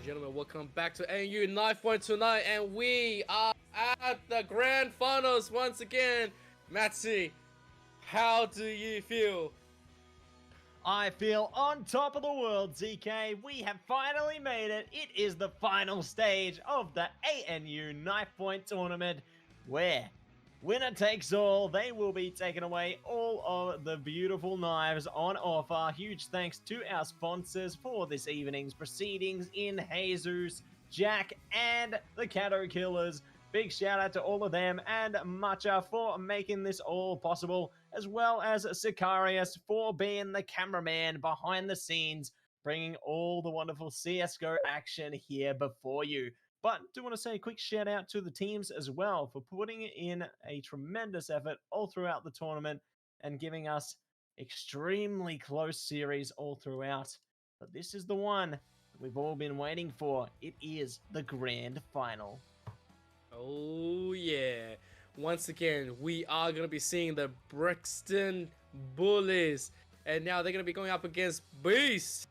gentlemen, welcome back to ANU Knifepoint tonight, and we are at the grand finals once again. Matsi, how do you feel? I feel on top of the world, ZK. We have finally made it. It is the final stage of the ANU Knifepoint tournament, where winner takes all. They will be taking away all of the beautiful knives on offer. Huge thanks to our sponsors for this evening's proceedings in Jesus, Jack, and the Kayoh Killers. Big shout out to all of them and Matcha for making this all possible, as well as Sicarius for being the cameraman behind the scenes, bringing all the wonderful CSGO action here before you. But do want to say a quick shout out to the teams as well for putting in a tremendous effort all throughout the tournament and giving us extremely close series all throughout. But this is the one that we've all been waiting for. It is the grand final. Oh yeah. Once again, we are going to be seeing the Brixton Bullies. And now they're going to be going up against Beast,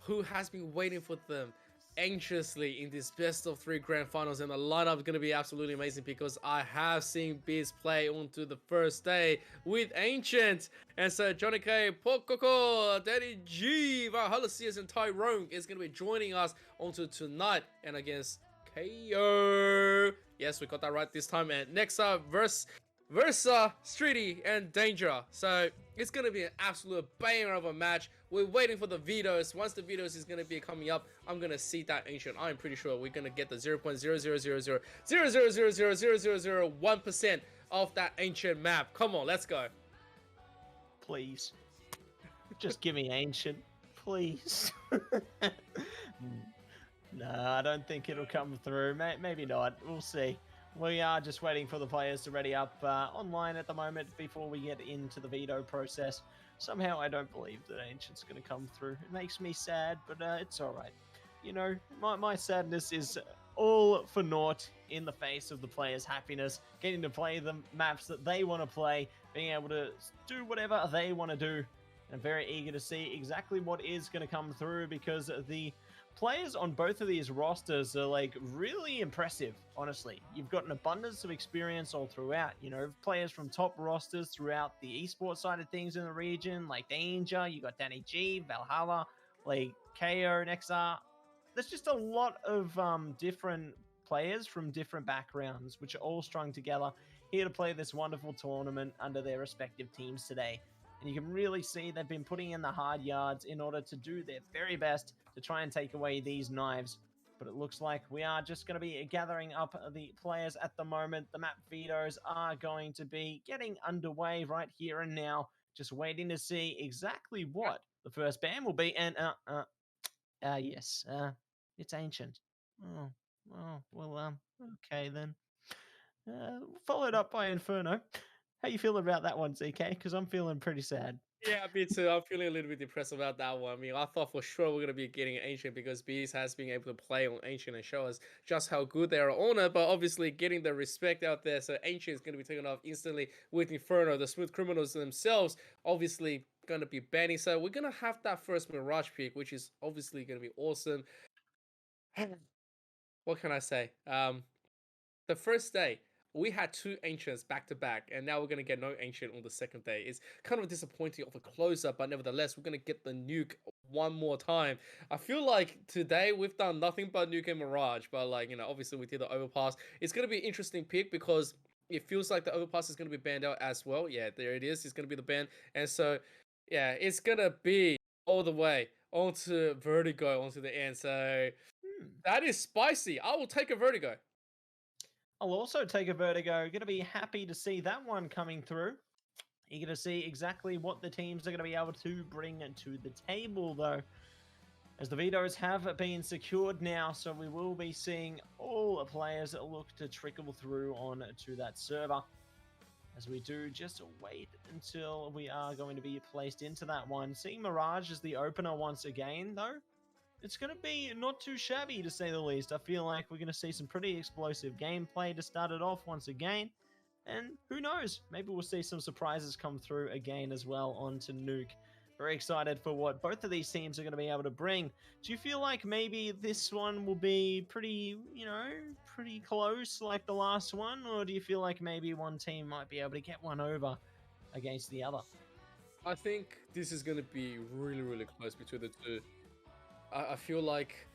who has been waiting for them anxiously in this best of 3 grand finals, and the lineup is going to be absolutely amazing because I have seen Beast play onto the first day with Ancient, and so JohnnyK, Pokoko, DannyG, Valhalla CS, and Tyrone is going to be joining us onto tonight and against kayoh. Yes, we got that right this time, and nexar versa streaty and dangeRj. So it's going to be an absolute banger of a match. We're waiting for the vetoes. Once the vetoes is going to be coming up, I'm going to see that Ancient. I'm pretty sure we're going to get the 0.00000000001% of that Ancient map. Come on, let's go. Please. Just give me Ancient. Please. No, I don't think it'll come through. Maybe not. We'll see. We are just waiting for the players to ready up online at the moment before we get into the veto process. Somehow I don't believe that Ancient's going to come through. It makes me sad, but it's alright. You know, my sadness is all for naught in the face of the players' happiness, getting to play the maps that they want to play, being able to do whatever they want to do. And I'm very eager to see exactly what is going to come through, because the players on both of these rosters are like really impressive, honestly. You've got an abundance of experience all throughout, you know, players from top rosters throughout the esports side of things in the region, like dangeRj, you got dannyG, Valhalla, like kayoh, nexar. There's just a lot of different players from different backgrounds, which are all strung together here to play this wonderful tournament under their respective teams today. And you can really see they've been putting in the hard yards in order to do their very best to try and take away these knives. But it looks like we are just going to be gathering up the players at the moment. The map vetoes are going to be getting underway right here and now. Just waiting to see exactly what the first ban will be. And, yes, it's Ancient. Well, okay then. Followed up by Inferno. How you feeling about that one, ZK? Because I'm feeling pretty sad. Yeah, me too. I'm feeling a little bit depressed about that one. I mean, I thought for sure we're going to be getting Ancient because Beast has been able to play on Ancient and show us just how good they are on it, but obviously getting the respect out there. So Ancient is going to be taken off instantly with Inferno. The smooth criminals themselves obviously going to be banning. So we're going to have that first Mirage pick, which is obviously going to be awesome. What can I say? The first day, we had 2 Ancients back to back, and now we're going to get no Ancient on the second day. It's kind of disappointing of a close-up, but nevertheless, we're going to get the nuke one more time. I feel like today we've done nothing but nuke and Mirage, but like, you know, obviously we did the overpass. It's going to be an interesting pick because it feels like the overpass is going to be banned out as well. Yeah, there it is. It's going to be the ban. And so, yeah, it's going to be all the way onto Vertigo, onto the end. So that is spicy. I will take a Vertigo. I'll also take a Vertigo. Going to be happy to see that one coming through. Eager to see exactly what the teams are going to be able to bring to the table, though, as the vetoes have been secured now. So we will be seeing all players look to trickle through on to that server. As we do just wait until we are going to be placed into that one. Seeing Mirage as the opener once again, though, it's going to be not too shabby, to say the least. I feel like we're going to see some pretty explosive gameplay to start it off once again. And who knows, maybe we'll see some surprises come through again as well onto Nuke. Very excited for what both of these teams are going to be able to bring. Do you feel like maybe this one will be pretty, pretty close like the last one? Or do you feel like maybe one team might be able to get one over against the other? I think this is going to be really, really close between the two. I feel like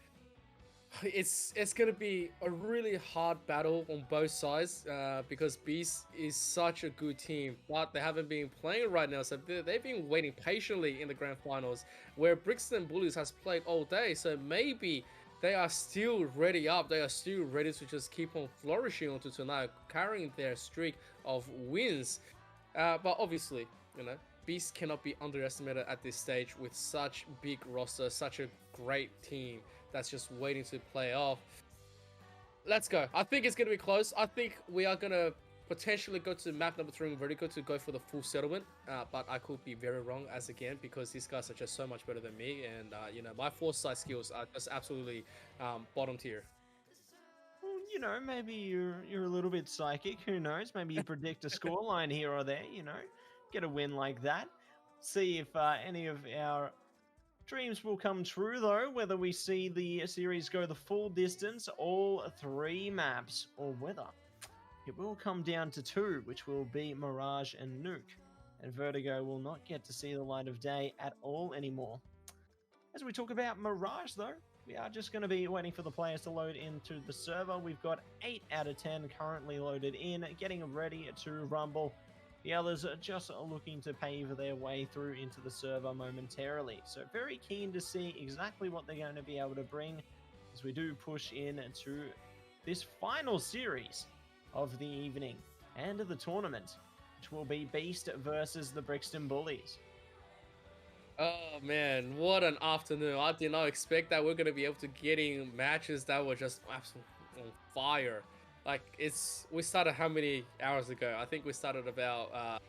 it's going to be a really hard battle on both sides because Beast is such a good team, but they haven't been playing right now, so they've been waiting patiently in the grand finals, where Brixton Bullies has played all day, so maybe they are still ready up. They are still ready to just keep on flourishing onto tonight, carrying their streak of wins. But obviously, Beast cannot be underestimated at this stage with such big roster, such a great team that's just waiting to play off. Let's go. I think it's going to be close. I think we are going to potentially go to map number 3 in Vertigo to go for the full settlement. But I could be very wrong as again, because these guys are just so much better than me. And, my foresight skills are just absolutely bottom tier. Well, maybe you're a little bit psychic. Who knows? Maybe you predict a scoreline here or there, get a win like that. See if any of our dreams will come true, though, whether we see the series go the full distance, all 3 maps, or whether it will come down to 2, which will be Mirage and Nuke, and Vertigo will not get to see the light of day at all anymore. As we talk about Mirage, though, we are just going to be waiting for the players to load into the server. We've got 8 out of 10 currently loaded in, getting ready to rumble. The others are just looking to pave their way through into the server momentarily. So very keen to see exactly what they're going to be able to bring as we do push into this final series of the evening and of the tournament, which will be Beast versus the Brixton Bullies. Oh man, what an afternoon. I did not expect that we're going to be able to get in matches that were just absolutely on fire. Like, we started how many hours ago? I think we started about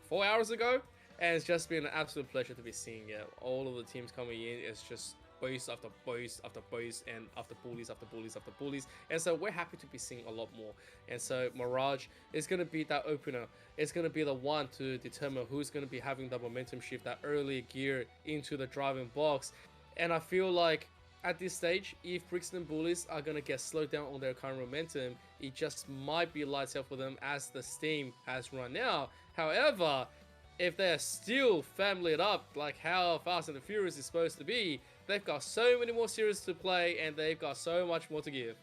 4 hours ago, and it's just been an absolute pleasure to be seeing all of the teams coming in. It's just boost after boost after boost, and after bullies after bullies after bullies, and so we're happy to be seeing a lot more. And so Mirage is going to be that opener. It's going to be the one to determine who's going to be having the momentum shift, that early gear into the driving box. And I feel like at this stage, if Brixton Bullies are going to get slowed down on their current momentum, it just might be lights out for them as the steam has run out. However, if they're still family it up like how Fast and the Furious is supposed to be, they've got so many more series to play and they've got so much more to give.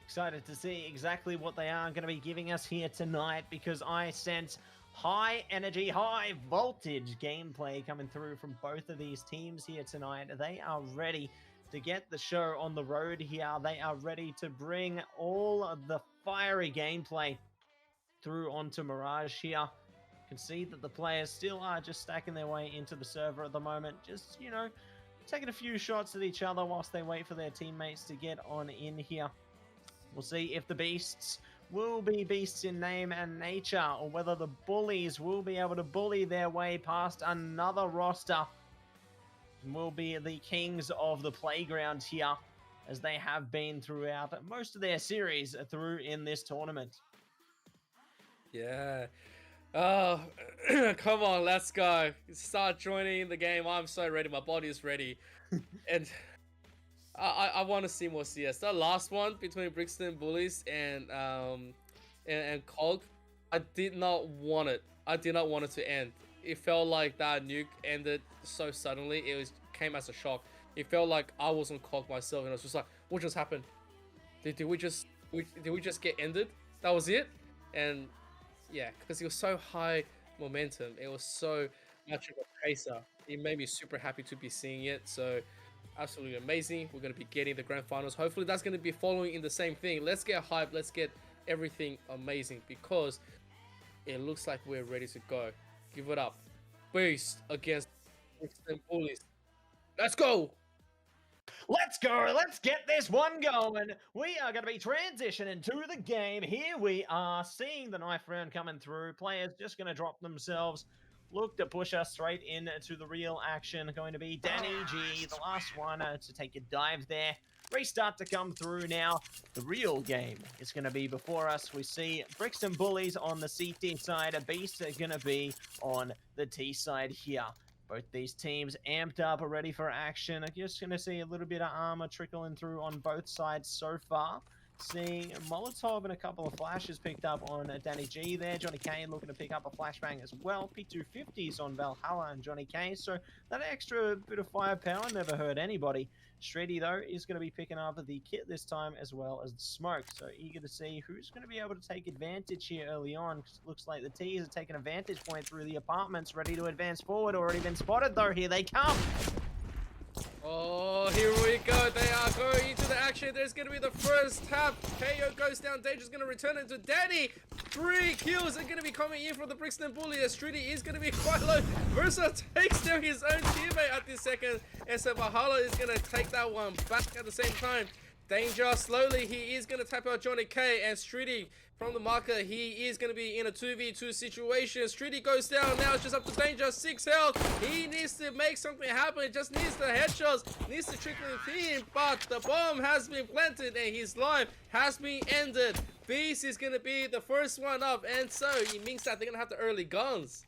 Excited to see exactly what they are going to be giving us here tonight, because I sense high energy, high voltage gameplay coming through from both of these teams here tonight. They are ready to get the show on the road here. They are ready to bring all of the fiery gameplay through onto Mirage here. You can see that the players still are just stacking their way into the server at the moment. Just, taking a few shots at each other whilst they wait for their teammates to get on in here. We'll see if the Beasts will be beasts in name and nature, or whether the Bullies will be able to bully their way past another roster and will be the kings of the playground here, as they have been throughout most of their series through in this tournament. Yeah. Oh, come on, let's go. Start joining the game. I'm so ready. My body is ready. And I want to see more CS. The last one between Brixton Bullies and COG, I did not want it. I did not want it to end. It felt like that nuke ended so suddenly. It came as a shock. It felt like I was on COG myself, and I was just like, what just happened? Did we just get ended? That was it? And yeah, because it was so high momentum. It was so much of a pacer. It made me super happy to be seeing it. So absolutely amazing. We're going to be getting the grand finals. Hopefully that's going to be following in the same thing. Let's get hyped. Let's get everything amazing, because it looks like we're ready to go. Give it up. Beast against Brixton Bullies. Let's go. Let's go. Let's get this one going. We are going to be transitioning to the game. Here we are seeing the knife round coming through. Players just going to drop themselves. Look to push us straight into the real action. Going to be DannyG, the last one to take a dive there. restart to come through now. The real game is going to be before us. We see Brixton Bullies on the CT side. A Beast are going to be on the T side here. Both these teams amped up, are ready for action. I'm just going to see a little bit of armor trickling through on both sides so far. Seeing Molotov and a couple of flashes picked up on DannyG there. JohnnyK looking to pick up a flashbang as well. P250s on Valhalla and JohnnyK. So that extra bit of firepower never hurt anybody. Streaty, though, is going to be picking up the kit this time as well as the smoke. So eager to see who's going to be able to take advantage here early on. Cause it looks like the T's are taking a vantage point through the apartments, ready to advance forward. Already been spotted, though. Here they come. Oh, here we go. They are going into the action. There's going to be the first tap. kayoh goes down. Danger's going to return it to Danny. 3 kills are going to be coming in from the Brixton Bullies. Streaty is going to be quite low. Versa takes down his own teammate at this second. And so Valhalla is going to take that one back at the same time. Danger slowly. He is going to tap out JohnnyK, and Streaty from the marker. He is going to be in a 2v2 situation. Streaty goes down. Now it's just up to Danger. 6 health. He needs to make something happen. It just needs the headshots. Needs to trickle in, but the bomb has been planted and his life has been ended. Beast is going to be the first one up, and so it means that they're going to have the early guns.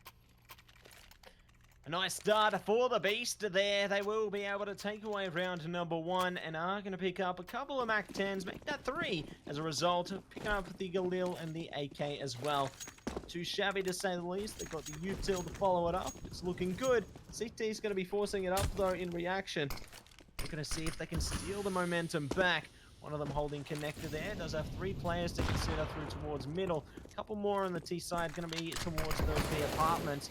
A nice start for the Beast there. They will be able to take away round number 1 and are going to pick up a couple of Mac 10s, make that 3 as a result. Pick up the Galil and the AK as well. Not too shabby to say the least. They've got the util to follow it up. It's looking good. CT is going to be forcing it up though in reaction. We're going to see if they can steal the momentum back. One of them holding connector there. Does have 3 players to consider through towards middle. A couple more on the T side going to be towards the apartments.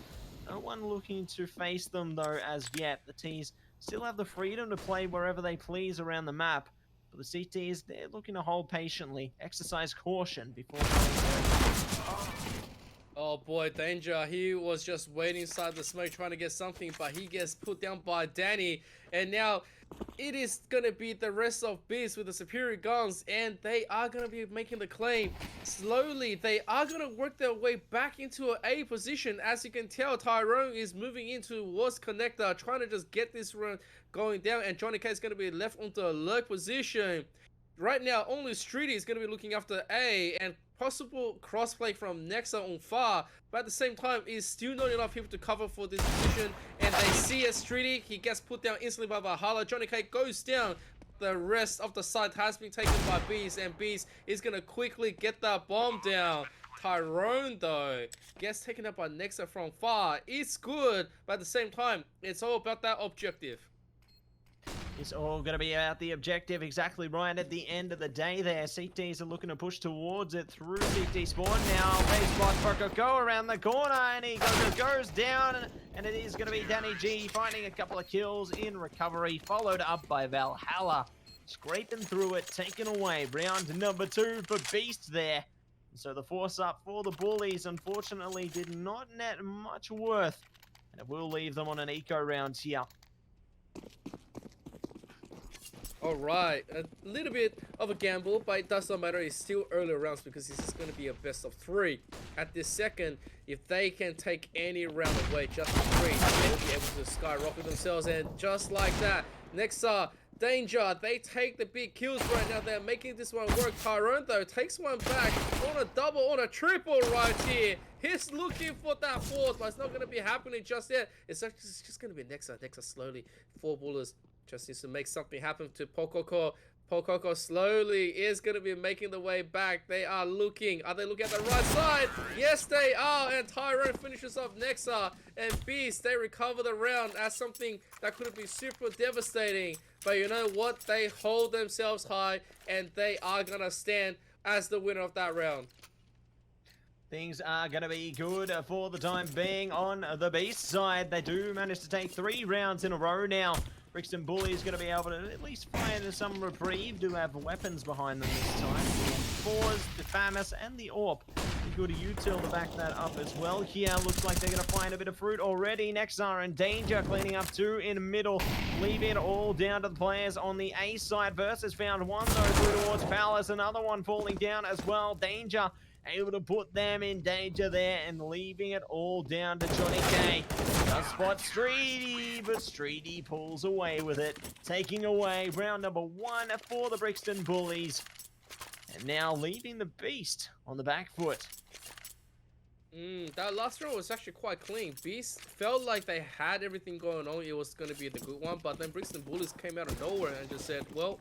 No one looking to face them though as yet. The T's still have the freedom to play wherever they please around the map. But the CTs, they're looking to hold patiently, exercise caution before going. Oh boy, Danger, he was just waiting inside the smoke trying to get something, but he gets put down by Danny. And now it is going to be the rest of Beast with the superior guns, and they are going to be making the claim. Slowly, they are going to work their way back into an A position. As you can tell, Tyrone is moving into towards connector, trying to just get this run going down, and JohnnyK is going to be left onto a low position. Right now, only Streaty is going to be looking after A, and possible crossplay from nexar on far, but at the same time, is still not enough people to cover for this position, and they see a Streaty. He gets put down instantly by Valhalla. JohnnyK goes down. The rest of the site has been taken by Beast, and Beast is going to quickly get that bomb down. Tyrone, though, gets taken up by nexar from far. It's good, but at the same time, it's all about that objective. It's all going to be about the objective, exactly right at the end of the day there. CTs are looking to push towards it through CT spawn now. Base spot for Go around the corner, and he goes down, and it is going to be DannyG finding a couple of kills in recovery, followed up by Valhalla. Scraping through it, taken away. Round number 2 for Beast there. So the force up for the Bullies, unfortunately, did not net much worth, and it will leave them on an eco round here. Alright, a little bit of a gamble, but it does not matter. It's still early rounds because this is going to be a best of 3. At this second, if they can take any round away, just 3, they will be able to skyrocket themselves. And just like that, nexar, Danger, they take the big kills right now. They're making this one work. Tyrone, though, takes one back on a double, on a triple right here. He's looking for that 4th, but it's not going to be happening just yet. It's just going to be nexar. Nexar slowly, 4 bullets. Just needs to make something happen to Pokoko. Pokoko slowly is going to be making the way back. They are looking. Are they looking at the right side? Yes, they are. And Tyrone finishes off nexar. And Beast, they recover the round as something that could have been super devastating. But you know what? They hold themselves high, and they are going to stand as the winner of that round. Things are going to be good for the time being on the Beast side. They do manage to take 3 rounds in a row now. Brixton Bullies going to be able to at least find some reprieve. Do have weapons behind them this time. The Fours, the Famus, and the AWP. Good util to back that up as well. Here looks like they're going to find a bit of fruit already. nexar and Danger cleaning up 2 in middle. Leave it all down to the players on the A side. Versus found one though through towards Palace. Another one falling down as well. Danger able to put them in danger there and leaving it all down to JohnnyK. Does spot Streaty, but Streaty pulls away with it, taking away round number 1 for the Brixton Bullies. And now leaving the Beast on the back foot. That last round was actually quite clean. Beast felt like they had everything going on. It was going to be the good one, but then Brixton Bullies came out of nowhere and just said, well,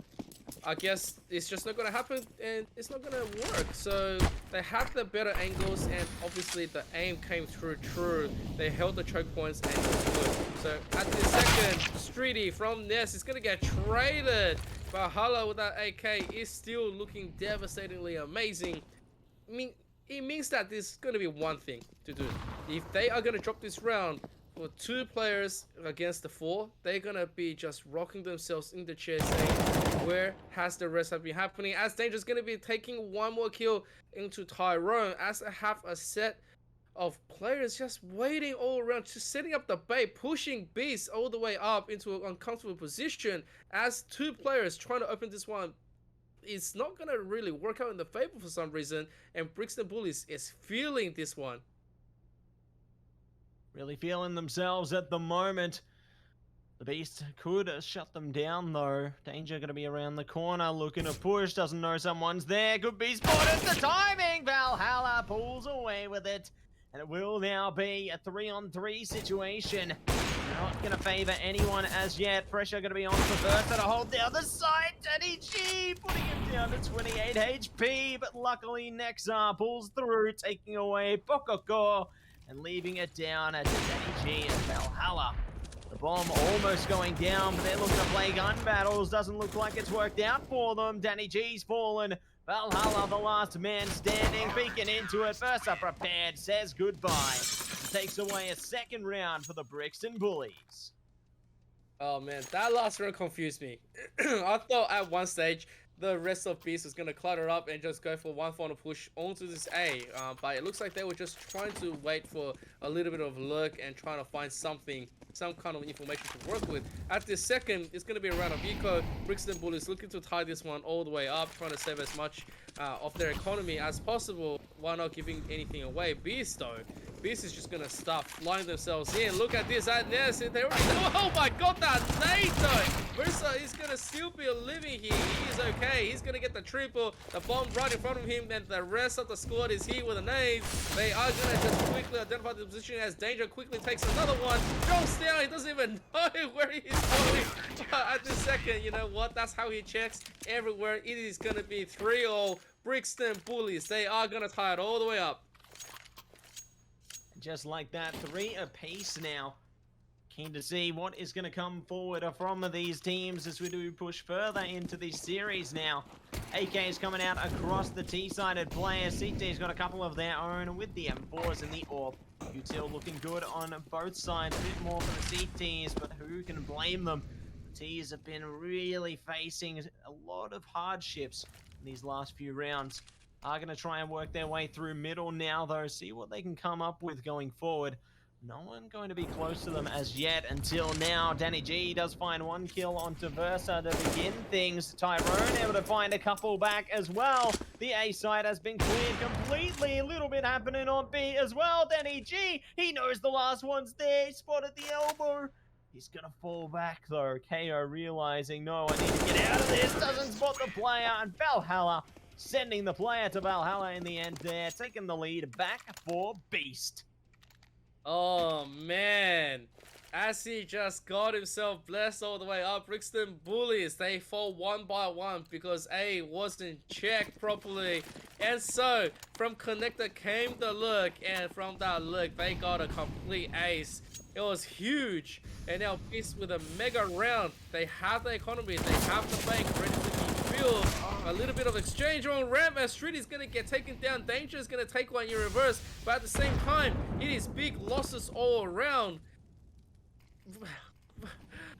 I guess it's just not going to happen and it's not going to work. So they had the better angles and obviously the aim came through true. They held the choke points and it was good. So at the second, Streaty from Nest is going to get traded. Valhalla with that AK is still looking devastatingly amazing. I mean, it means that there's going to be one thing to do. If they are going to drop this round for 2 players against the 4, they're going to be just rocking themselves in the chair saying, where has the rest have been happening? As dangeRj going to be taking 1 more kill into Tyrone, as they have a set of players just waiting all around, just setting up the bait, pushing Beast all the way up into an uncomfortable position as 2 players trying to open this one. It's not going to really work out in the favor for some reason, and Brixton Bullies is feeling this one. Really feeling themselves at the moment. The Beast could shut them down though. dangeRj going to be around the corner looking to push, doesn't know someone's there, could be spotted. The timing! Valhalla pulls away with it, and it will now be a 3-on-3 situation. Not going to favor anyone as yet. Pressure going to be on for Versa to hold the other side. DannyG putting him down to 28 HP, but luckily nexar pulls through, taking away Bokoko and leaving it down to dangeRj and Valhalla. The bomb almost going down, but they're looking to play gun battles. Doesn't look like it's worked out for them. dannyG's fallen. Valhalla, the last man standing, peeking into it. Versa prepared, says goodbye. Takes away a 2nd round for the Brixton Bullies. Oh man, that last round confused me. I thought at one stage the rest of Beast was going to clutter up and just go for one final push onto this A. But it looks like they were just trying to wait for a little bit of luck and trying to find something, some kind of information to work with. At this second, it's going to be a round of eco. Brixton Bullies looking to tie this one all the way up, trying to save as much of their economy as possible while not giving anything away. Beast though, Beast is just gonna start flying themselves in. Look at this at Nest. They already, oh my god, that nade though! Versa is gonna still be living here. He is okay. He's gonna get the triple. The bomb right in front of him, and the rest of the squad is here with a nade. They are gonna just quickly identify the position as dangeRj quickly takes another one. Jumps down. He doesn't even know where he is going. But at this second, you know what? That's how he checks everywhere. It is gonna be 3-0. Brixton Bullies. They are gonna tie it all the way up. Just like that, 3 apiece now. Keen to see what is going to come forward from these teams as we do push further into this series now. AK is coming out across the T-sided players. CT's got a couple of their own with the M4s and the AWP. Util looking good on both sides. A bit more for the CTs, but who can blame them? The T's have been really facing a lot of hardships in these last few rounds. Are going to try and work their way through middle now, though. See what they can come up with going forward. No one going to be close to them as yet until now. dannyG does find 1 kill onto Versa to begin things. Tyrone able to find a couple back as well. The A side has been cleared completely. A little bit happening on B as well. dannyG, he knows the last one's there. He spotted the elbow. He's going to fall back though. kayoh realizing, no, I need to get out of this. Doesn't spot the player, and Valhalla sending the player to Valhalla in the end there, taking the lead back for Beast. Oh man, as he just got himself blessed all the way up, Brixton Bullies, they fall 1 by 1 because A wasn't checked properly. And so, from connector came the look, and from that look, they got a complete ace. It was huge. And now Beast with a mega round. They have the economy, they have the bank ready to be filled. A little bit of exchange on ramp, as streaty is going to get taken down. dangeRj is going to take one in reverse, but at the same time, it is big losses all around.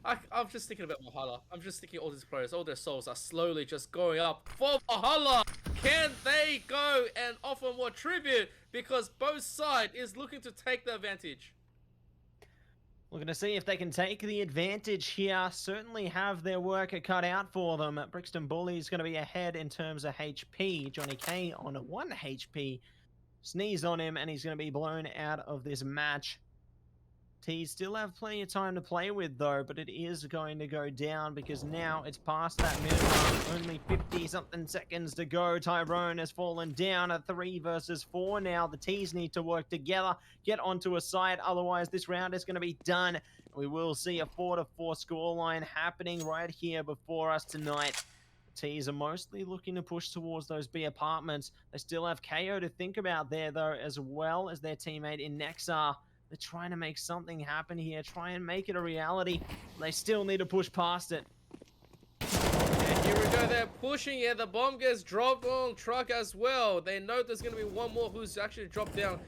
I'm just thinking about Valhalla. I'm just thinking all these players, all their souls are slowly just going up for Valhalla. Can they go and offer more tribute? Because both sides is looking to take the advantage. We're going to see if they can take the advantage here. Certainly have their work cut out for them. Brixton Bullies going to be ahead in terms of HP. JohnnyK on 1 HP. Sneeze on him and he's going to be blown out of this match. T's still have plenty of time to play with though, but it is going to go down because now it's past that minute mark. Only 50-something seconds to go. Tyrone has fallen down at 3 versus 4 now. The T's need to work together, get onto a side, otherwise this round is going to be done. We will see a 4-4 scoreline happening right here before us tonight. The T's are mostly looking to push towards those B apartments. They still have kayoh to think about there though, as well as their teammate in nexar. They're trying to make something happen here, try and make it a reality. They still need to push past it. And here we go, they're pushing it. The bomb gets dropped on truck as well. They know there's going to be one more who's actually dropped down.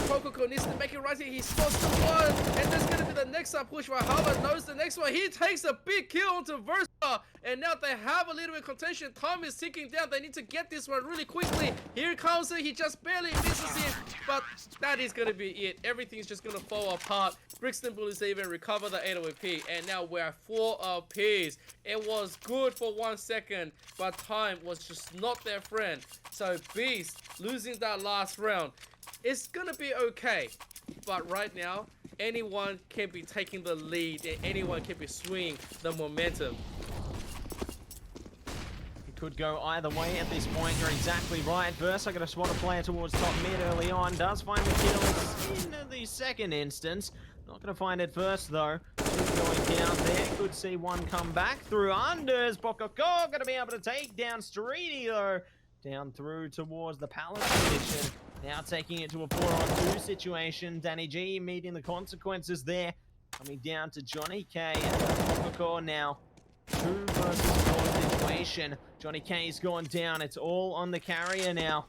Coco needs to make it right here. He spots the one, and there's going to be the next up push. Valhalla knows the next one. He takes a big kill onto Versa, and now they have a little bit of contention. Time is ticking down. They need to get this one really quickly. Here comes it. He just barely misses it, but that is going to be it. Everything's just going to fall apart. Brixton Bullies even recover the 808p, and now we're at 4 Ps. It was good for 1 second, but time was just not their friend. So Beast losing that last round. It's gonna be okay, but right now anyone can be taking the lead and anyone can be swinging the momentum. It could go either way at this point. You're exactly right. Versa going to swat a player towards top mid early on. Does find the kill in the second instance. Not going to find it first though. Going down there. Could see one come back through unders. Bokoko going to be able to take down streaty though. Down through towards the palace position. Now taking it to a 4-on-2 situation. DannyG meeting the consequences there. Coming down to JohnnyK and Bokoko now. 2 versus 4 situation. JohnnyK's gone down. It's all on the carrier now.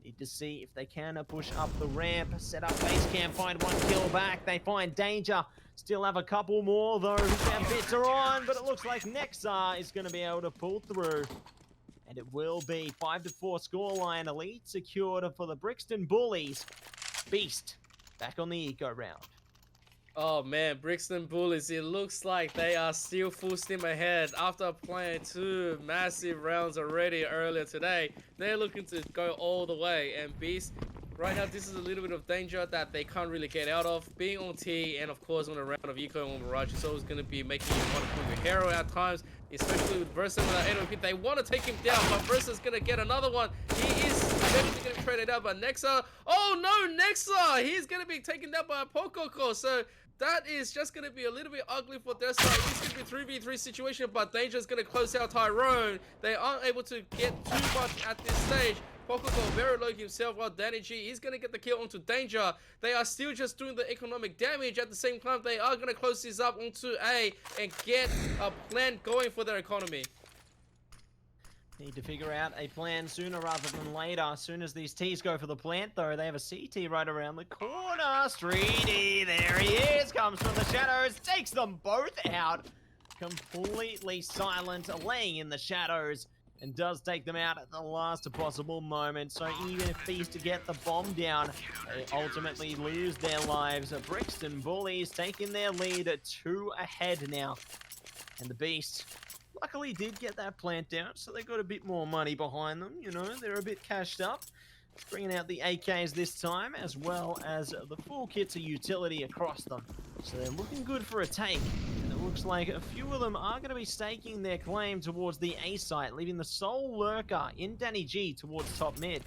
Need to see if they can push up the ramp. Set up base camp. Find 1 kill back. They find danger. Still have a couple more though. Bits are on, but it looks like nexar is going to be able to pull through. And it will be 5-4 scoreline. Elite secured for the Brixton Bullies. Beast back on the eco round. Oh man, Brixton Bullies, it looks like they are still full steam ahead after playing 2 massive rounds already earlier today. They're looking to go all the way, and Beast, right now this is a little bit of danger that they can't really get out of. Being on T and of course on a round of eco on Mirage is always going to be making you want to pull your hero at times, especially with Versa with that 8 They want to take him down, but Versa's going to get another one. He is eventually going to be traded out by nexar. Oh no, nexar! He's going to be taken down by a Pokoko, so that is just going to be a little bit ugly for their side. It's going to be a 3v3 situation, but dangeRj is going to close out Tyrone. They aren't able to get too much at this stage. Pokoko very low himself, while dannyG is going to get the kill onto dangeRj. They are still just doing the economic damage. At the same time, they are going to close this up onto A and get a plan going for their economy. Need to figure out a plan sooner rather than later. As soon as these T's go for the plant, though, they have a CT right around the corner. Streaty, there he is, comes from the shadows, takes them both out. Completely silent, laying in the shadows, and does take them out at the last possible moment. So even if Beast to get the bomb down, they ultimately lose their lives. Brixton Bullies taking their lead at 2 ahead now. And the Beast luckily did get that plant down, so they got a bit more money behind them. You know, they're a bit cashed up. Bringing out the AKs this time, as well as the full kits of utility across them. So they're looking good for a take. And it looks like a few of them are going to be staking their claim towards the A site, leaving the sole lurker in dannyG towards top mid.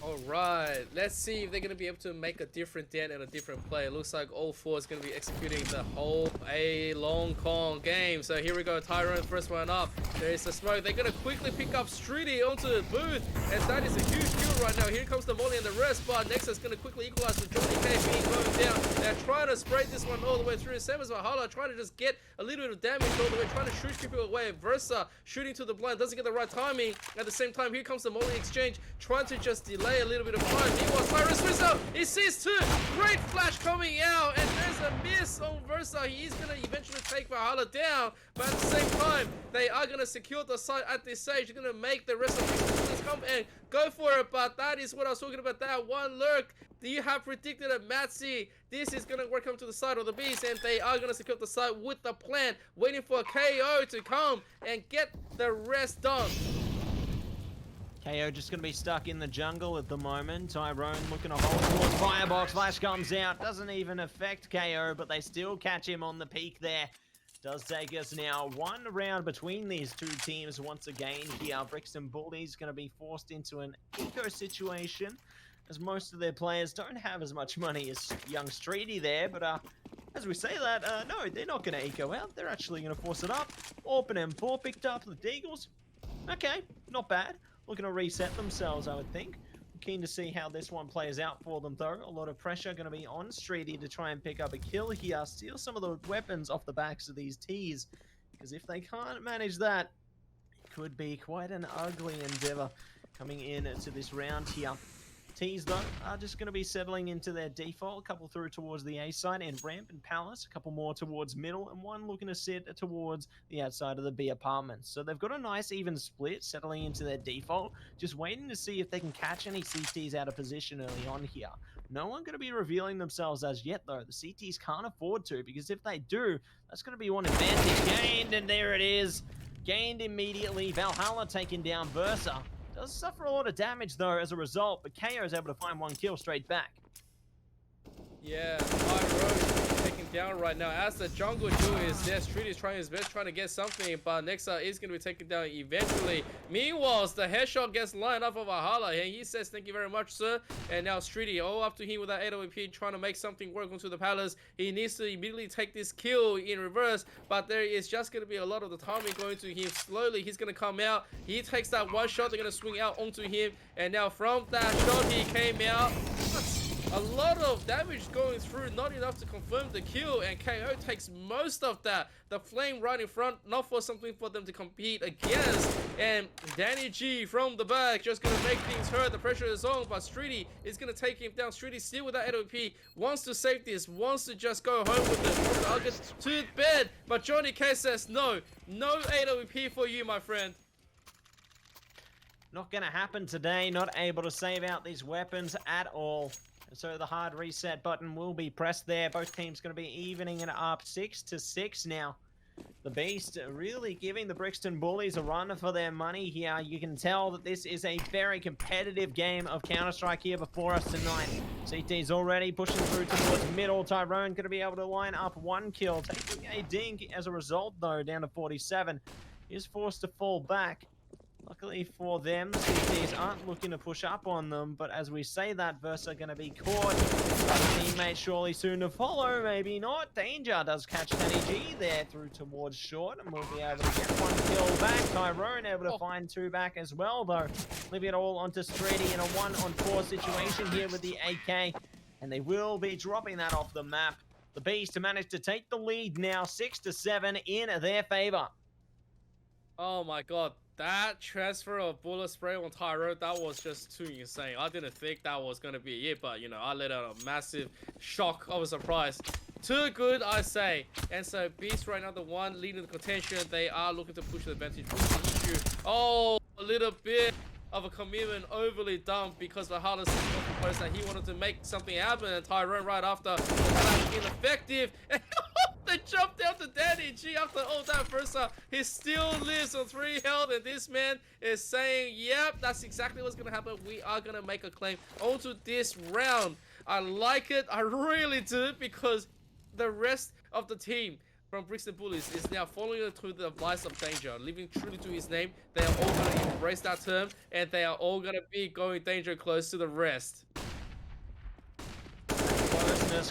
Alright, let's see if they're going to be able to make a different dent and a different play. It looks like all 4 is going to be executing the whole A long con game. So here we go, Tyrone first one up. There is the smoke. They're going to quickly pick up streaty onto the booth, and that is a huge kill right now. Here comes the molly and the rest, but nexar is going to quickly equalize with JohnnyK being going down. They're trying to spray this one all the way through. Same as valhalla, trying to just get a little bit of damage all the way, trying to shoot people away. Versa shooting to the blind, doesn't get the right timing. At the same time, here comes the molly exchange, trying to just delay a little bit of time. Meanwhile, Cyrus Rizzo, he sees 2. Great flash coming out, and there's a miss on Versa. He's going to eventually take Valhalla down, but at the same time, they are going to secure the site at this stage. They're going to make the rest of these come and go for it, but that is what I was talking about. That one lurk you have predicted it, Matsy? This is going to work on to the side of the Beast, and they are going to secure the side with the plan, waiting for a KO to come and get the rest done. KO just going to be stuck in the jungle at the moment. Tyrone looking to hold towards Firebox. Flash comes out. Doesn't even affect KO, but they still catch him on the peak there. Does take us now one round between these two teams once again here. Brixton Bullies going to be forced into an eco situation, as most of their players don't have as much money as young Streaty there. But as we say that, no, they're not going to eco out. They're actually going to force it up. Open M4 picked up the Deagles. Okay, not bad. Looking to reset themselves, I would think. I'm keen to see how this one plays out for them, though. A lot of pressure going to be on Streaty to try and pick up a kill here. Steal some of the weapons off the backs of these Ts. Because if they can't manage that, it could be quite an ugly endeavor coming into this round here. Ts, though, are just going to be settling into their default. A couple through towards the A side and ramp and palace. A couple more towards middle, and one looking to sit towards the outside of the B apartments. So they've got a nice even split settling into their default. Just waiting to see if they can catch any CTs out of position early on here. No one going to be revealing themselves as yet, though. The CTs can't afford to, because if they do, that's going to be one advantage gained, and there it is. Gained immediately. Valhalla taking down Versa. Does suffer a lot of damage, though, as a result, but KO is able to find one kill straight back. Yeah, Tyrone taken down right now. As the jungle Jew is there, Street is trying his best, trying to get something, but nexar is going to be taken down eventually. Meanwhile, the headshot gets lined up for Valhalla, and he says, "Thank you very much, sir." And now Streety, all up to him with that AWP, trying to make something work onto the palace. He needs to immediately take this kill in reverse, but there is just going to be a lot of the timing going to him. Slowly, he's going to come out. He takes that one shot. They're going to swing out onto him, and now from that shot, he came out. A lot of damage going through, not enough to confirm the kill, and KO takes most of that. The flame right in front, not for something for them to compete against, and DannyG from the back just gonna make things hurt. The pressure is on, but Streaty is gonna take him down. Streaty still with that AWP, wants to save this, wants to just go home with it, wants to argue to bed, but JohnnyK says no AWP for you, my friend. Not gonna happen today, not able to save out these weapons at all. So the hard reset button will be pressed there. Both teams going to be evening it up 6-6 now. The Beast really giving the Brixton Bullies a run for their money here. You can tell that this is a very competitive game of Counter-Strike here before us tonight. CT's already pushing through towards middle. Tyrone going to be able to line up one kill. Taking a dink as a result, though, down to 47. He is forced to fall back. Luckily for them, the CTs aren't looking to push up on them, but as we say that, Versa going to be caught. Teammate surely soon to follow, maybe not. Danger does catch DannyG there through towards short, and we'll be able to get one kill back. Tyrone able to find two back as well, though. Leaving it all onto Streaty in a 1-on-4 situation here with the AK, and they will be dropping that off the map. The Beast managed to take the lead now, 6-7 in their favor. Oh my god. That transfer of bullet spray on Tyrone, that was just too insane. I didn't think that was going to be it, but, you know, I let out a massive shock of a surprise. Too good, I say. And so, Beast right now, the one leading the contention. They are looking to push the advantage. Oh, a little bit of a commitment overly done because Valhalla proposed that he wanted to make something happen, and Tyrone right after ineffective. They jumped out to DannyG after all that first time. He still lives on 3 health, and this man is saying, yep, that's exactly what's going to happen. We are going to make a claim onto this round. I like it. I really do, because the rest of the team from Brixton Bullies is now following through the advice of Danger, living truly to his name. They are all going to embrace that term, and they are all going to be going Danger close to the rest.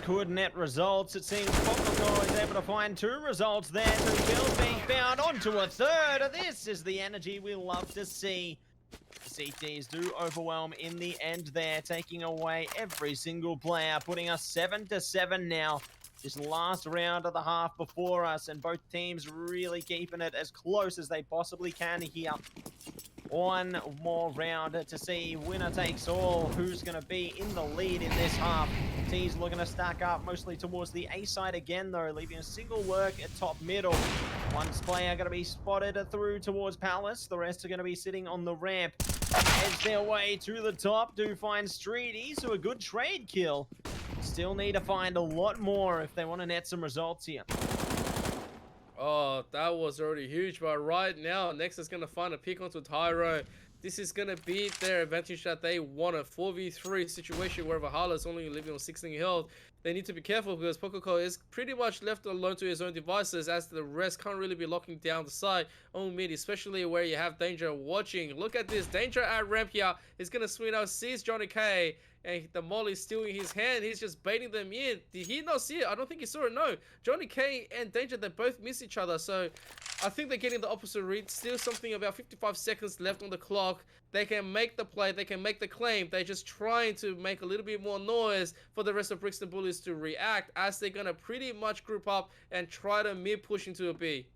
Could net results. It seems Popcorn is able to find 2 results there. 2 kills being found onto a 3rd. This is the energy we love to see. The CTs do overwhelm in the end there, taking away every single player, putting us 7-7 now. This last round of the half before us, and both teams really keeping it as close as they possibly can here. One more round to see winner takes all. Who's going to be in the lead in this half? T's looking to stack up mostly towards the A side again, though, leaving a single work at top middle. One player going to be spotted through towards Palace. The rest are going to be sitting on the ramp. edge their way to the top. Do find streaty, so a good trade kill. Still need to find a lot more if they want to net some results here. Oh, that was already huge, but right now, Next is going to find a pick onto Tyrone. This is going to be their advantage that they want a 4v3 situation where Valhalla is only living on 16 health. They need to be careful because Pokoko is pretty much left alone to his own devices as the rest can't really be locking down the side on mid, especially where you have Danger watching. Look at this, Danger at ramp here. He's going to swing out, sees JohnnyK, and the molly's still in his hand. He's just baiting them in. Did he not see it? I don't think he saw it, no. JohnnyK and Danger, they both miss each other, so I think they're getting the opposite read. Still something about 55 seconds left on the clock. They can make the play, they can make the claim. They're just trying to make a little bit more noise for the rest of Brixton Bullies to react, as they're going to pretty much group up and try to mid-push into a B.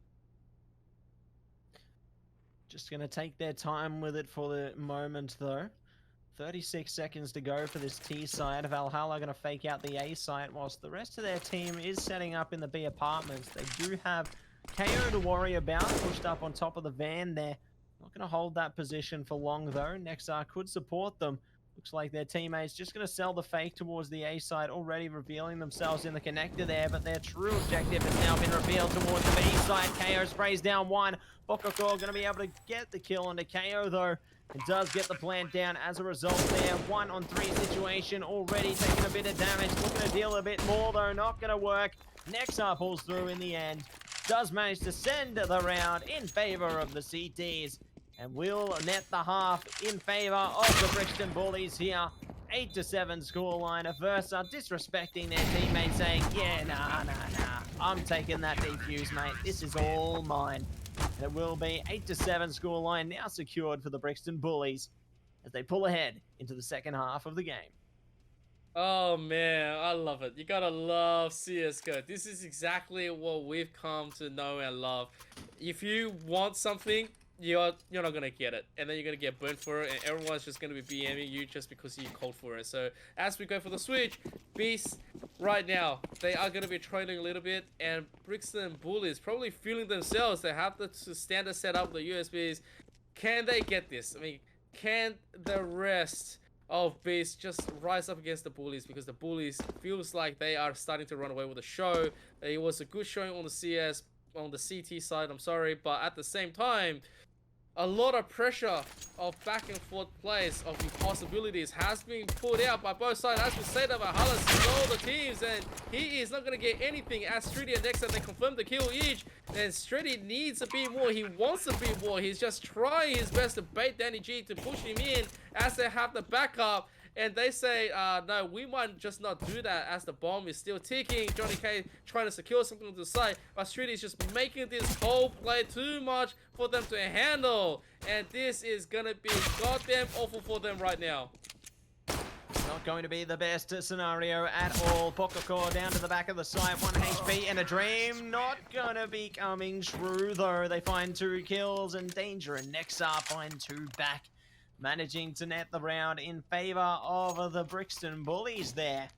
Just going to take their time with it for the moment, though. 36 seconds to go for this T side. Valhalla going to fake out the A site, whilst the rest of their team is setting up in the B apartments. They do have kayoh to worry about, pushed up on top of the van there. Not going to hold that position for long, though. Nexar could support them. Looks like their teammates just going to sell the fake towards the A side, already revealing themselves in the connector there, but their true objective has now been revealed towards the B side. kayoh sprays down one. Bokoko going to be able to get the kill onto kayoh, though. It does get the plant down as a result there. 1-on-3 situation, already taking a bit of damage. Looking to deal a bit more, though. Not going to work. Nexar pulls through in the end. Does manage to send the round in favor of the CTs. And will net the half in favor of the Brixton Bullies here. 8-7 scoreline. Versa disrespecting their teammates, saying, yeah, nah. I'm taking that defuse, mate. This is all mine. And it will be 8-7 scoreline now secured for the Brixton Bullies as they pull ahead into the second half of the game. Oh man, I love it. You gotta love CSGO. This is exactly what we've come to know and love. If you want something, you're not gonna get it, and then you're gonna get burnt for it, and everyone's just gonna be BMing you just because you called for it. So as we go for the switch, Beast right now, they are gonna be trailing a little bit, and Brixton Bullies probably feeling themselves. They have the standard setup, the USBs. Can they get this? I mean, can the rest of Beast just rise up against the Bullies? Because the Bullies feels like they are starting to run away with the show. It was a good showing on the CS, on the CT side, I'm sorry, but at the same time, a lot of pressure of back and forth plays of impossibilities has been put out by both sides. As we say, that Valhalla stole the teams, and he is not going to get anything as streaty and nexar, they confirm the kill each. And streaty needs a bit more. He wants a bit more. He's just trying his best to bait dannyG to push him in as they have the backup. And they say, no, we might just not do that as the bomb is still ticking. JohnnyK trying to secure something to the side, but streaty is just making this whole play too much for them to handle. And this is going to be goddamn awful for them right now. Not going to be the best scenario at all. Pokoko down to the back of the site. 1 HP and a dream. Not going to be coming true, though. They find 2 kills, and Danger and Nexar find 2 back. Managing to net the round in favor of the Brixton Bullies there.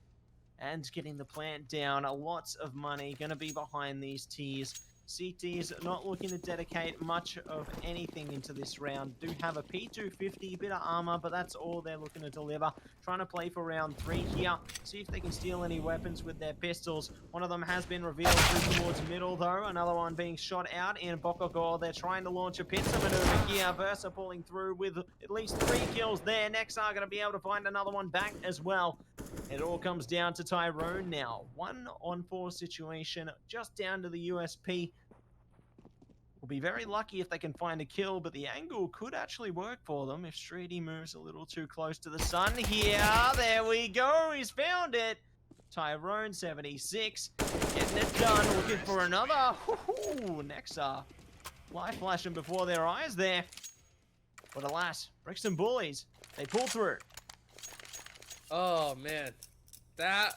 And getting the plant down. Lots of money going to be behind these tiers. CTs not looking to dedicate much of anything into this round. Do have a P250, bit of armor, but that's all they're looking to deliver. Trying to play for round 3 here. See if they can steal any weapons with their pistols. One of them has been revealed through towards middle, though. Another one being shot out in Bokoko. They're trying to launch a pincer maneuver here. Versa pulling through with at least 3 kills there. Nexar going to be able to find another one back as well. It all comes down to Tyrone now. 1-on-4 situation, just down to the USP. Will be very lucky if they can find a kill, but the angle could actually work for them if streaty moves a little too close to the sun here. There we go, he's found it. Tyrone 76, getting it done, looking for another. Nexar, light flashing before their eyes there. But alas, Brixton Bullies, they pull through. Oh man, that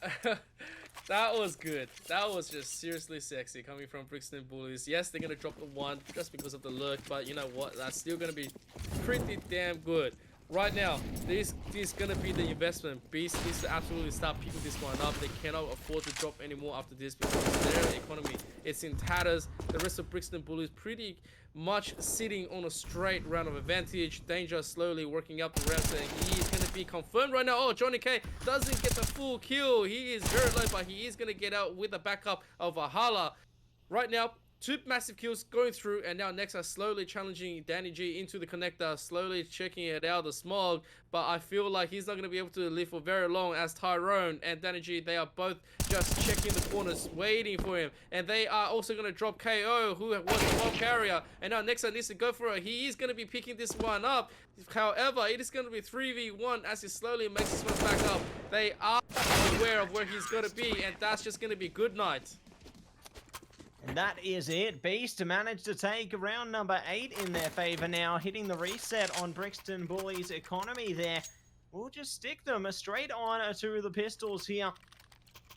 that was good. That was just seriously sexy coming from Brixton Bullies. Yes, they're gonna drop the 1 just because of the lurk, but you know what? That's still gonna be pretty damn good. Right now, this is gonna be the investment. Beast needs to absolutely start picking this one up. They cannot afford to drop anymore after this because their economy is in tatters. The rest of Brixton Bullies pretty much sitting on a straight round of advantage. dangeRj slowly working up the rounds, and he is gonna be confirmed right now. Oh, JohnnyK doesn't get the full kill. He is very low, but he is gonna get out with the backup of Valhalla. Right now, 2 massive kills going through, and now nexar slowly challenging dannyG into the connector, slowly checking it out, the smog, but I feel like he's not going to be able to live for very long as Tyrone and dannyG, they are both just checking the corners, waiting for him, and they are also going to drop kayoh, who was the bomb carrier, and now nexar needs to go for it. He is going to be picking this one up. However, it is going to be 3v1 as he slowly makes this one back up. They are aware of where he's going to be, and that's just going to be good night. And that is it. Beast managed to take round number 8 in their favor now, hitting the reset on Brixton Bullies' economy there. We'll just stick them straight on to the pistols here.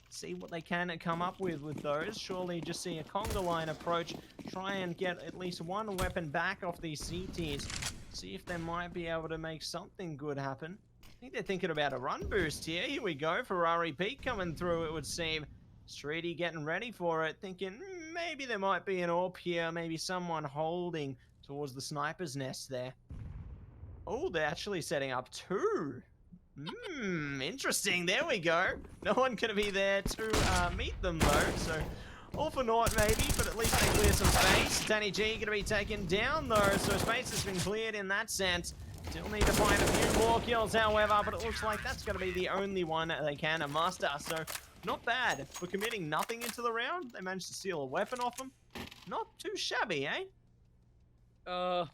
See what they can come up with those. Surely just see a conga line approach. Try and get at least one weapon back off these CTs. See if they might be able to make something good happen. I think they're thinking about a run boost here. Here we go. Ferrari Pete coming through, it would seem. Streaty getting ready for it, thinking maybe there might be an AWP here, maybe someone holding towards the sniper's nest there. Oh, they're actually setting up 2. Interesting. There we go. No one gonna be there to meet them though, so all for naught maybe, but at least they clear some space. dannyG gonna be taken down though, so space has been cleared in that sense. Still need to find a few more kills, however, but it looks like that's gonna be the only one they can muster, so not bad. For committing nothing into the round, they managed to steal a weapon off them. Not too shabby, eh? That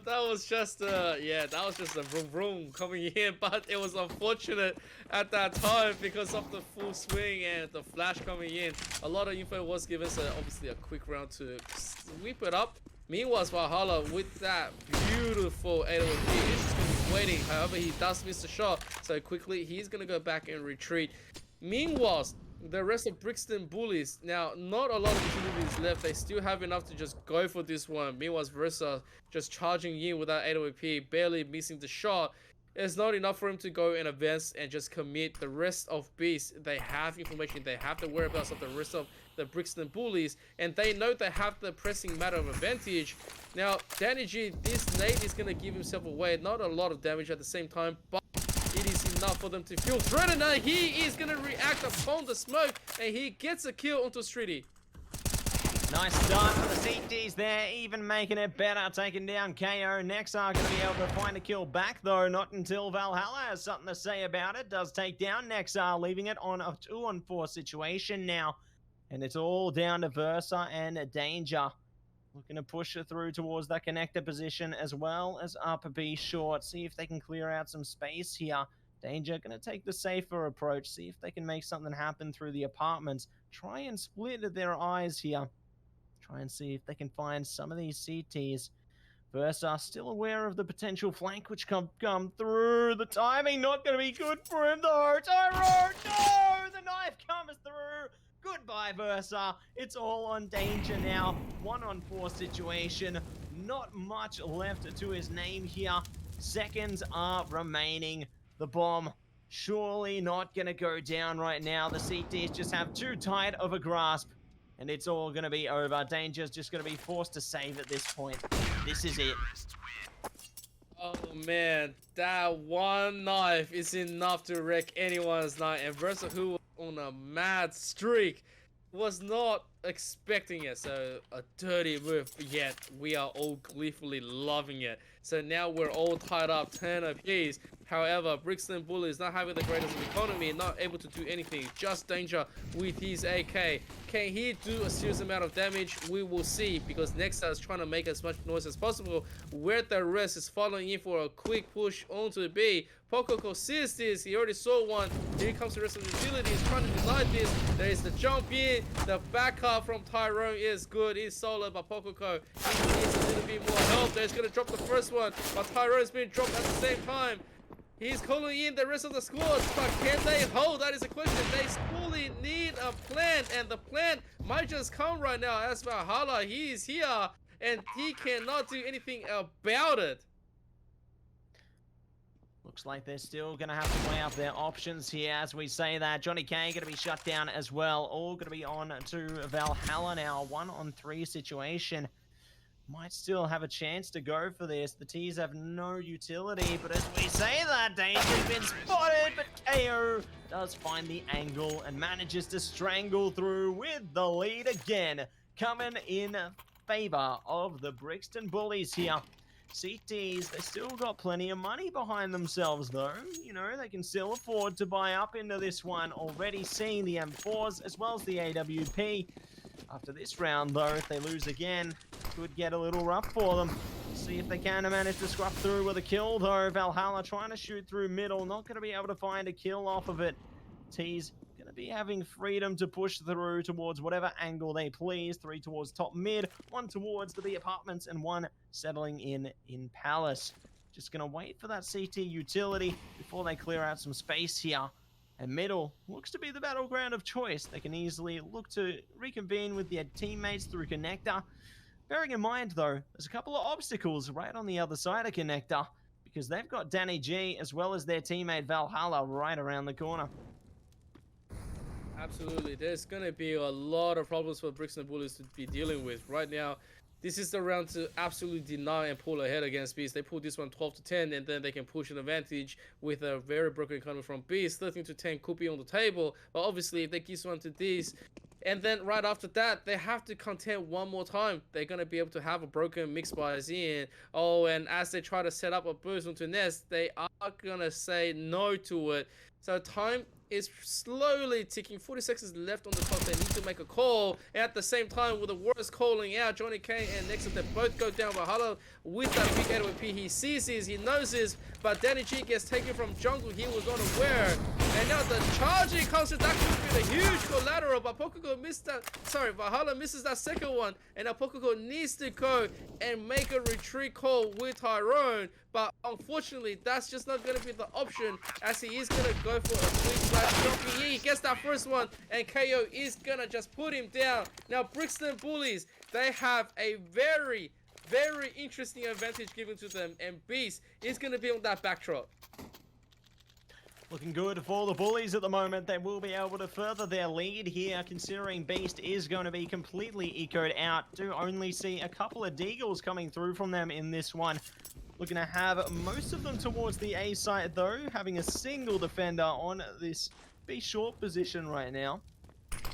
was just yeah, that was just a vroom vroom coming in, but it was unfortunate at that time because of the full swing and the flash coming in. A lot of info was given, so obviously a quick round to sweep it up. Meanwhile, Valhalla with that beautiful 808 is just going to be waiting. However, he does miss the shot, so quickly he's going to go back and retreat. Meanwhile, the rest of Brixton Bullies, now not a lot of opportunities left. They still have enough to just go for this one. Meanwhile, Versa just charging in with that 808, barely missing the shot. It's not enough for him to go and advance and just commit. The rest of Beast, they have information, they have the whereabouts of the rest of the Brixton Bullies, and they know they have the pressing matter of advantage. Now, dannyG, this nade is going to give himself away. Not a lot of damage at the same time, but it is enough for them to feel threatened. And he is going to react upon the smoke, and he gets a kill onto streaty. Nice start for the CTs there, even making it better, taking down kayoh. nexar going to be able to find a kill back, though, not until Valhalla has something to say about it. Does take down nexar, leaving it on a 2-on-4 situation now. And it's all down to Versa and dangeRj. Looking to push it through towards that connector position as well as up B short. See if they can clear out some space here. dangeRj going to take the safer approach. See if they can make something happen through the apartments. Try and split their eyes here. Try and see if they can find some of these CTs. Versa still aware of the potential flank which come through. The timing not going to be good for him though. Tyrone, no! The knife comes through. Goodbye, Versa. It's all on dangeRj now. 1-on-4 situation. Not much left to his name here. Seconds are remaining. The bomb surely not going to go down right now. The CTs just have too tight of a grasp. And it's all going to be over. dangeRj's just going to be forced to save at this point. This is it. Oh man, that one knife is enough to wreck anyone's night. And Versa, who was on a mad streak, was not expecting it. So a dirty move, yet we are all gleefully loving it. So now we're all tied up 10 apiece. However, Brixton Bullies not having the greatest of economy, not able to do anything. Just dangeRj with his AK. Can he do a serious amount of damage? We will see, because nexar is trying to make as much noise as possible. Where the rest is following in for a quick push onto B. Pokoko sees this. He already saw one. Here comes the rest of the utility. He's trying to deny this. There is the jump in. The backup from Tyrone is good. He's solo, but Pokoko needs a little bit more help. He's going to drop the first one, but Tyrone's been dropped at the same time. He's calling in the rest of the squads, but can they hold? That is the question. They fully need a plan, and the plan might just come right now. As Valhalla, he is here, and he cannot do anything about it. Looks like they're still going to have to weigh up their options here as we say that. JohnnyK going to be shut down as well. All going to be on to Valhalla now. 1-on-3 situation. Might still have a chance to go for this. The T's have no utility, but as we say that, dangeRj's been spotted, but kayoh does find the angle and manages to strangle through with the lead again. Coming in favor of the Brixton Bullies here. CTs, they still got plenty of money behind themselves though. You know, they can still afford to buy up into this one. Already seeing the M4s as well as the AWP. After this round though, if they lose again, could get a little rough for them. See if they can manage to scruff through with a kill though. Valhalla trying to shoot through middle, not going to be able to find a kill off of it. T's going to be having freedom to push through towards whatever angle they please. 3 towards top mid, 1 towards the B apartments, and 1 settling in Palace. Just going to wait for that CT utility before they clear out some space here. And middle looks to be the battleground of choice. They can easily look to reconvene with their teammates through connector. Bearing in mind though, there's a couple of obstacles right on the other side of connector, because they've got dannyG as well as their teammate Valhalla right around the corner. Absolutely, there's going to be a lot of problems for Brixton Bullies to be dealing with right now. This is the round to absolutely deny and pull ahead against Beast. They pull this one 12-10, and then they can push an advantage with a very broken economy from Beast. 13-10 could be on the table, but obviously if they give one to this, and then right after that, they have to contend one more time. They're going to be able to have a broken mix bias in. Oh, and as they try to set up a burst onto Nest, they are going to say no to it. So time is slowly ticking. 40 seconds left on the clock. They need to make a call. And at the same time, with the worst calling out, JohnnyK and nexar, they both go down. Valhalla with that big AWP. He sees this, he knows this, but dannyG gets taken from jungle. He was unaware. And now the charging comes. That could be a huge collateral, but Pokoko missed that. Sorry, Valhalla misses that second one. And now Pokoko needs to go and make a retreat call with Tyrone. But unfortunately, that's just not going to be the option, as he is going to go for a quick slash jumping. He gets that first one, and kayoh is going to just put him down. Now, Brixton Bullies, they have a very, very interesting advantage given to them, and Beast is going to be on that backdrop. Looking good for the Bullies at the moment. They will be able to further their lead here, considering Beast is going to be completely ecoed out. Do only see a couple of deagles coming through from them in this one. Looking to have most of them towards the A side though, having a single defender on this B short position right now.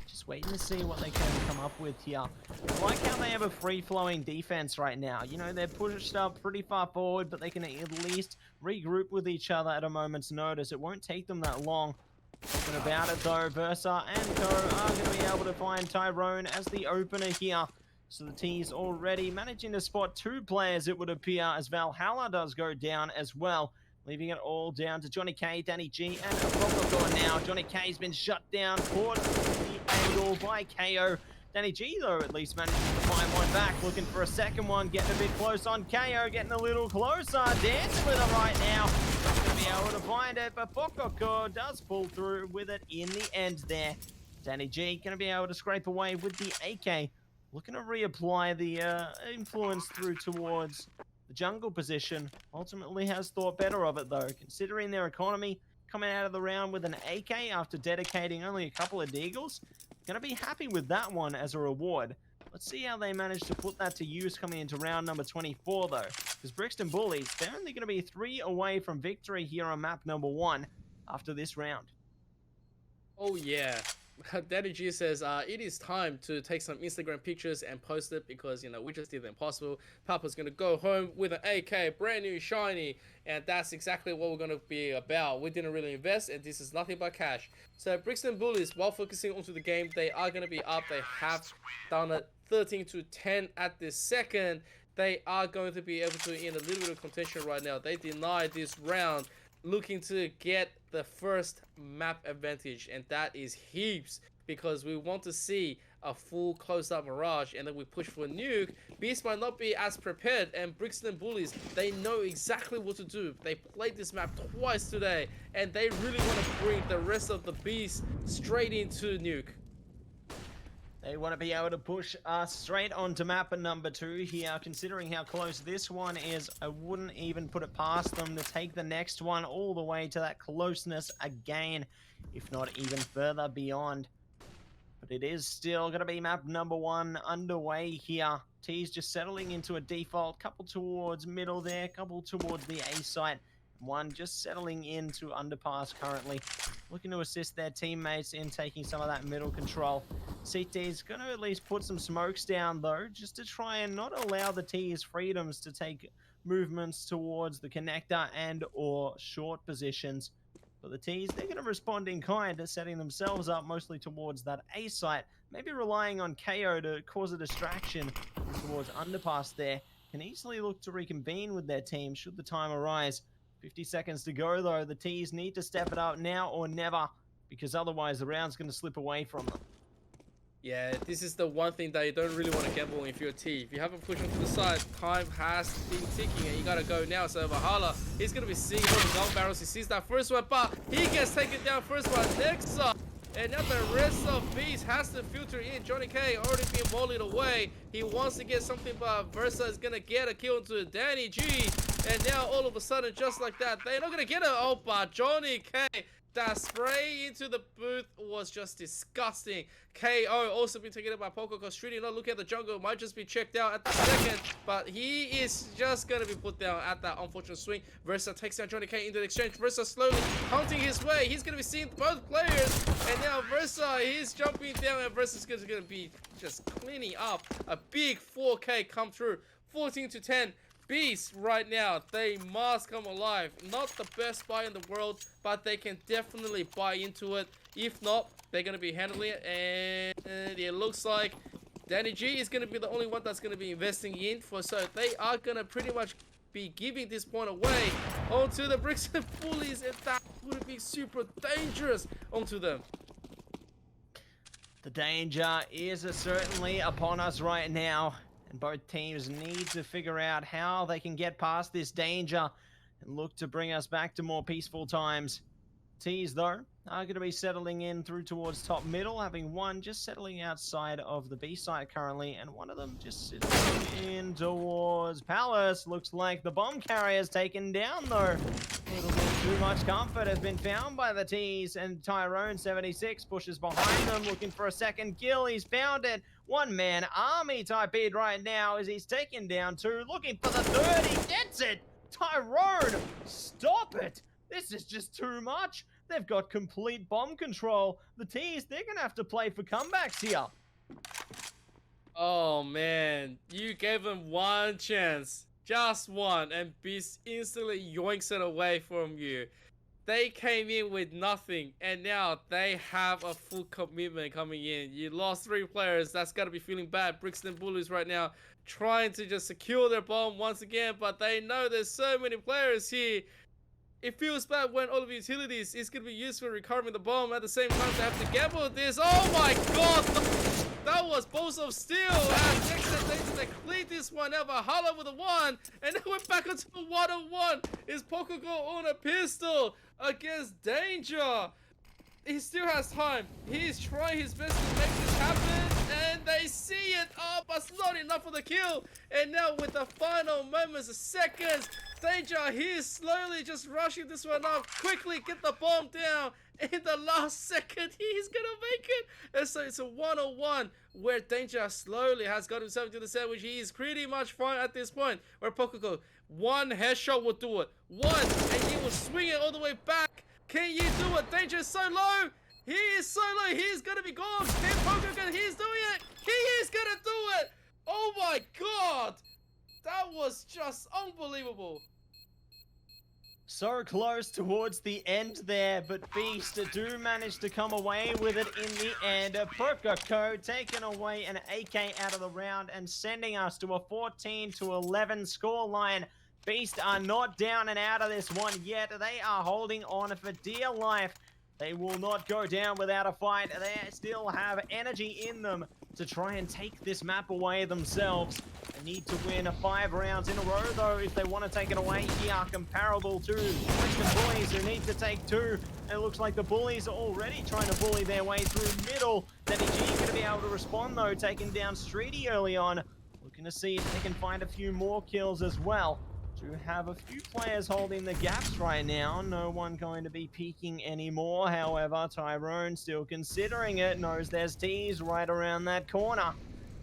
Just waiting to see what they can come up with here. I like how they have a free-flowing defense right now. You know, they're pushed up pretty far forward, but they can at least regroup with each other at a moment's notice. It won't take them that long. Talking about it though, Versa and Co are going to be able to find Tyrone as the opener here. So the T's already managing to spot 2 players, it would appear, as Valhalla does go down as well, leaving it all down to JohnnyK, dannyG, and Pokoko now. JohnnyK's been shut down, caught the angle by kayoh. dannyG, though, at least managing to find one back, looking for a second one, getting a bit close on kayoh, getting a little closer, dancing with it right now. Not going to be able to find it, but Pokoko does pull through with it in the end there. dannyG going to be able to scrape away with the AK. Looking to reapply the influence through towards the jungle position. Ultimately has thought better of it though, considering their economy coming out of the round with an AK after dedicating only a couple of deagles. Gonna be happy with that one as a reward. Let's see how they manage to put that to use coming into round number 24 though. Because Brixton Bullies, they're only gonna be 3 away from victory here on map number 1 after this round. Oh yeah. dannyG says it is time to take some Instagram pictures and post it, because you know we just did the impossible. Papa's gonna go home with an AK, brand new shiny, and that's exactly what we're gonna be about. We didn't really invest, and this is nothing but cash. So Brixton Bullies, while focusing onto the game, they are gonna be up. They have done it 13-10 at this second. They are going to be able to in a little bit of contention right now. They denied this round, looking to get the first map advantage, and that is heaps, because we want to see a full close-up Mirage, and then we push for a nuke. Beast might not be as prepared, and Brixton Bullies, they know exactly what to do. They played this map twice today, and they really want to bring the rest of the Beast straight into nuke. They want to be able to push us straight onto map number 2 here. Considering how close this one is, I wouldn't even put it past them to take the next one all the way to that closeness again, if not even further beyond. But it is still going to be map number 1 underway here. T's just settling into a default, couple towards middle there, couple towards the A site. One just settling into underpass currently, looking to assist their teammates in taking some of that middle control. CT's going to at least put some smokes down though, just to try and not allow the T's freedoms to take movements towards the connector and or short positions. But the T's, they're going to respond in kind, setting themselves up mostly towards that A site, maybe relying on kayoh to cause a distraction towards underpass there. Can easily look to reconvene with their team should the time arise. 50 seconds to go though. The T's need to step it up now or never, because otherwise the round's going to slip away from them. Yeah, this is the one thing that you don't really want to gamble if you're a T. If you haven't pushed onto the side, time has been ticking and you gotta go now. So Valhalla, he's gonna be seeing all the gun barrels. He sees that first one, but he gets taken down first by nexar. And now the rest of Beast has to filter in. JohnnyK already being volleyed away. He wants to get something, but Versa is gonna get a kill into DannyG. And now all of a sudden, just like that, they're not gonna get it. Oh, but JohnnyK, that spray into the booth was just disgusting. KO also been taken out by Poco, because Streaty not looking at the jungle, might just be checked out at the second, but he is just gonna be put down at that unfortunate swing. Versa takes down JohnnyK into the exchange. Versa slowly counting his way. He's gonna be seeing both players, and now Versa, he's jumping down, and Versa's gonna be just cleaning up a big 4K come through. 14-10. Beast right now, they must come alive. Not the best buy in the world, but they can definitely buy into it. If not, they're going to be handling it, and it looks like DannyG is going to be the only one that's going to be investing in for, so they are going to pretty much be giving this point away onto the Brixton Bullies, and that would be super dangerous onto them. The danger is certainly upon us right now. And both teams need to figure out how they can get past this danger and look to bring us back to more peaceful times. T's, though, are going to be settling in through towards top middle, having one just settling outside of the B site currently, and one of them just sitting in towards Palace. Looks like the bomb carrier's taken down, though. A little bit too much comfort has been found by the T's, and Tyrone 76 pushes behind them, looking for a second kill. He's found it. One-man army type-ed right now as he's taken down 2, looking for the 3rd. He gets it. Tyrone, stop it. This is just too much. They've got complete bomb control. The T's, they're going to have to play for comebacks here. Oh, man. You gave them one chance. Just one. And Beast instantly yoinks it away from you. They came in with nothing, and now they have a full commitment coming in. You lost 3 players. That's got to be feeling bad. Brixton Bullies right now trying to just secure their bomb once again, but they know there's so many players here. It feels bad when all of the utilities is going to be used for recovering the bomb. At the same time, they have to gamble with this. Oh my god! That was balls of steel. And next they cleared this one out. Valhalla with a 1. And then went back onto a 1-on-1. Is Poco on a pistol against Danger? He still has time. He's trying his best to make this happen. And they see it. Oh, but it's not enough for the kill. And now with the final moments, the seconds, Danger, he is slowly just rushing this one up. Quickly get the bomb down. In the last second, he's gonna make it. And so it's a 1-on-1 where Danger slowly has got himself to the sandwich. He is pretty much fine at this point. Where Poco, one headshot will do it. One, and he will swing it all the way back. Can you do it? Danger is so low. He is so low. He's gonna be gone. Can Poco, he's doing it. He is gonna do it. Oh my god. That was just unbelievable. So close towards the end there, but Beast do manage to come away with it in the end. Poco taking away an AK out of the round and sending us to a 14-11 scoreline. Beast are not down and out of this one yet. They are holding on for dear life. They will not go down without a fight. They still have energy in them to try and take this map away themselves. They need to win 5 rounds in a row, though, if they want to take it away here, comparable to Brixton Bullies, who need to take 2. It looks like the Bullies are already trying to bully their way through middle. dannyG going to be able to respond though, taking down streaty early on. Looking to see if they can find a few more kills as well. Do have a few players holding the gaps right now. No one going to be peeking anymore. However, Tyrone still considering it. Knows there's T's right around that corner.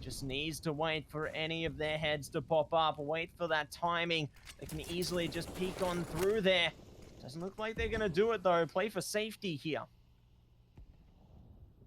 Just needs to wait for any of their heads to pop up. Wait for that timing. They can easily just peek on through there. Doesn't look like they're going to do it though. Play for safety here.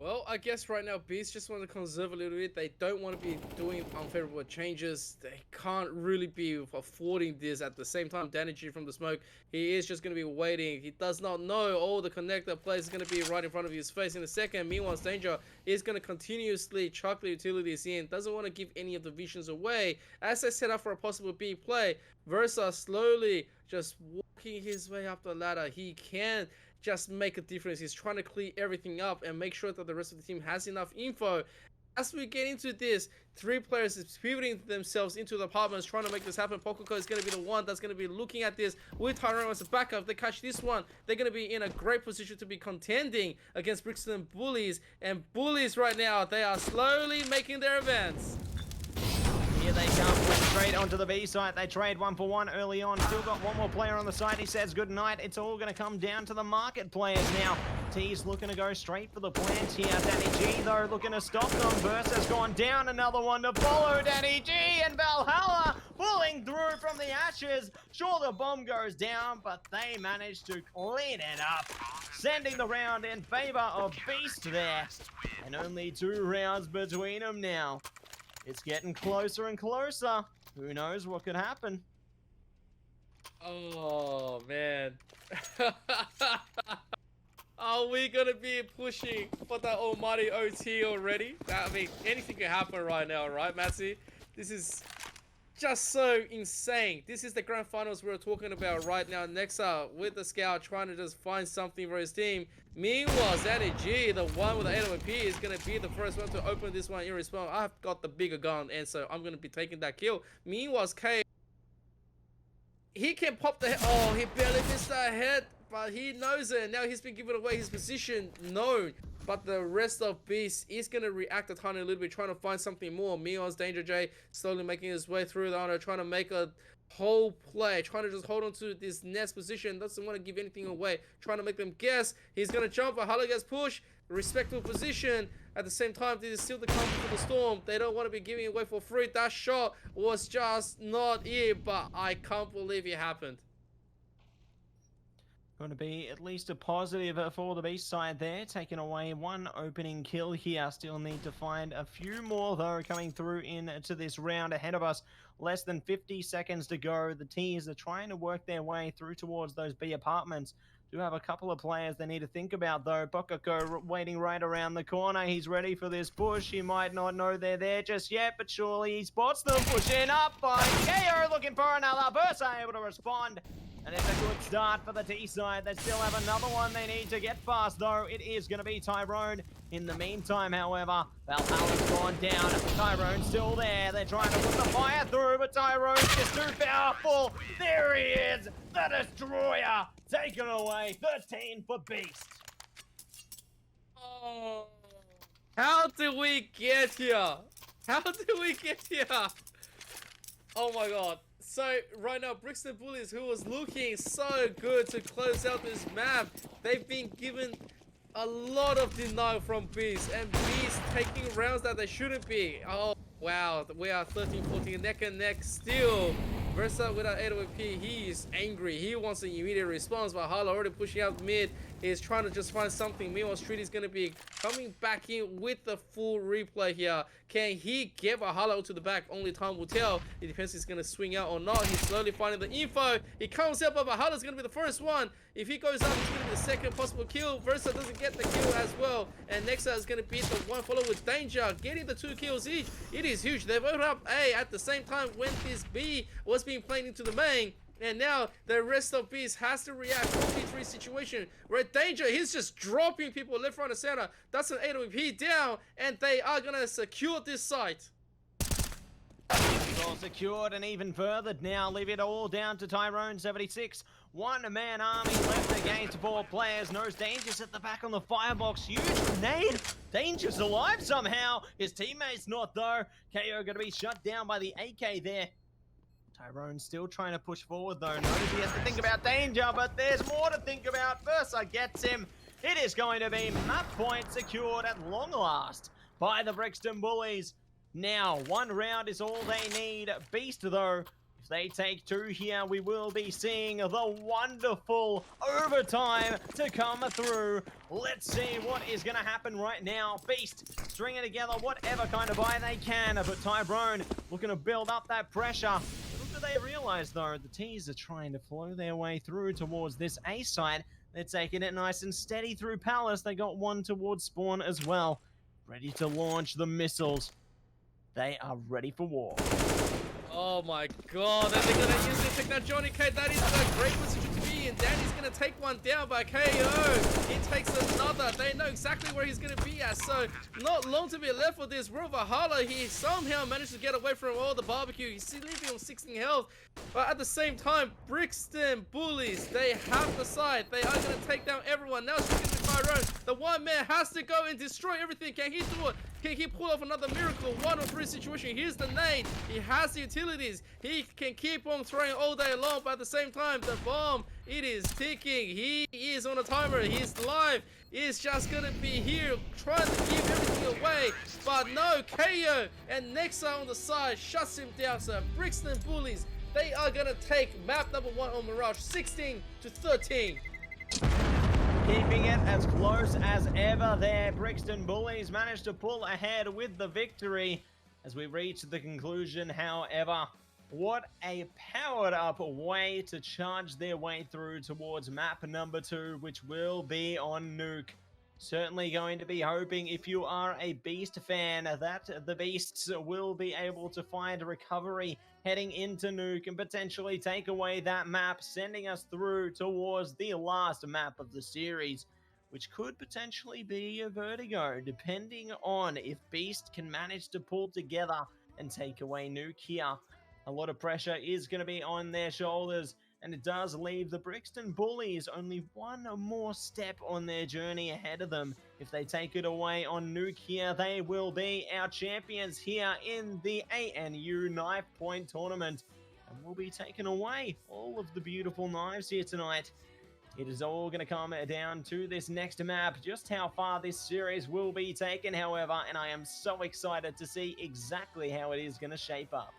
Well, I guess right now Beast just want to conserve a little bit. They don't want to be doing unfavorable changes. They can't really be affording this. At the same time, dangeRj from the smoke, he is just going to be waiting. He does not know all the connector plays is going to be right in front of his face in a second. Meanwhile, dangeRj is going to continuously chuck the utilities in. Doesn't want to give any of the visions away. As I set up for a possible B play, Versa slowly just walking his way up the ladder. He can just make a difference. He's trying to clear everything up and make sure that the rest of the team has enough info. As we get into this, 3 players is pivoting themselves into the apartments, trying to make this happen. Pokoko is going to be the one that's going to be looking at this with Tyrone as a backup. If they catch this one, they're going to be in a great position to be contending against Brixton Bullies. And Bullies right now, they are slowly making their advance. Here they come, straight onto the B site. They trade 1 for 1 early on. Still got one more player on the side. He says good night. It's all going to come down to the market players now. T's looking to go straight for the plant here. dannyG, though, looking to stop them. Versa's gone down. Another one to follow. dannyG and Valhalla pulling through from the ashes. Sure, the bomb goes down, but they managed to clean it up, sending the round in favor of Beast there. And only 2 rounds between them now. It's getting closer and closer. Who knows what could happen? Oh, man. Are we going to be pushing for that almighty OT already? I mean, anything can happen right now, right, Matsy? This is just so insane. This is the grand finals we're talking about right now. Nexar with the scout trying to just find something for his team. Meanwhile, dannyG, the one with the AWP, is going to be the first one to open this one in response. I've got the bigger gun, and so I'm going to be taking that kill. Meanwhile, kayoh, he can pop the head. Oh, he barely missed that head, but he knows it. Now he's been given away his position known. But the rest of Beast is going to react a tiny little bit, trying to find something more. Meanwhile, dangeRj slowly making his way through the honor, trying to make a whole play, trying to just hold on to this next position. Doesn't want to give anything away, trying to make them guess. He's going to jump. Valhalla gets pushed. Respectful position. At the same time, this is still the comfort for the Storm. They don't want to be giving away for free. That shot was just not it, but I can't believe it happened. Going to be at least a positive for the Beast side there, taking away 1 opening kill here. Still need to find a few more though coming through into this round ahead of us. Less than 50 seconds to go. The T's are trying to work their way through towards those B apartments. Do have a couple of players they need to think about though. Pokoko waiting right around the corner. He's ready for this push. He might not know they're there just yet, but surely he spots them. Pushing up by kayoh, looking for another. Versa able to respond. And it's a good start for the T side. They still have another one they need to get past, though. It is going to be Tyrone. In the meantime, however, Valhalla's gone down. Tyrone's still there. They're trying to put the fire through, but Tyrone's just too powerful. There he is, the Destroyer, taken away. 13 for Beast. Oh, how did we get here? How did we get here? Oh my god. So right now, Brixton Bullies, who was looking so good to close out this map, they've been given a lot of denial from Beast, and Beast taking rounds that they shouldn't be. Oh wow, we are 13-14 neck and neck still. Versa with our AWP, he is angry. He wants an immediate response. Valhalla already pushing out mid. He's trying to just find something. Meanwhile, streaty is going to be coming back in with the full replay here. Can he get Valhalla to the back? Only time will tell. It depends if he's going to swing out or not. He's slowly finding the info. He comes up, but Valhalla's going to be the first one. If he goes up, he's going to be the second possible kill. Versa doesn't get the kill as well. And nexar is going to beat the one follow with dangeRj, getting the 2 kills each. It is huge. They've opened up A at the same time when this B was being played into the main. And now the rest of Beast has to react. 43 situation where dangeRj, he's just dropping people left, right, and center. That's an AWP down, and they are gonna secure this site. It's all secured and even furthered now. Leave it all down to Tyrone 76. One-man army left against 4 players. Knows Danger's at the back on the firebox. Huge grenade. Danger's alive somehow. His teammate's not though. kayoh going to be shut down by the AK there. Tyrone still trying to push forward though. Knows he has to think about Danger, but there's more to think about. Versa gets him. It is going to be map point secured at long last by the Brixton Bullies. Now, 1 round is all they need. Beast though, if they take 2 here, we will be seeing the wonderful overtime to come through. Let's see what is going to happen right now. Beast stringing together whatever kind of buy they can, but Tyrone looking to build up that pressure. Little do they realize though, the T's are trying to flow their way through towards this A site. They're taking it nice and steady through Palace. They got 1 towards Spawn as well. Ready to launch the missiles. They are ready for war. Oh my god, and they're gonna easily take that JohnnyK. That is a great position to be in. Danny's gonna take 1 down by kayoh. He takes another. They know exactly where he's gonna be at. So not long to be left for this World Valhalla. He somehow managed to get away from all the barbecue. He's leaving on 16 health. But at the same time, Brixton Bullies, they have the side. They are gonna take down everyone. Now it's looking to Tyrone. The one man has to go and destroy everything. Can he do it? Can he pull off another miracle? 1 on 3 situation. Here's the nade. He has the utilities. He can keep on throwing all day long, but at the same time, the bomb, it is ticking. He is on a timer. He's live. He's just gonna be here trying to give everything away. But no, kayoh and nexar on the side shuts him down. So Brixton Bullies, they are gonna take map number 1 on Mirage, 16-13. Keeping it as close as ever there. Brixton Bullies managed to pull ahead with the victory as we reach the conclusion. However, what a powered up way to charge their way through towards map number 2, which will be on Nuke. Certainly going to be hoping, if you are a Beast fan, that the Beasts will be able to find recovery heading into Nuke and potentially take away that map, sending us through towards the last map of the series, which could potentially be a Vertigo, depending on if Beast can manage to pull together and take away Nuke here. A lot of pressure is going to be on their shoulders, and it does leave the Brixton Bullies only 1 more step on their journey ahead of them. If they take it away on Nuke here, they will be our champions here in the ANU Knifepoint tournament, and will be taking away all of the beautiful knives here tonight. It is all going to come down to this next map, just how far this series will be taken, however, and I am so excited to see exactly how it is going to shape up.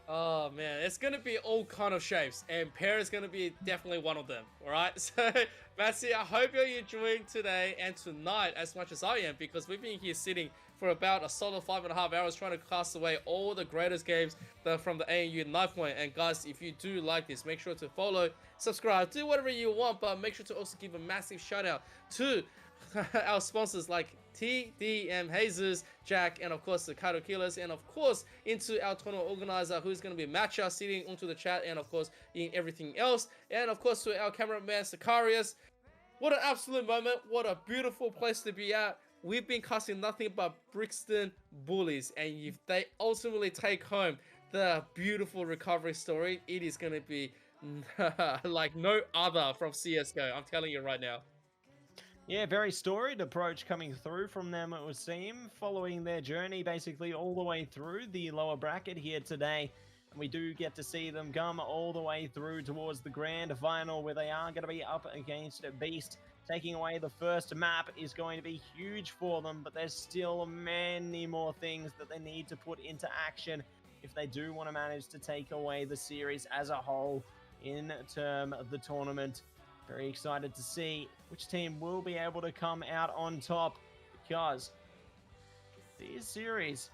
Oh man, it's gonna be all kind of shapes, and Pear is gonna be definitely one of them. All right, so Matsy, I hope you're enjoying today and tonight as much as I am, because we've been here sitting for about a solid 5.5 hours trying to cast away all the greatest games from the ANU Knifepoint. And guys, if you do like this, make sure to follow, subscribe, do whatever you want, but make sure to also give a massive shout out to our sponsors like TDM Jesus, Jack, and of course the Kato Killers, and of course into our tournament organizer, who's going to be Matcha sitting onto the chat, and of course in everything else, and of course to our cameraman Sicarius. What an absolute moment, what a beautiful place to be at. We've been casting nothing but Brixton Bullies, and if they ultimately take home the beautiful recovery story, it is going to be like no other from CSGO, I'm telling you right now. Yeah, very storied approach coming through from them, it would seem, following their journey basically all the way through the lower bracket here today. And we do get to see them come all the way through towards the grand final, where they are going to be up against Beast. Taking away the first map is going to be huge for them, but there's still many more things that they need to put into action if they do want to manage to take away the series as a whole in term of the tournament. Very excited to see which team will be able to come out on top, because these series,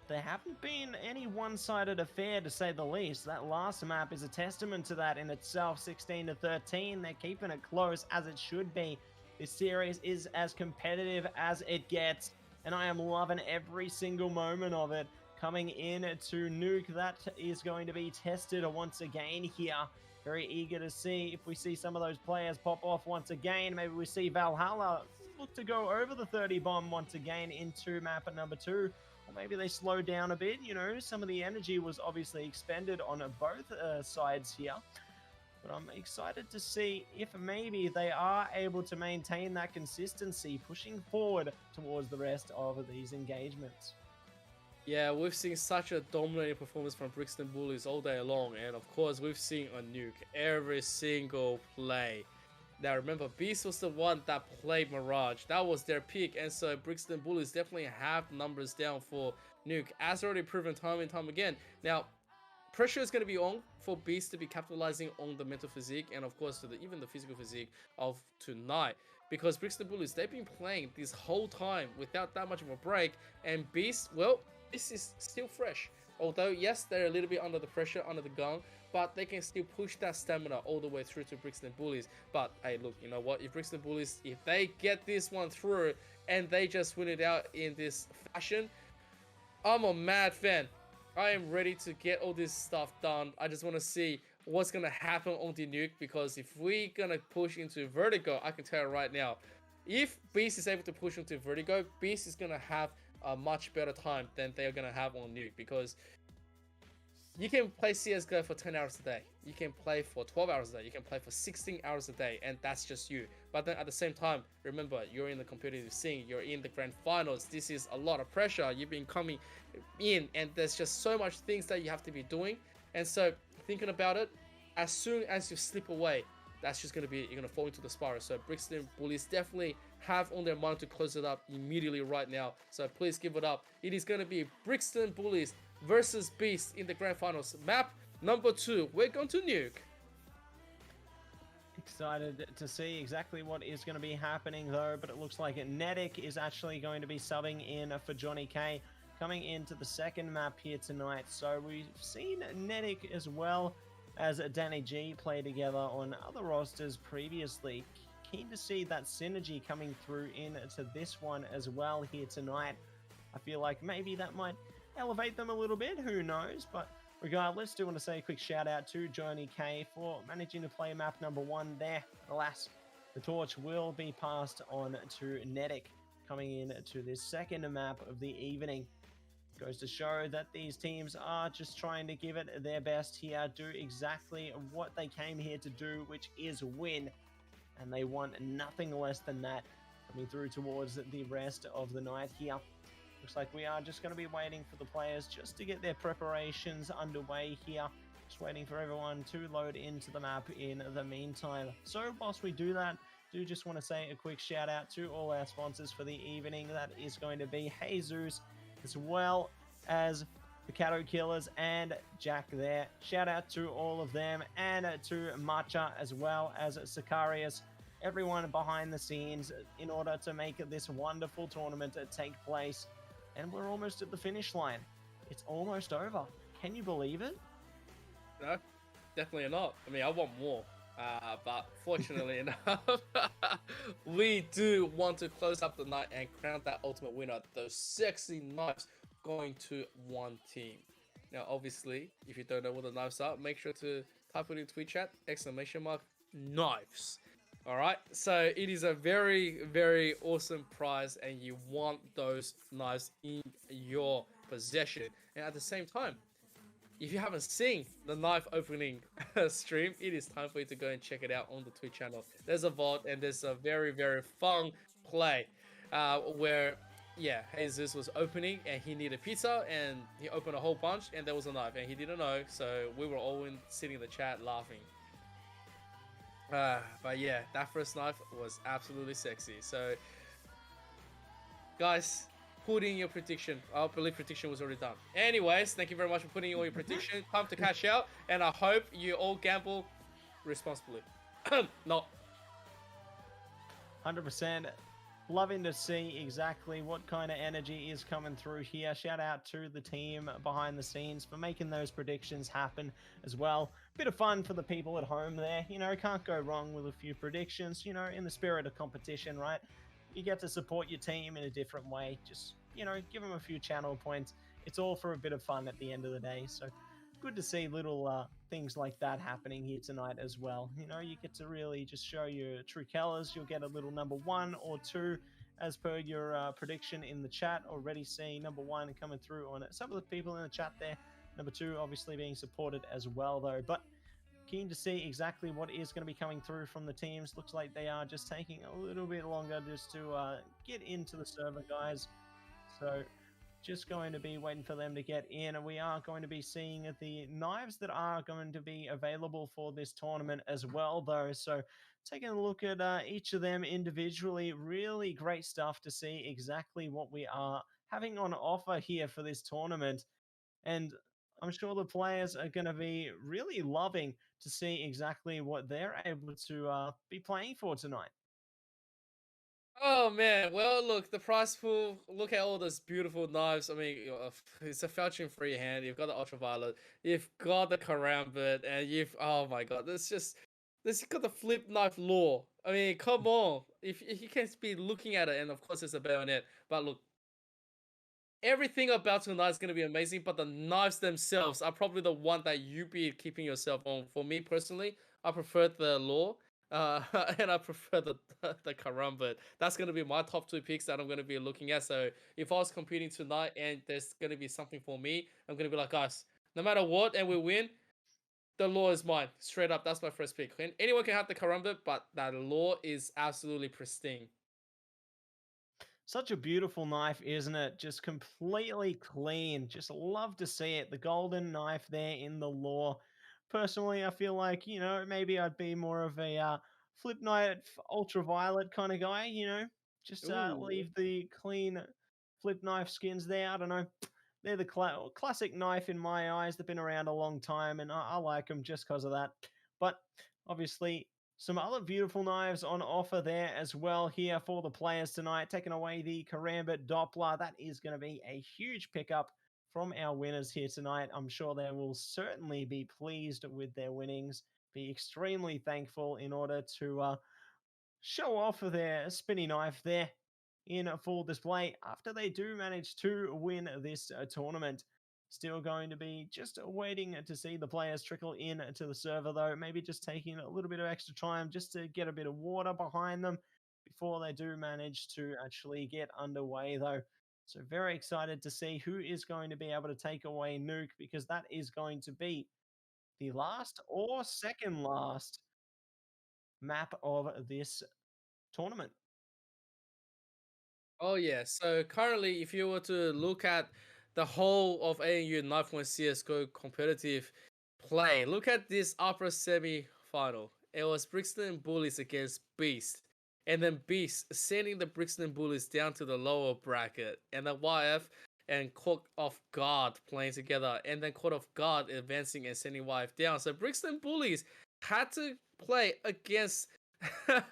they haven't been any one-sided affair, to say the least. That last map is a testament to that in itself, 16-13. They're keeping it close, as it should be. This series is as competitive as it gets, and I am loving every single moment of it. Coming in to Nuke, that is going to be tested once again here. Very eager to see if we see some of those players pop off once again. Maybe we see Valhalla look to go over the 30 bomb once again into map at number 2. Or maybe they slow down a bit. You know, some of the energy was obviously expended on both sides here. But I'm excited to see if maybe they are able to maintain that consistency, pushing forward towards the rest of these engagements. Yeah, we've seen such a dominating performance from Brixton Bullies all day long, and of course we've seen a nuke every single play. Now remember, Beast was the one that played Mirage. That was their peak, and so Brixton Bullies definitely have numbers down for nuke, as already proven time and time again. Now, pressure is going to be on for Beast to be capitalizing on the mental physique, and of course to even the physical physique of tonight. Because Brixton Bullies, they've been playing this whole time without that much of a break, and Beast, well, this is still fresh. Although, yes, they're a little bit under the pressure, under the gun, but they can still push that stamina all the way through to Brixton Bullies. But, hey, look, you know what? If Brixton Bullies, if they get this one through and they just win it out in this fashion, I'm a mad fan. I am ready to get all this stuff done. I just want to see what's going to happen on the nuke, because if we're going to push into Vertigo, I can tell you right now, if Beast is able to push into Vertigo, Beast is going to have a much better time than they're going to have on nuke, because you can play CSGO for 10 hours a day, you can play for 12 hours a day, you can play for 16 hours a day, and that's just you. But then at the same time, remember, you're in the competitive scene, you're in the grand finals, this is a lot of pressure, you've been coming in, and there's just so much things that you have to be doing. And so thinking about it, as soon as you slip away, that's just going to be, you're going to fall into the spiral. So Brixton Bullies definitely have on their mind to close it up immediately right now. So please give it up. It is going to be Brixton Bullies versus Beast in the grand finals. Map number 2, we're going to nuke. Excited to see exactly what is going to be happening though, but it looks like nettik is actually going to be subbing in for JohnnyK, coming into the second map here tonight. So we've seen nettik as well as DannyG play together on other rosters previously. Keen to see that synergy coming through into this one as well here tonight. I feel like maybe that might elevate them a little bit, who knows, but regardless, do want to say a quick shout out to JohnnyK for managing to play map number 1 there. Alas, the torch will be passed on to nettik coming in to this second map of the evening. Goes to show that these teams are just trying to give it their best here, do exactly what they came here to do, which is win, and they want nothing less than that coming through towards the rest of the night here. Looks like we are just going to be waiting for the players just to get their preparations underway here. Just waiting for everyone to load into the map in the meantime. So whilst we do that, do just want to say a quick shout out to all our sponsors for the evening. That is going to be Jesus, as well as the Kayoh Killers and Jack there. Shout out to all of them, and to Matcha as well as Sicarius, everyone behind the scenes in order to make this wonderful tournament take place. And we're almost at the finish line. It's almost over. Can you believe it? No, definitely not. I mean, I want more. But fortunately enough, we do want to close up the night and crown that ultimate winner. Those sexy knives going to one team. Now, obviously, if you don't know what the knives are, make sure to type it in Twitch chat, !knives. Alright, so it is a very, very awesome prize, and you want those knives in your possession. And at the same time, if you haven't seen the knife opening stream, it is time for you to go and check it out on the Twitch channel. There's a vault, and there's a very, very fun play where, yeah, Jesus was opening and he needed pizza, and he opened a whole bunch and there was a knife and he didn't know, so we were all sitting in the chat laughing. But yeah, that first knife was absolutely sexy. So guys, put in your prediction. I believe prediction was already done. Anyways, thank you very much for putting in all your prediction. Time to cash out, and I hope you all gamble responsibly. Not 100%. Loving to see exactly what kind of energy is coming through here. Shout out to the team behind the scenes for making those predictions happen as well. Bit of fun for the people at home there. You know, can't go wrong with a few predictions, you know, in the spirit of competition, right? You get to support your team in a different way. Just, you know, give them a few channel points. It's all for a bit of fun at the end of the day. So good to see little things like that happening here tonight as well. You know, you get to really just show your true colors. You'll get a little number 1 or 2 as per your prediction in the chat. Already seeing number 1 coming through on it. Some of the people in the chat there. Number 2 obviously being supported as well though. But keen to see exactly what is going to be coming through from the teams. Looks like they are just taking a little bit longer just to get into the server, guys. So just going to be waiting for them to get in, and we are going to be seeing the knives that are going to be available for this tournament as well, though. So taking a look at each of them individually, really great stuff to see exactly what we are having on offer here for this tournament. And I'm sure the players are going to be really loving to see exactly what they're able to be playing for tonight. Oh man, well look, the prize pool, look at all those beautiful knives. I mean, it's a Falchion Freehand, you've got the Ultraviolet, you've got the Karambit, and oh my god, this you got the flip knife lore. I mean, come on. If you can be looking at it, and of course it's a bayonet, but look, everything about tonight is gonna be amazing, but the knives themselves are probably the one that you be keeping yourself on. For me personally, I prefer the law, and I prefer the karambit. That's gonna be my top two picks that I'm gonna be looking at. So if I was competing tonight and there's gonna be something for me, I'm gonna be like, guys, no matter what, and we win, the law is mine. Straight up, that's my first pick. And anyone can have the karambit, but that law is absolutely pristine. Such a beautiful knife, isn't it? Just completely clean. Just love to see it. The golden knife there in the law. Personally, I feel like, maybe I'd be more of a flip knife, ultraviolet kind of guy, just Ooh. leave the clean flip knife skins there. I don't know. They're the classic knife in my eyes. They've been around a long time, and I like them just because of that. But obviously, some other beautiful knives on offer there as well here for the players tonight. Taking away the Karambit Doppler. That is going to be a huge pickup from our winners here tonight. I'm sure they will certainly be pleased with their winnings, be extremely thankful in order to show off their spinny knife there in full display after they do manage to win this tournament. Still going to be just waiting to see the players trickle in to the server, though. Maybe just taking a little bit of extra time just to get a bit of water behind them before they do manage to actually get underway, though. So, very excited to see who is going to be able to take away Nuke, because that is going to be the last or second last map of this tournament. Oh yeah. So currently, if you were to look at the whole of ANU Knifepoint CS:GO competitive play, look at this upper semi-final. It was Brixton Bullies against Beast, and then Beast sending the Brixton Bullies down to the lower bracket, and the YF and Caught Off Guard playing together, and then Caught Off Guard advancing and sending YF down. So Brixton Bullies had to play against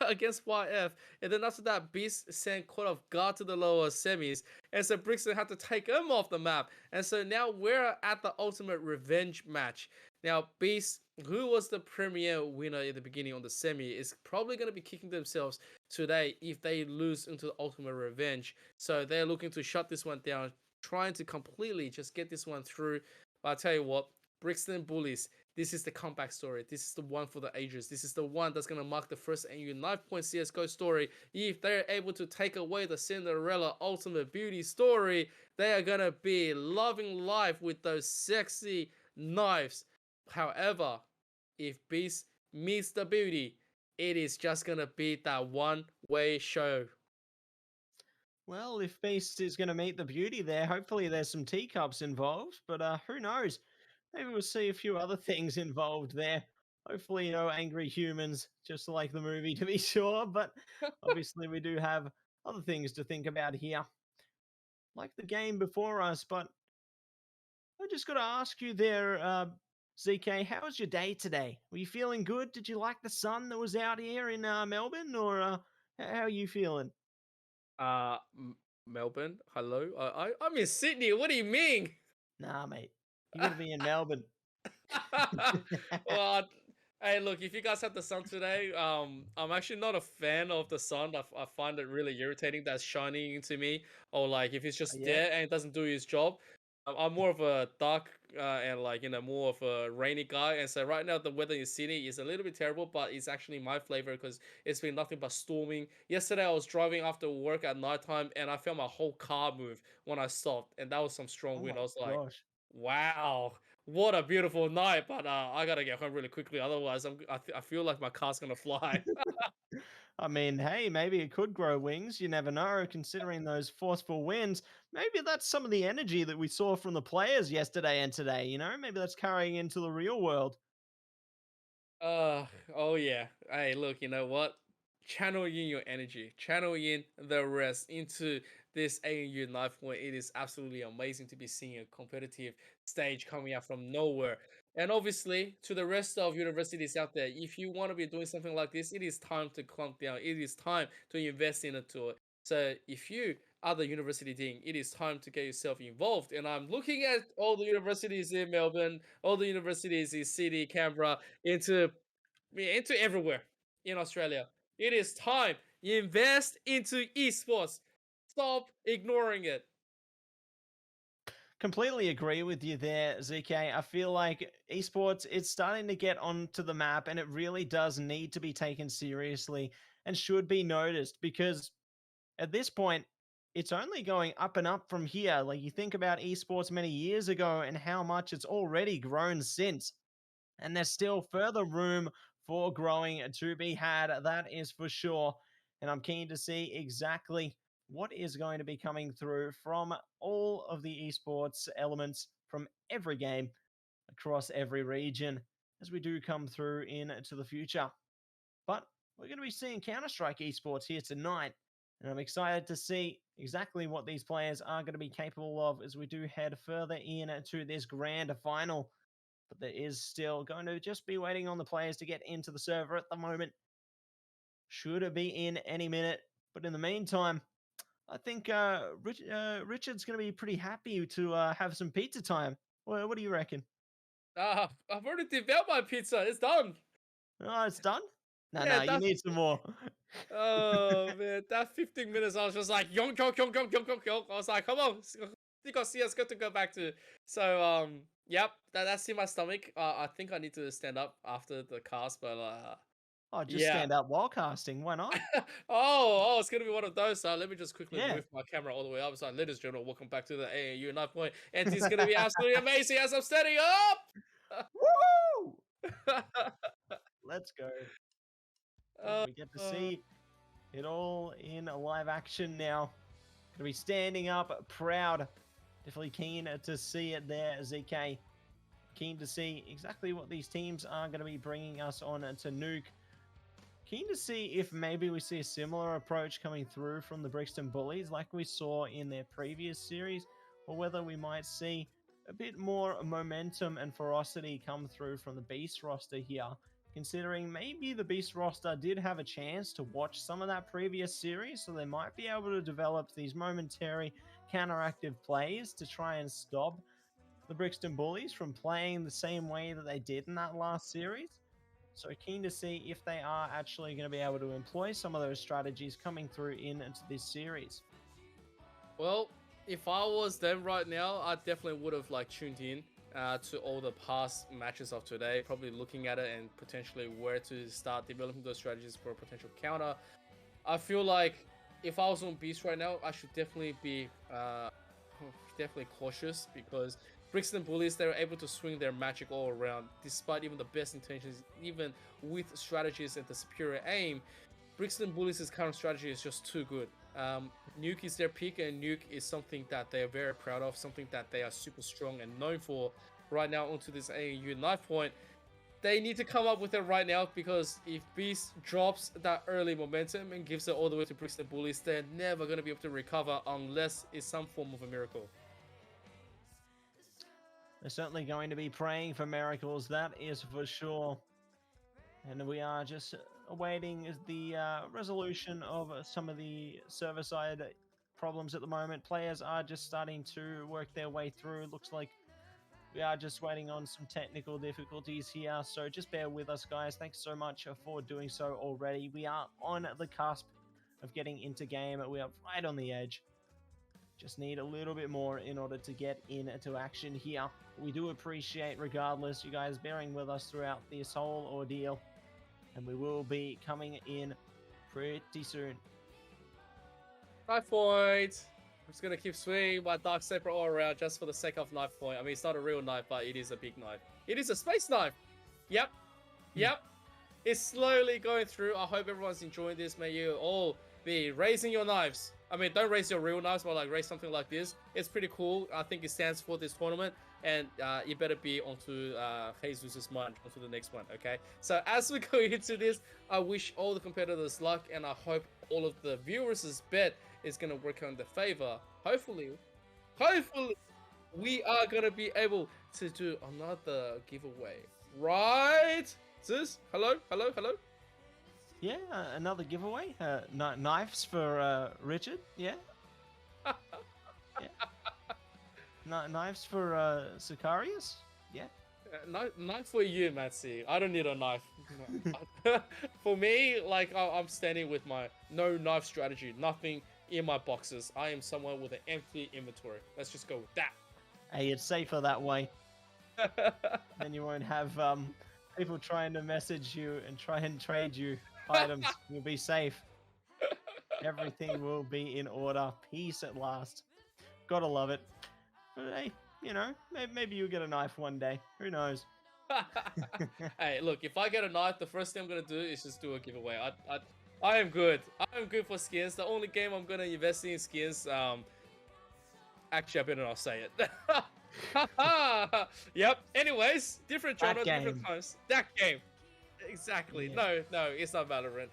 against YF, and then after that, Beast sent Caught Off Guard to the lower semis, and so Brixton had to take him off the map, and so now we're at the ultimate revenge match. Now, Beast, who was the premier winner in the beginning on the semi, is probably going to be kicking themselves today if they lose into the ultimate revenge. So they're looking to shut this one down, trying to completely just get this one through. But I'll tell you what, Brixton Bullies, this is the comeback story. This is the one for the ages. This is the one that's going to mark the first ANU Knifepoint CSGO story. If they're able to take away the Cinderella Ultimate Beauty story, they are going to be loving life with those sexy knives. However, if Beast meets the beauty, it is just going to be that one-way show. Well, if Beast is going to meet the beauty there, hopefully there's some teacups involved, but who knows? Maybe we'll see a few other things involved there. Hopefully, no angry humans, just like the movie to be sure, but obviously we do have other things to think about here, like the game before us. But I just got to ask you there, ZK, how was your day today? Were you feeling good? Did you like the sun that was out here in Melbourne, or how are you feeling? Uh, Melbourne, hello? I'm in Sydney. What do you mean? Nah, mate. You got to be in Melbourne. well, hey, look, if you guys have the sun today, I'm actually not a fan of the sun. I find it really irritating that's shining into me, or like if it's just Yeah. there and it doesn't do his job. I'm more of a dark and like more of a rainy guy, and so right now the weather in Sydney is a little bit terrible, but it's actually my flavor because it's been nothing but storming. Yesterday I was driving after work at nighttime, and I felt my whole car move when I stopped, and that was some strong Oh wind. my I was like, gosh. wow. What a beautiful night, but I gotta get home really quickly. Otherwise, I feel like my car's gonna fly. I mean, hey, maybe it could grow wings. You never know, considering those forceful winds. Maybe that's some of the energy that we saw from the players yesterday and today, you know? Maybe that's carrying into the real world. Oh yeah. Hey, look, you know what? Channel in your energy, channel in the rest into this ANU knife point. It is absolutely amazing to be seeing a competitive stage coming out from nowhere. And obviously, to the rest of universities out there, if you want to be doing something like this, it is time to clamp down. It is time to invest into it. So if you are the university dean, it is time to get yourself involved. And I'm looking at all the universities in Melbourne, all the universities in Sydney, Canberra, into into everywhere in Australia. It is time. Invest into esports. Stop ignoring it. Completely agree with you there, ZK. I feel like esports, it's starting to get onto the map and it really does need to be taken seriously and should be noticed because at this point, it's only going up and up from here. Like you think about esports many years ago and how much it's already grown since. And there's still further room for growing to be had. That is for sure. And I'm keen to see exactly what is going to be coming through from all of the esports elements from every game across every region as we do come through into the future. But we're going to be seeing Counter Strike esports here tonight. And I'm excited to see exactly what these players are going to be capable of as we do head further into this grand final. But there is still going to just be waiting on the players to get into the server at the moment. Should it be in any minute? But in the meantime, I think Richard's going to be pretty happy to have some pizza time. What do you reckon? I've already developed my pizza. It's done. Oh, it's done? No, Yeah, no, you that. need some more. Oh man, that 15 minutes, I was just like, yonk, yonk, yonk, yonk, yonk, yonk, yonk. I was like, come on, you got CS, good to go back to. So, yep, that's in my stomach. I think I need to stand up after the cast, but Oh, just yeah. stand up while casting. Why not? It's gonna be one of those. Let me just quickly Yeah. move my camera all the way up. So, ladies and gentlemen, welcome back to the ANU Knifepoint, and it's gonna be absolutely amazing as I'm standing up. Woo! Let's go. uh, We get to uh, see it all in live action now. Gonna be standing up proud. Definitely keen to see it there, ZK. Keen to see exactly what these teams are going to be bringing us on to Nuke. Keen to see if maybe we see a similar approach coming through from the Brixton Bullies like we saw in their previous series, or whether we might see a bit more momentum and ferocity come through from the Beast roster here, considering maybe the Beast roster did have a chance to watch some of that previous series, so they might be able to develop these momentary counteractive plays to try and stop the Brixton Bullies from playing the same way that they did in that last series. So keen to see if they are actually going to be able to employ some of those strategies coming through into this series. well, if I was them right now, I definitely would have like tuned in to all the past matches of today, probably looking at it and potentially where to start developing those strategies for a potential counter. I feel like if I was on Beast right now, I should definitely be definitely cautious because Brixton Bullies, they were able to swing their magic all around despite even the best intentions, even with strategies and the superior aim. Brixton Bullies' current strategy is just too good. Nuke is their pick, and Nuke is something that they are very proud of, something that they are super strong and known for. Right now, onto this ANU knife point, they need to come up with it right now because if Beast drops that early momentum and gives it all the way to Brixton Bullies, they're never going to be able to recover unless it's some form of a miracle. They're certainly going to be praying for miracles, that is for sure. And we are just awaiting the resolution of some of the server side problems at the moment. Players are just starting to work their way through. Looks like we are just waiting on some technical difficulties here. So just bear with us, guys. Thanks so much for doing so already. We are on the cusp of getting into game. We are right on the edge. Just need a little bit more in order to get into action here. We do appreciate, regardless, you guys bearing with us throughout this whole ordeal. And we will be coming in pretty soon. Knifepoint! just gonna keep swinging my dark saber all around just for the sake of knife point. I mean, it's not a real knife, but it is a big knife. It is a space knife. Yep. Yep. It's slowly going through. I hope everyone's enjoying this. May you all be raising your knives. I mean, don't raise your real knives, but like raise something like this. It's pretty cool. I think it stands for this tournament, and you better be onto Jesus's mind, onto the next one, okay? So as we go into this, I wish all the competitors luck, and I hope all of the viewers' bet is gonna work on their favor. Hopefully, we are gonna be able to do another giveaway, right? Sis, hello. Yeah, another giveaway. Knives for Richard. Yeah. Knives for Sicarius. Yeah. Knife for you, Matsy. I don't need a knife. For me, like I'm standing with my no knife strategy. Nothing in my boxes. I am someone with an empty inventory. Let's just go with that. Hey, it's safer that way. Then you won't have people trying to message you and try and trade you items. You'll be safe. Everything will be in order. Peace at last. Gotta love it. But hey, you know, maybe you'll get a knife one day. Who knows? Hey, look, if I get a knife, the first thing I'm gonna do is just do a giveaway. I am good. I am good for skins. The only game I'm gonna invest in skins, actually I better not say it. Yep. Anyways, different genre, different times. That game. Exactly. Yeah. No, it's not Valorant.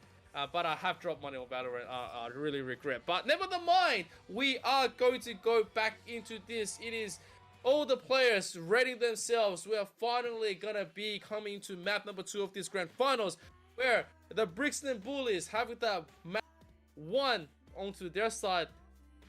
But I have dropped money on Valorant. I really regret. But never mind. We are going to go back into this. It is all the players readying themselves. We are finally gonna be coming to map number 2 of this grand finals, where the Brixton Bullies having that map 1 onto their side.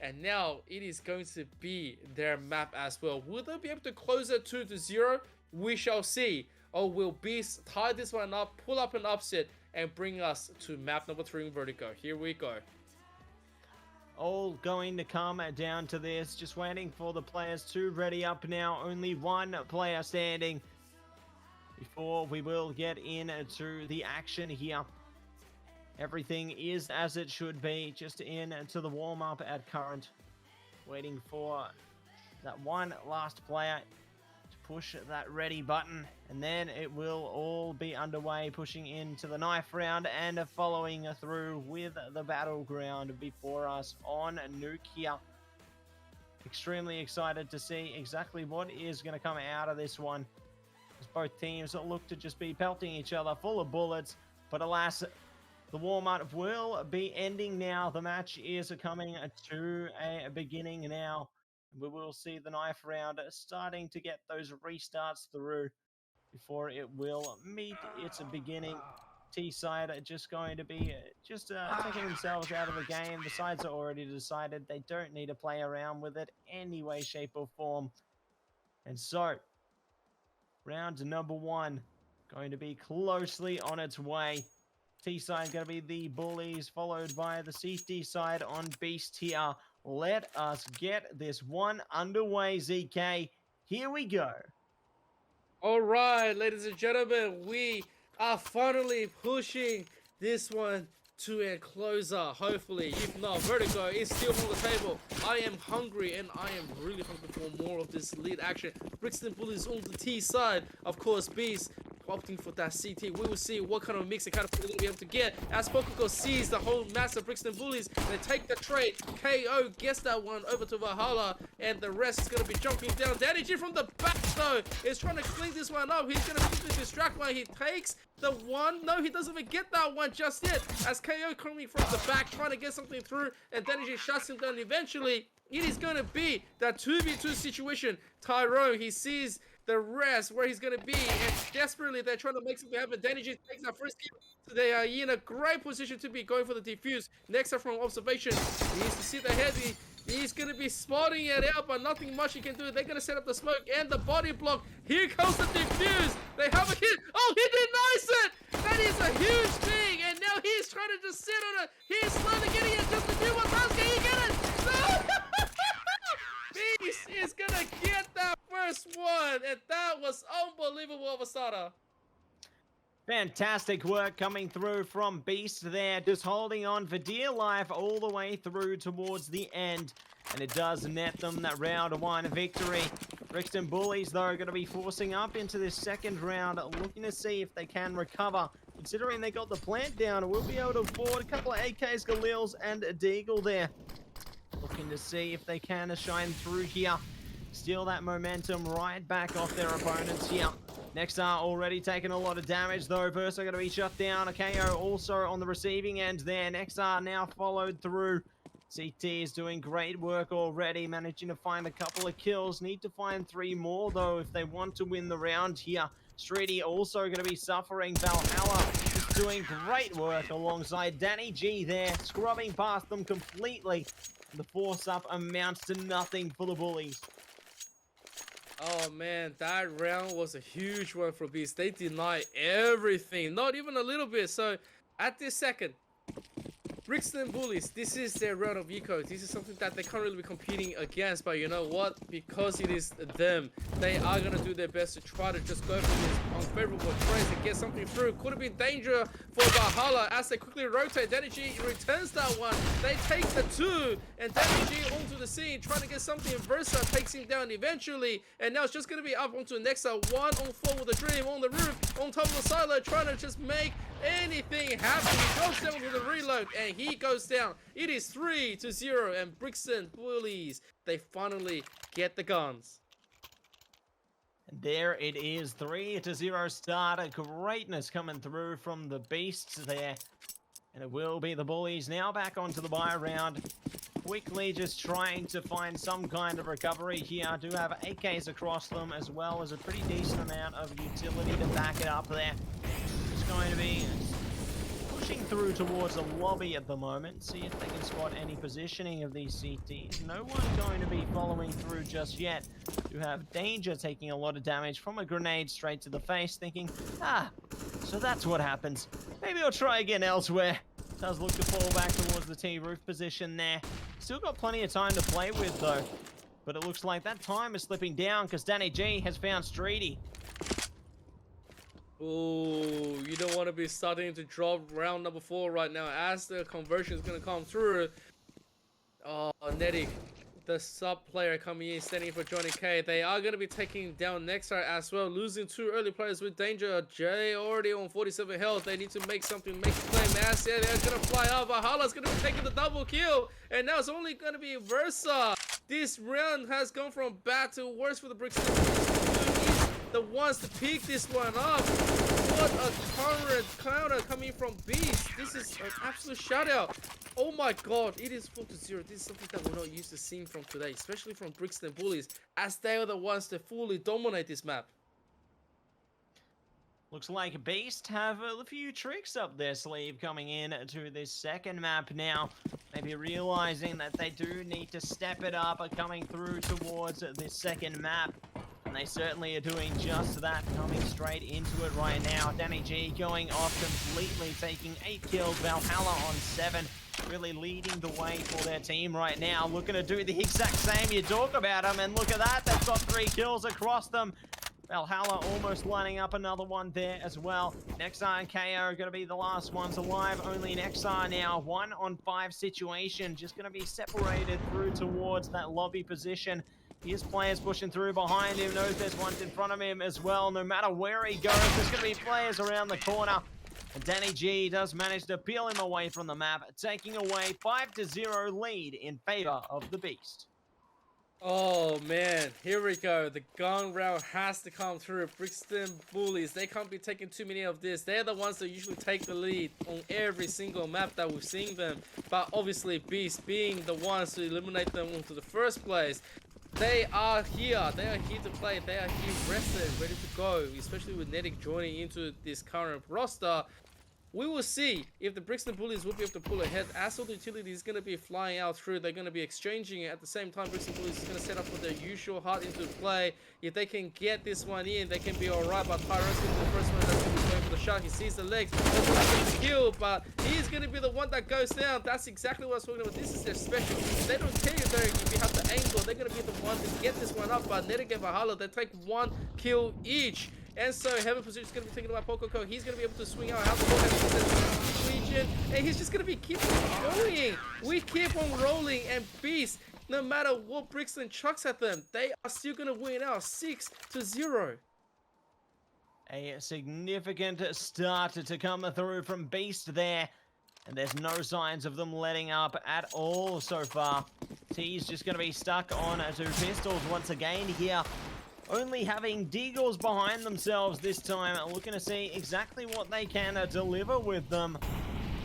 And now it is going to be their map as well. Will they be able to close it 2-0? We shall see. Or will Beast tie this one up, pull up an upset, and bring us to map number 3 in Vertigo? Here we go. All going to come down to this. Just waiting for the players to ready up now. Only one player standing before we will get into the action here. Everything is as it should be, just into the warm-up at current. Waiting for that one last player to push that ready button, and then it will all be underway, pushing into the knife round and following through with the battleground before us on Nuke here. Extremely excited to see exactly what is going to come out of this one, as both teams look to just be pelting each other full of bullets, but alas, the warm-up will be ending now. The match is coming to a beginning now. We will see the knife round starting to get those restarts through before it will meet its beginning. T-side are just going to be taking themselves out of the game. The sides are already decided. They don't need to play around with it any way, shape, or form. And so, round number 1 going to be closely on its way. T-side going to be the Bullies, followed by the CT side on Beast here. Let us get this one underway, ZK. Here we go. All right, ladies and gentlemen, we are finally pushing this one to a closer, hopefully. If not, Vertigo is still on the table. I am hungry, and I am really hungry for more of this lead action. Brixton Bullies on the T side. Of course, Beast opting for that CT. We will see what kind of mix and kind of play they'll be able to get. As Pococo sees the whole mass of Brixton Bullies, they take the trade. KO gets that one over to Valhalla, and the rest is going to be jumping down. DannyG from the back, though, is trying to clean this one up. He's going to distract one. He takes the one. No, he doesn't even get that one just yet. As KO coming from the back, trying to get something through, and DannyG shuts him down eventually. It is going to be that 2v2 situation. Tyrone, he sees the rest where he's going to be, and desperately they're trying to make something happen. DannyG takes that first kill, so they are in a great position to be going for the defuse. Nexar from observation, he needs to see the heavy. He's going to be spotting it out, but nothing much he can do. They're going to set up the smoke and the body block. Here comes the defuse. They have a hit. Oh, he denies it. That is a huge thing, and now he's trying to just sit on it. He's slowly getting it just a few more times. Can he get it? No! Beast is gonna get that first one, and that was unbelievable of a starter. Fantastic work coming through from Beast there, just holding on for dear life all the way through towards the end. and it does net them that round one victory. Brixton Bullies, though, going to be forcing up into this second round, looking to see if they can recover. Considering they got the plant down, we'll be able to afford a couple of AKs, Galils, and a Deagle there. Looking to see if they can shine through here. Steal that momentum right back off their opponents here. Nexar already taking a lot of damage, though. Versa going to be shut down. A kayoh also on the receiving end there. Nexar now followed through. CT is doing great work already, managing to find a couple of kills. Need to find 3 more, though, if they want to win the round here. Streaty also going to be suffering. Valhalla is doing great work alongside DannyG there, scrubbing past them completely. The force-up amounts to nothing for the Bullies. Oh man, that round was a huge one for Beast. They denied everything, not even a little bit. So at this second, Brixton Bullies, this is their round of eco. This is something that they can't really be competing against, but you know what? Because it is them, they are going to do their best to try to just go for these unfavorable trades and get something through. Could have been danger for Valhalla as they quickly rotate. DannyG returns that one. They take the 2, and DannyG onto the scene, trying to get something. Versa takes him down eventually, and now it's just going to be up onto nexar. 1 on 4 with a dream on the roof, on top of the silo, trying to just make anything happen. He goes down with a reload, and he goes down. It is 3-0, and Brixton Bullies, they finally get the guns. And there it is, 3-0 start. A greatness coming through from the Beasts there. And it will be the Bullies now back onto the buy round. Quickly just trying to find some kind of recovery here. Do have AKs across them, as well as a pretty decent amount of utility to back it up there. Just going to be pushing through towards the lobby at the moment. See if they can spot any positioning of these CTs. No one going to be following through just yet. You have dangeRj taking a lot of damage from a grenade straight to the face, thinking, so that's what happens. Maybe I'll try again elsewhere. Does look to fall back towards the T-roof position there. Still got plenty of time to play with, though. But it looks like that time is slipping down because dannyG has found streaty. Oh, you don't want to be starting to drop round number 4 right now as the conversion is going to come through. Oh, nettik, the sub player coming in, standing for JohnnyK. They are going to be taking down nexar as well, losing 2 early players with dangeRj already on 47 health. They need to make something, make a play. Mass, yeah, they're going to fly out. Valhalla's going to be taking the double kill, and now it's only going to be Versa. This round has gone from bad to worse for the Brixton. The ones to pick this one up. What a counter coming from Beast. This is an absolute shutout. Oh my god, it is 4-0. This is something that we're not used to seeing from today, especially from Brixton Bullies, as they are the ones to fully dominate this map. Looks like Beast have a few tricks up their sleeve coming in to this second map now. Maybe realizing that they do need to step it up, coming through towards this second map. And they certainly are doing just that, coming straight into it right now. dannyG going off completely, taking 8 kills. Valhalla on 7, really leading the way for their team right now. Looking to do the exact same. You talk about them, and look at that. They've got 3 kills across them. Valhalla almost lining up another one there as well. Nexar and kayoh are going to be the last ones alive. Only Nexar now. 1 on 5 situation. Just going to be separated through towards that lobby position. His players pushing through behind him. Knows there's ones in front of him as well. No matter where he goes, there's going to be players around the corner. And dannyG does manage to peel him away from the map, taking away 5-0 lead in favor of the Beast. Oh man, here we go. The gun round has to come through. Brixton Bullies, they can't be taking too many of this. They're the ones that usually take the lead on every single map that we've seen them. But obviously Beast being the ones to eliminate them into the first place. They are here. They are here to play. They are here rested, ready to go, especially with nettik joining into this current roster. We will see if the Brixton Bullies will be able to pull ahead. As all the utility is going to be flying out through, they're going to be exchanging it. At the same time, Brixton Bullies is going to set up for their usual hard into play. If they can get this one in, they can be alright. But Tyro's going to be the first one that's going to be going for the shot. He sees the legs, doesn't like the kill, but he's going to be the one that goes down. That's exactly what I was talking about. This is their special. They don't care if you have the angle. They're going to be the one to get this one up. But nettik and Valhalla, they take 1 kill each. And so heaven position is going to be taken by Pokoko. He's going to be able to swing out. How the ball has region, and he's just going to be keep on going. We keep on rolling, and Beast no matter what Brixton chucks at them, they are still going to win out 6-0. A significant start to come through from Beast there. And there's no signs of them letting up at all so far. T's just going to be stuck on 2 pistols once again here. Only having Deagles behind themselves this time. Looking to see exactly what they can deliver with them.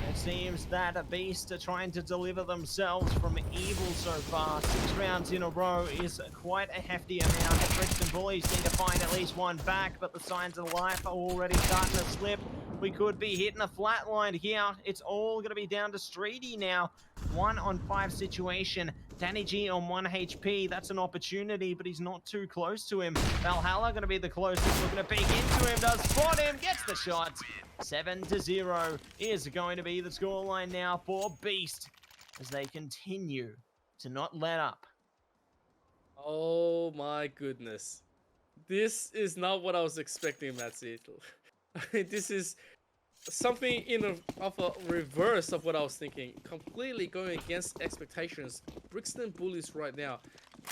It seems that Beast are trying to deliver themselves from evil so far. 6 rounds in a row is quite a hefty amount. Brixton Bullies need to find at least one back, but the signs of life are already starting to slip. We could be hitting a flat line here. It's all going to be down to Streaty now. 1-on-5 situation. DannyG on 1 HP. That's an opportunity, but he's not too close to him. Valhalla going to be the closest. Looking to peek into him. Does spot him. Gets the shot. 7-0 is going to be the scoreline now for Beast as they continue to not let up. Oh my goodness. This is not what I was expecting, Matsy. This is something of a reverse of what I was thinking. Completely going against expectations. Brixton Bullies right now,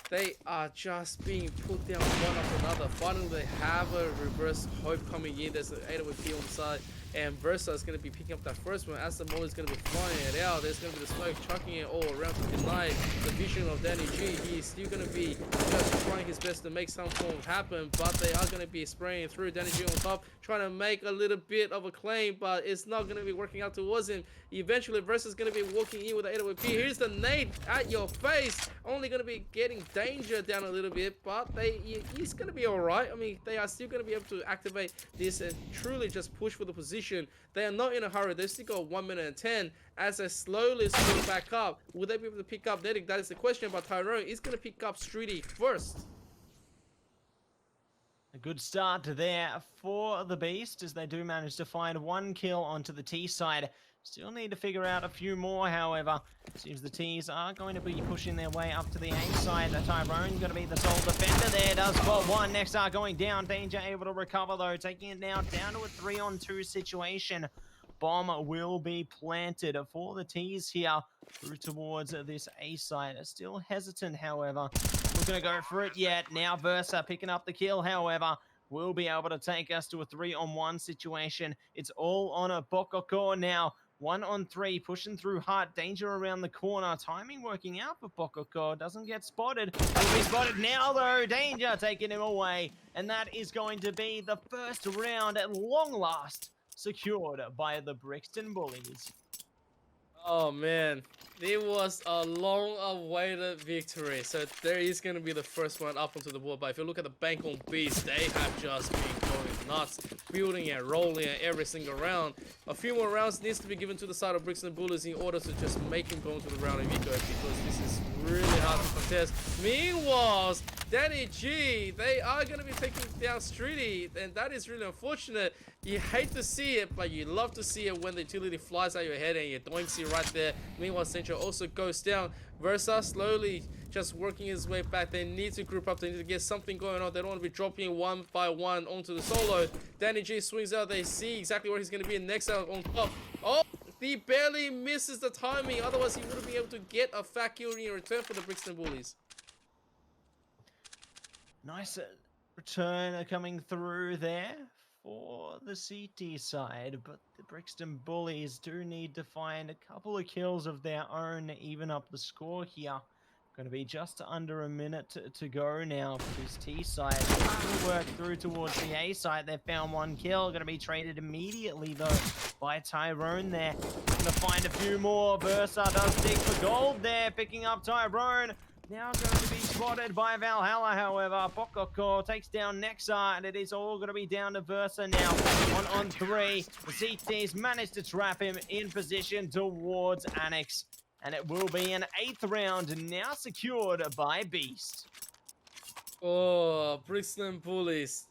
they are just being put down one after another. Finally, they have a reverse hope coming in. There's an 8-0 on the side, and Versa is going to be picking up that first one. As the Molly is going to be flying it out, there's going to be the smoke chucking it all around to deny the vision of DannyG. He's still going to be just trying his best to make some form happen, but they are going to be spraying through. DannyG on top, trying to make a little bit of a claim, but it's not going to be working out towards him. Eventually, Versa is going to be walking in with the 8-0. Here's the nade at your face. Only going to be getting danger down a little bit, but he's going to be alright. I mean, they are still going to be able to activate this and truly just push for the position. They are not in a hurry. They still got 1 minute and 10 as they slowly scroll back up. Will they be able to pick up nettik? That is the question. But Tyrone is going to pick up Streaty first. A good start there for the Beast as they do manage to find 1 kill onto the T side. Still need to figure out a few more, however. Seems the T's are going to be pushing their way up to the A side. Tyrone going to be the sole defender there. Does spot 1. Nexar going down. dangeRj able to recover though. Taking it now down to a 3-on-2 situation. Bomb will be planted for the T's here through towards this A side. Still hesitant, however. We're going to go for it yet. Now Versa picking up the kill, however. Will be able to take us to a 3-on-1 situation. It's all on a Bokoko now. 1-on-3, pushing through Heart. Danger around the corner. Timing working out for Bokoko. Doesn't get spotted. Will be spotted now, though. Danger taking him away. And that is going to be the first round at long last secured by the Brixton Bullies. Oh man, it was a long-awaited victory. So there is going to be the first one up onto the board. But if you look at the bank on Beast, they have just been going nuts, building and rolling at every single round. A few more rounds needs to be given to the side of Brixton Bullies in order to just make him go into the round of Eco, because this is really hard to contest. Meanwhile, DannyG, they are going to be taking down Streaty, and that is really unfortunate. You hate to see it, but you love to see it when the utility flies out your head and you doinks it right there. Meanwhile, Central also goes down. Versa slowly just working his way back. They need to group up. They need to get something going on. They don't want to be dropping one by one onto the solo. DannyG swings out. They see exactly where he's going to be. Nexar on top. Oh, he barely misses the timing. Otherwise, he wouldn't be able to get a fat kill in return for the Brixton Bullies. Nice return coming through there for the CT side, but the Brixton Bullies do need to find a couple of kills of their own to even up the score here. Going to be just under a minute to go now for this T side. We'll work through towards the A side. They found 1 kill. Going to be traded immediately though by Tyrone there. Going to find a few more. Versa does dig for gold there, picking up Tyrone. Now going to be spotted by Valhalla, however. Bokoko takes down Nexar, and it is all going to be down to Versa now. 1-on-3. The CTs managed to trap him in position towards Annex. And it will be an 8th round now secured by Beast. Oh, Brixton Bullies.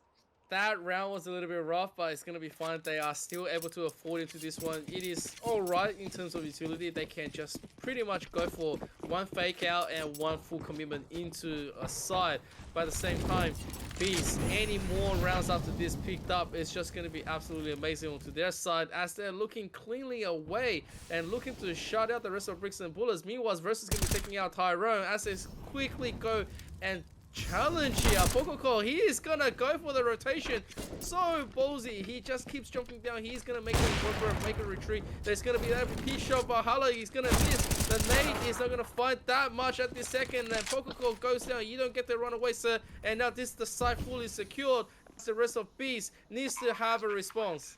that round was a little bit rough, but it's going to be fine. They are still able to afford into this one. It is alright in terms of utility. They can just pretty much go for one fake out and one full commitment into a side. But at the same time, Beast, any more rounds after this picked up, it's just going to be absolutely amazing onto their side as they're looking cleanly away and looking to shut out the rest of Brixton Bullies. Meanwhile, Versus going to be taking out Tyrone as they quickly go and challenge here. Pokoko, he is gonna go for the rotation. So ballsy, he just keeps jumping down. He's gonna make a retreat. There's gonna be that P shot Valhalla. He's gonna miss. The nade is not gonna fight that much at this second. And Pokoko goes down. You don't get the run away, sir. And now this the site fully secured. The rest of Beast needs to have a response.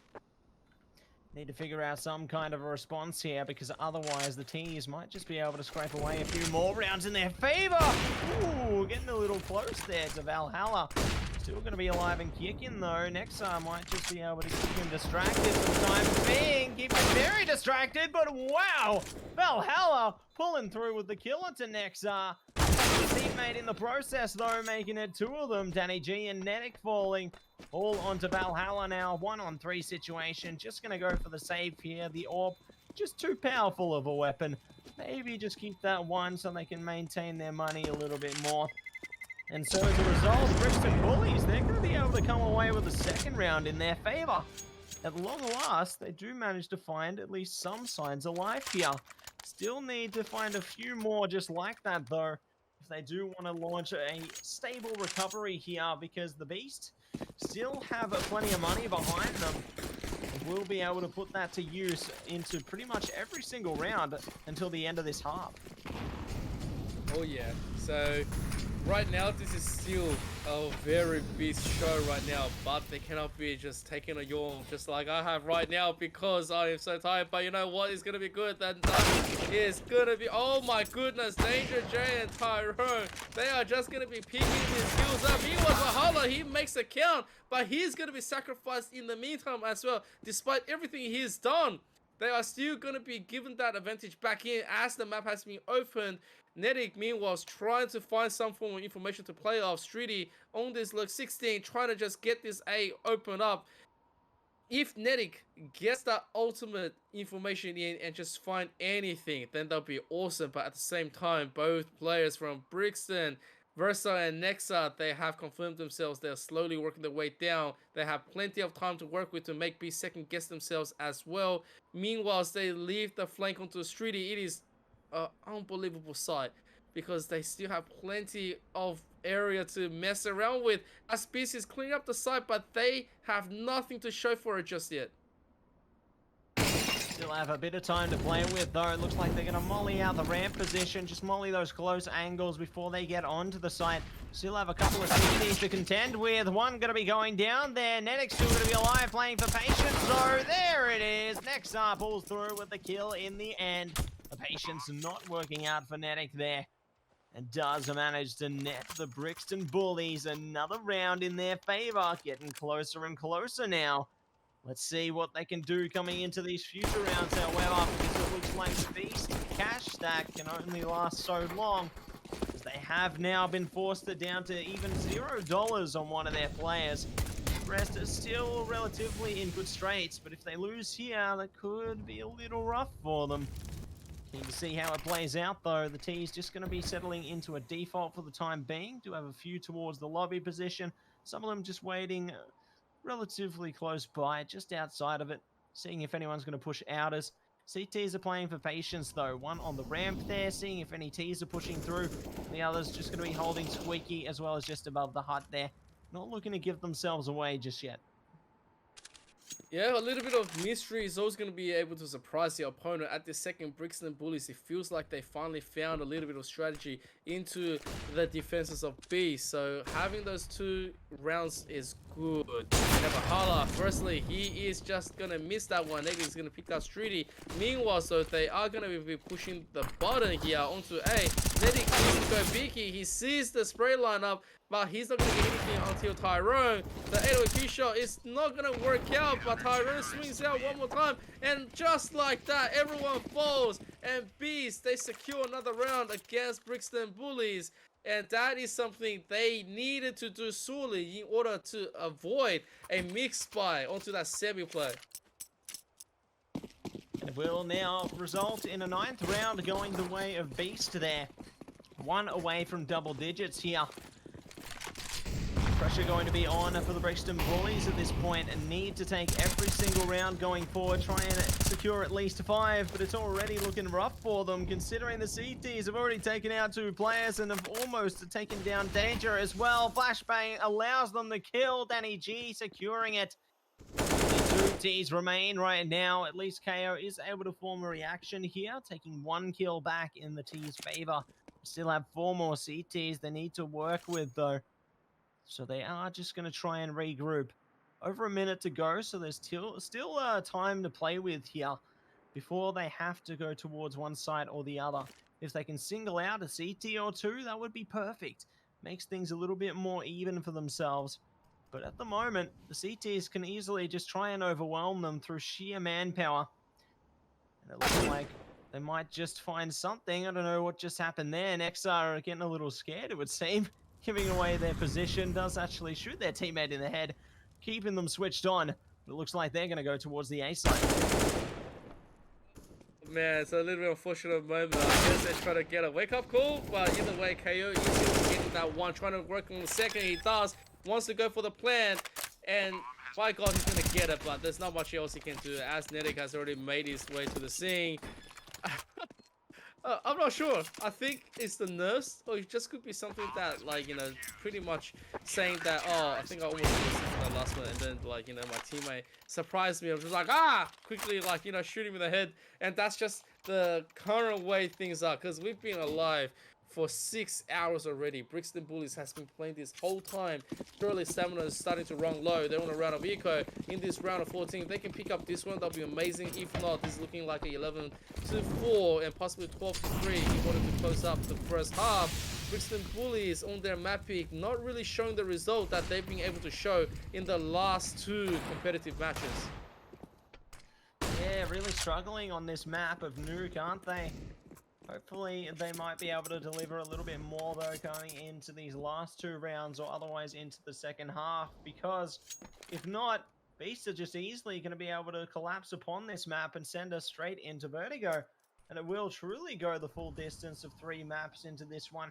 Need to figure out some kind of a response here, because otherwise the T's might just be able to scrape away a few more rounds in their favor. Ooh, getting a little close there to Valhalla. Still going to be alive and kicking though. Nexar might just be able to keep him distracted for the time being. Keep him very distracted, but wow! Valhalla pulling through with the kill onto Nexar. Teammate in the process though, making it two of them. DannyG and nettik falling all onto Valhalla now. 1-on-3 situation. Just going to go for the save here. The orb, just too powerful of a weapon. Maybe just keep that one so they can maintain their money a little bit more. And so as a result, Brixton Bullies, they're going to be able to come away with the second round in their favor. At long last, they do manage to find at least some signs of life here. Still need to find a few more just like that though, if they do want to launch a stable recovery here, because the Beast still have plenty of money behind them. We'll be able to put that to use into pretty much every single round until the end of this half. Oh yeah, so right now this is still a very Beast show right now, but they cannot be just taking a yawn just like I have right now because I am so tired. But you know what is going to be good? That is going to be, oh my goodness, dangeRj and Tyrone, they are just going to be picking his skills up. He was Valhalla, he makes a count, but he's going to be sacrificed in the meantime as well. Despite everything he's done, they are still going to be given that advantage back in as the map has been opened. nettik, meanwhile, is trying to find some form of information to play off. Streaty on this look 16, trying to just get this A open up. If nettik gets that ultimate information in and just find anything, then that'll be awesome. But at the same time, both players from Brixton, Versa and Nexar, they have confirmed themselves. They're slowly working their way down. They have plenty of time to work with to make B second guess themselves as well. Meanwhile, they leave the flank onto Streaty. It is an unbelievable sight because they still have plenty of area to mess around with. As Beast is cleaning up the site, but they have nothing to show for it just yet. Still have a bit of time to play with though. It looks like they're going to molly out the ramp position, just molly those close angles before they get onto the site. Still have a couple of CDs to contend with. One going to be going down there. nettik's still going to be alive, playing for patience. So there it is. Nexar pulls through with the kill in the end. The patience not working out for nettik there. And does manage to net the Brixton Bullies another round in their favor. Getting closer and closer now. Let's see what they can do coming into these future rounds, however, because it looks like the Beast cash stack can only last so long, as they have now been forced down to even $0 on one of their players. The rest are still relatively in good straits, but if they lose here, that could be a little rough for them. Keen to see how it plays out, though. The T is just going to be settling into a default for the time being. Do have a few towards the lobby position. Some of them just waiting relatively close by, just outside of it, seeing if anyone's going to push outers. CTs are playing for patience though. One on the ramp there, seeing if any Ts are pushing through. The others just going to be holding squeaky as well as just above the hut there. Not looking to give themselves away just yet. Yeah, a little bit of mystery is always going to be able to surprise the opponent. At the second, Brixton Bullies, it feels like they finally found a little bit of strategy into the defenses of B. So having those two rounds is good. Never Hala. Firstly, he is just going to miss that one. nettik is going to pick up Streaty. Meanwhile, so they are going to be pushing the button here onto A. nettik needs to go Beaky. He sees the spray lineup, but he's not going to get anything until Tyrone. The 802 shot is not going to work out, but Tyrone swings out one more time. And just like that, everyone falls. And Beast, they secure another round against Brixton Bullies. And that is something they needed to do sorely in order to avoid a mixed buy onto that semi play. It will now result in a 9th round going the way of Beast there. 1 away from double digits here. Pressure going to be on for the Brixton Bullies at this point and need to take every single round going forward, try and secure at least 5, but it's already looking rough for them considering the CTs have already taken out 2 players and have almost taken down Danger as well. Flashbang allows them to kill DannyG, securing it. Only 2 Ts remain right now. At least kayoh is able to form a reaction here, taking 1 kill back in the T's favor. Still have 4 more CTs they need to work with though. So they are just going to try and regroup. Over a minute to go, so there's still time to play with here before they have to go towards one side or the other. If they can single out a CT or 2, that would be perfect. Makes things a little bit more even for themselves. But at the moment, the CTs can easily just try and overwhelm them through sheer manpower. And it looks like they might just find something. I don't know what just happened there. Nexar are getting a little scared, it would seem. Giving away their position, does actually shoot their teammate in the head, keeping them switched on. But it looks like they're going to go towards the A side. Man, it's a little bit unfortunate moment. I guess they're trying to get a wake-up call, but either way, kayoh is getting that one, trying to work on the second. He does, wants to go for the plan, and by God, he's going to get it, but there's not much else he can do, as nettik has already made his way to the scene. I'm not sure. I think it's the nerves, or it just could be something that, like, you know, pretty much saying that, oh, I think I almost missed that last one, and then, like, you know, my teammate surprised me. I was just like, quickly, like, you know, shoot him in the head, and that's just the current way things are, because we've been alive for 6 hours already. Brixton Bullies has been playing this whole time. Surely stamina is starting to run low. They're on a round of eco. In this round of 14, if they can pick up this one, that'll be amazing. If not, this is looking like a 11-4 and possibly 12-3 in order to close up the first half. Brixton Bullies on their map pick, not really showing the result that they've been able to show in the last 2 competitive matches. Yeah, really struggling on this map of Nuke, aren't they? Hopefully they might be able to deliver a little bit more though going into these last 2 rounds or otherwise into the second half, because if not, Beasts are just easily going to be able to collapse upon this map and send us straight into Vertigo, and it will truly go the full distance of 3 maps into this one.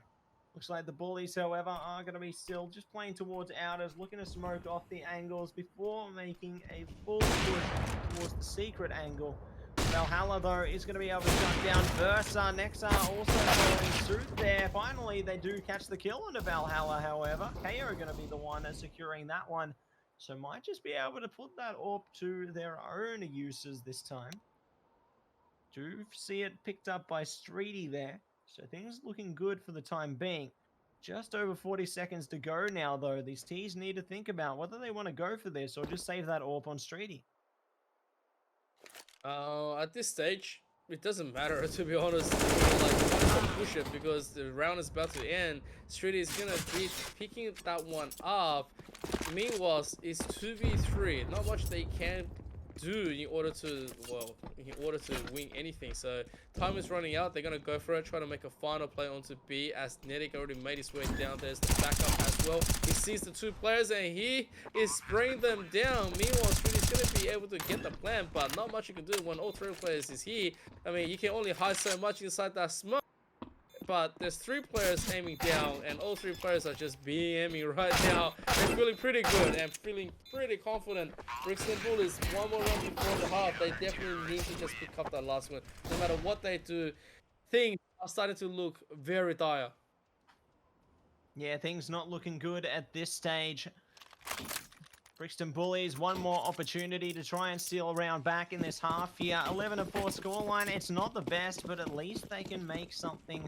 Looks like the Bullies, however, are going to be still just playing towards outers, looking to smoke off the angles before making a full push towards the secret angle. Valhalla, though, is going to be able to shut down Versa. Nexar also following suit there. Finally, they do catch the kill on the Valhalla, however. kayoh are going to be the one securing that one. So might just be able to put that orb to their own uses this time. Do see it picked up by Streaty there. So things looking good for the time being. Just over 40 seconds to go now, though. These T's need to think about whether they want to go for this or just save that orb on Streaty. At this stage, it doesn't matter, to be honest. Like, you might as well push it because the round is about to end. Streaty is gonna be picking that one up. Meanwhile, it's 2v3. Not much they can do in order to, well, in order to win anything. So time is running out. They're gonna go for it, try to make a final play onto B, as nettik already made his way down. There's the backup as well. He sees the 2 players and he is spraying them down. Meanwhile, Streety's gonna be able to get the plan, but not much you can do when all 3 players is here. I mean, you can only hide so much inside that smoke. But there's 3 players aiming down, and all 3 players are just BMing right now. They're feeling pretty good and feeling pretty confident. Brixton Bullies, 1 more round before the half. They definitely need to just pick up that last one. No matter what they do, things are starting to look very dire. Yeah, things not looking good at this stage. Brixton Bullies, 1 more opportunity to try and steal a round back in this half here. 11-4 scoreline. It's not the best, but at least they can make something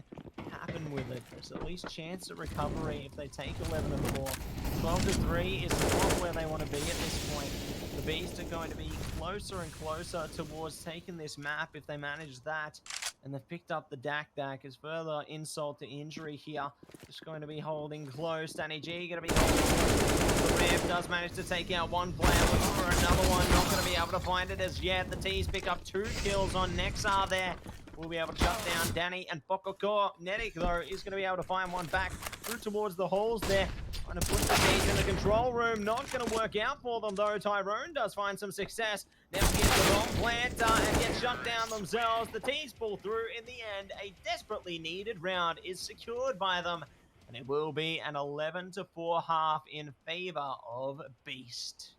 happen with it. There's at least chance of recovery if they take 11-4. 12-3 is not where they want to be at this point. The Beasts are going to be closer and closer towards taking this map if they manage that. And they've picked up the Dak as further insult to injury here. Just going to be holding close. DannyG going to be holding close. The Rev does manage to take out 1 player, looking for another one. Not going to be able to find it as yet. The T's pick up 2 kills on Nexar there. We'll be able to shut down Danny and Bokoko. nettik, though, is going to be able to find one back through towards the halls there. Trying to put the T's in the control room. Not going to work out for them, though. Tyrone does find some success. Now here's the wrong plant and get shut down themselves. The T's pull through. In the end, a desperately needed round is secured by them. And it will be an 11-4 half in favor of Beast.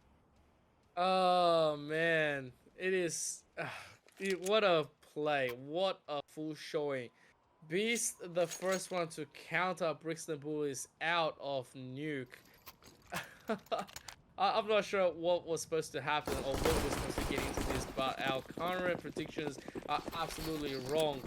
Oh, man. It is... what a play. What a full showing. Beast, the first one to counter Brixton Bullies out of nuke. I'm not sure what was supposed to happen or what was supposed to get into this, but our current predictions are absolutely wrong.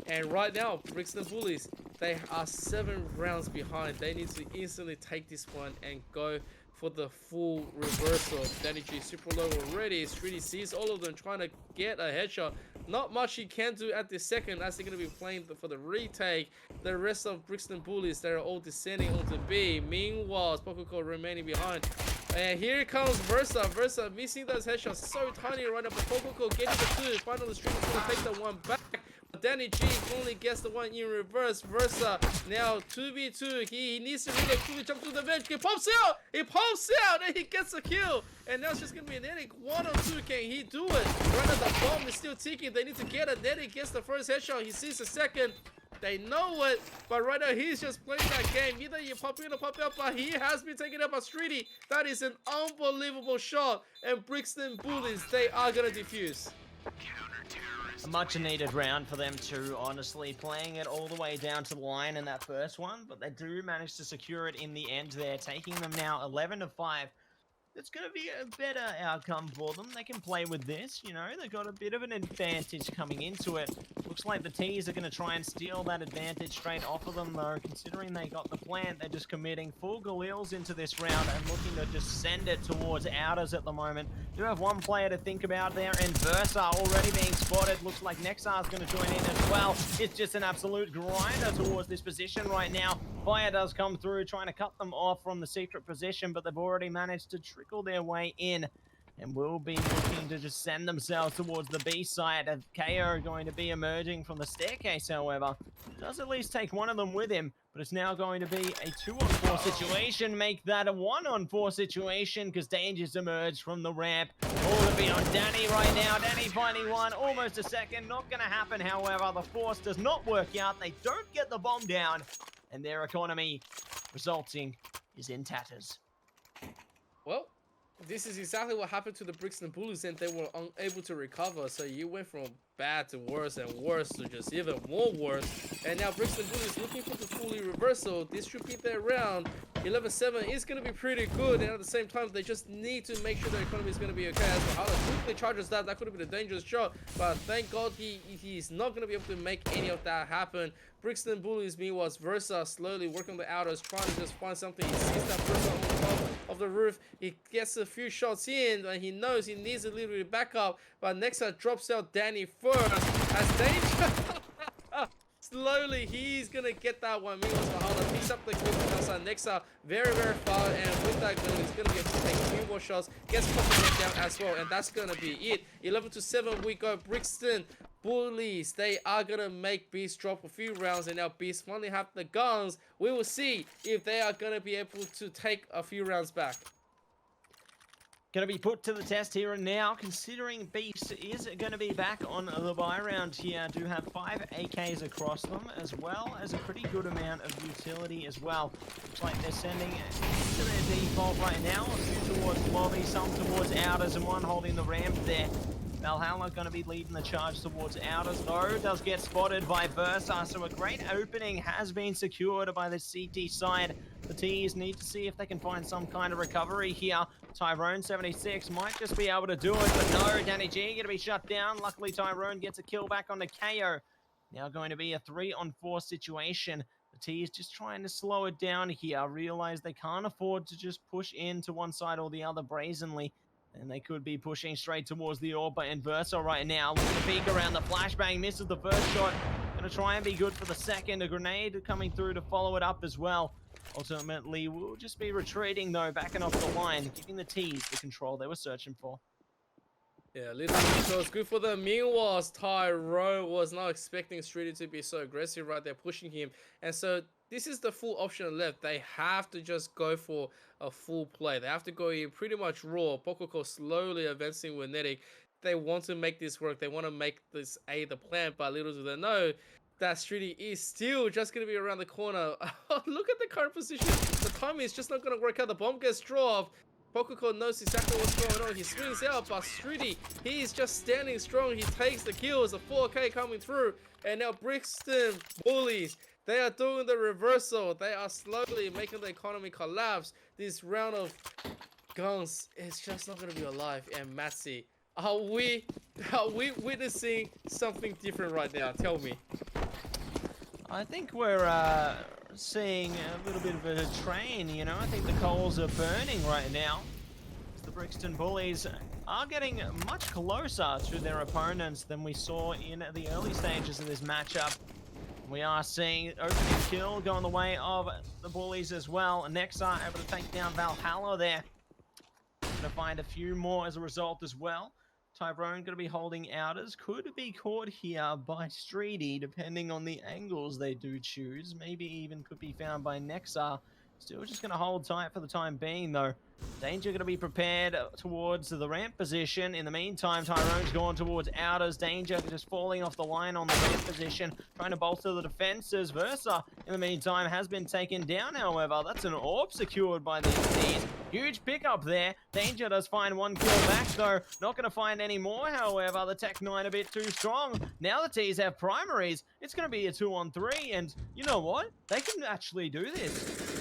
And right now, Brixton Bullies, they are 7 rounds behind. They need to instantly take this one and go for the full reversal. DannyG super low already. Streaty sees all of them trying to get a headshot. Not much he can do at this second as they're going to be playing for the retake. The rest of Brixton Bullies, they're all descending onto B. Meanwhile, Spokoko remaining behind. And here comes Versa missing those headshots so tiny right now. But Spokoko getting the 2. Finally, Streaty's going to take the one back. DannyG only gets the one in reverse. Versa now 2v2. He needs to really quickly jump to the bench. He pops out! And he gets a kill. And now it's just gonna be a nettik 1 on 2. Can he do it? Right now the bomb is still ticking. They need to get a nettik. Gets the first headshot. He sees the second. They know it, but right now he's just playing that game. Either you pop in or pop out, but he has been taken up by Streaty. That is an unbelievable shot. And Brixton Bullies, they are gonna defuse. A much needed round for them too, honestly, playing it all the way down to the line in that first one, but they do manage to secure it in the end there, taking them now 11-5. It's going to be a better outcome for them. They can play with this, you know, they've got a bit of an advantage coming into it. Looks like the T's are going to try and steal that advantage straight off of them, though. Considering they got the plant, they're just committing full Galils into this round and looking to just send it towards outers at the moment. Do have one player to think about there, and Versa already being spotted. Looks like Nexar's going to join in as well. It's just an absolute grinder towards this position right now. Fire does come through, trying to cut them off from the secret position, but they've already managed to trickle their way in and will be looking to just send themselves towards the B side. Of kayoh going to be emerging from the staircase, however. Does at least take one of them with him, but it's now going to be a 2-on-4 situation. Make that a 1-on-4 situation because dangeRj emerged from the ramp. All to be on Danny right now. Danny finding one, almost a second. Not going to happen, however. The force does not work out. They don't get the bomb down, and their economy resulting is in tatters. Well, this is exactly what happened to the Brixton Bullies, and they were unable to recover. So you went from bad to worse and worse to just even more worse. And now Brixton Bullies looking for the fully reversal. This should be their round. 11-7 is going to be pretty good, and at the same time, they just need to make sure their economy is going to be okay. As Valhalla quickly charges that could have been a dangerous shot, but thank God he's not going to be able to make any of that happen. Brixton Bullies, meanwhile, Versa slowly working on the outers, trying to just find something. He sees that Versa on top of the roof. He gets a few shots in, and he knows he needs a little bit of backup, but nexar drops out Danny first as dangeRj. Slowly, he's gonna get that one. Meanwhile, Valhalla picks up the kill from outside. Nexar very far, and with that gun, he's gonna be able to take a few more shots. Gets Pokemon down as well, and that's gonna be it. 11-7, we go. Brixton Bullies, they are gonna make Beast drop a few rounds, and now Beast finally have the guns. We will see if they are gonna be able to take a few rounds back. Going to be put to the test here and now, considering Beast is going to be back on the buy round here. Do have 5 AKs across them, as well as a pretty good amount of utility as well. Looks like they're sending to their default right now. A few towards lobby, some towards outers, and one holding the ramp there. Valhalla going to be leading the charge towards outers, though. Does get spotted by Versa, so a great opening has been secured by the CT side. The T's need to see if they can find some kind of recovery here. Tyrone 76 might just be able to do it, but no, dannyG going to be shut down. Luckily, Tyrone gets a kill back on the kayoh. Now going to be a 3-on-4 situation. The T's just trying to slow it down here. Realize they can't afford to just push in to one side or the other brazenly. And they could be pushing straight towards the orb, but Versa right now looking to peek around the flashbang, misses the first shot. Gonna try and be good for the second. A grenade coming through to follow it up as well. Ultimately, we'll just be retreating though, backing off the line, giving the T's the control they were searching for. Yeah, little control is good for them. Meanwhile, Tyrone was not expecting Streaty to be so aggressive right there, pushing him. And so this is the full option left. They have to just go for a full play. They have to go in pretty much raw. Pokoko slowly advancing with nettik. They want to make this work. They want to make this the plan, but little do they know that streaty is still just going to be around the corner. Look at the current position. The timing is just not going to work out. The bomb gets dropped. Pokoko knows exactly what's going on. He swings out, but streaty, he's just standing strong. He takes the kills. The 4K coming through. And now Brixton Bullies, they are doing the reversal. They are slowly making the economy collapse. This round of guns is just not going to be alive. And Matsy, are we witnessing something different right now? Tell me. I think we're seeing a little bit of a train, you know. I think the coals are burning right now. The Brixton Bullies are getting much closer to their opponents than we saw in the early stages of this matchup. We are seeing opening kill going the way of the Bullies as well. Nexar able to take down Valhalla there. Gonna find a few more as a result as well. Tyrone going to be holding outers. Could be caught here by streaty, depending on the angles they do choose. Maybe even could be found by Nexar. Still just going to hold tight for the time being, though. dangeRj going to be prepared towards the ramp position. In the meantime, Tyrone's gone towards outers. dangeRj just falling off the line on the ramp position, trying to bolster the defenses. Versa, in the meantime, has been taken down, however. That's an orb secured by the T's. Huge pickup there. dangeRj does find one kill back, though. Not going to find any more, however. The Tech 9 a bit too strong. Now the T's have primaries. It's going to be a 2-on-3, and you know what? They can actually do this.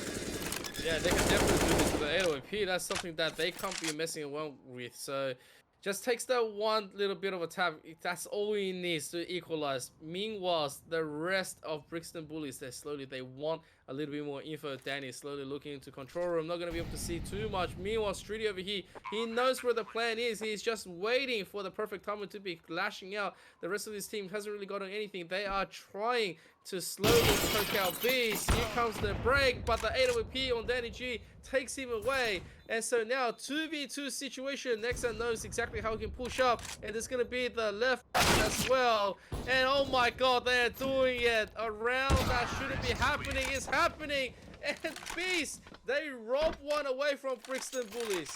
Yeah, they can definitely do this with the AOP. That's something that they can't be messing around with. So just takes that one little bit of a tap. That's all he needs to equalize. Meanwhile, the rest of Brixton Bullies, they want a little bit more info. Danny is slowly looking into control room. Not going to be able to see too much. Meanwhile, streaty over here, he knows where the plan is. He's just waiting for the perfect time to be lashing out. The rest of this team hasn't really gotten anything. They are trying to slowly poke out Beast. Here comes the break, but the AWP on dannyG takes him away. And so now 2v2 situation. nexar knows exactly how he can push up, and there's going to be the left as well. And oh my god, they are doing it. A round that shouldn't be happening is happening. And Beast, they rob one away from Brixton Bullies.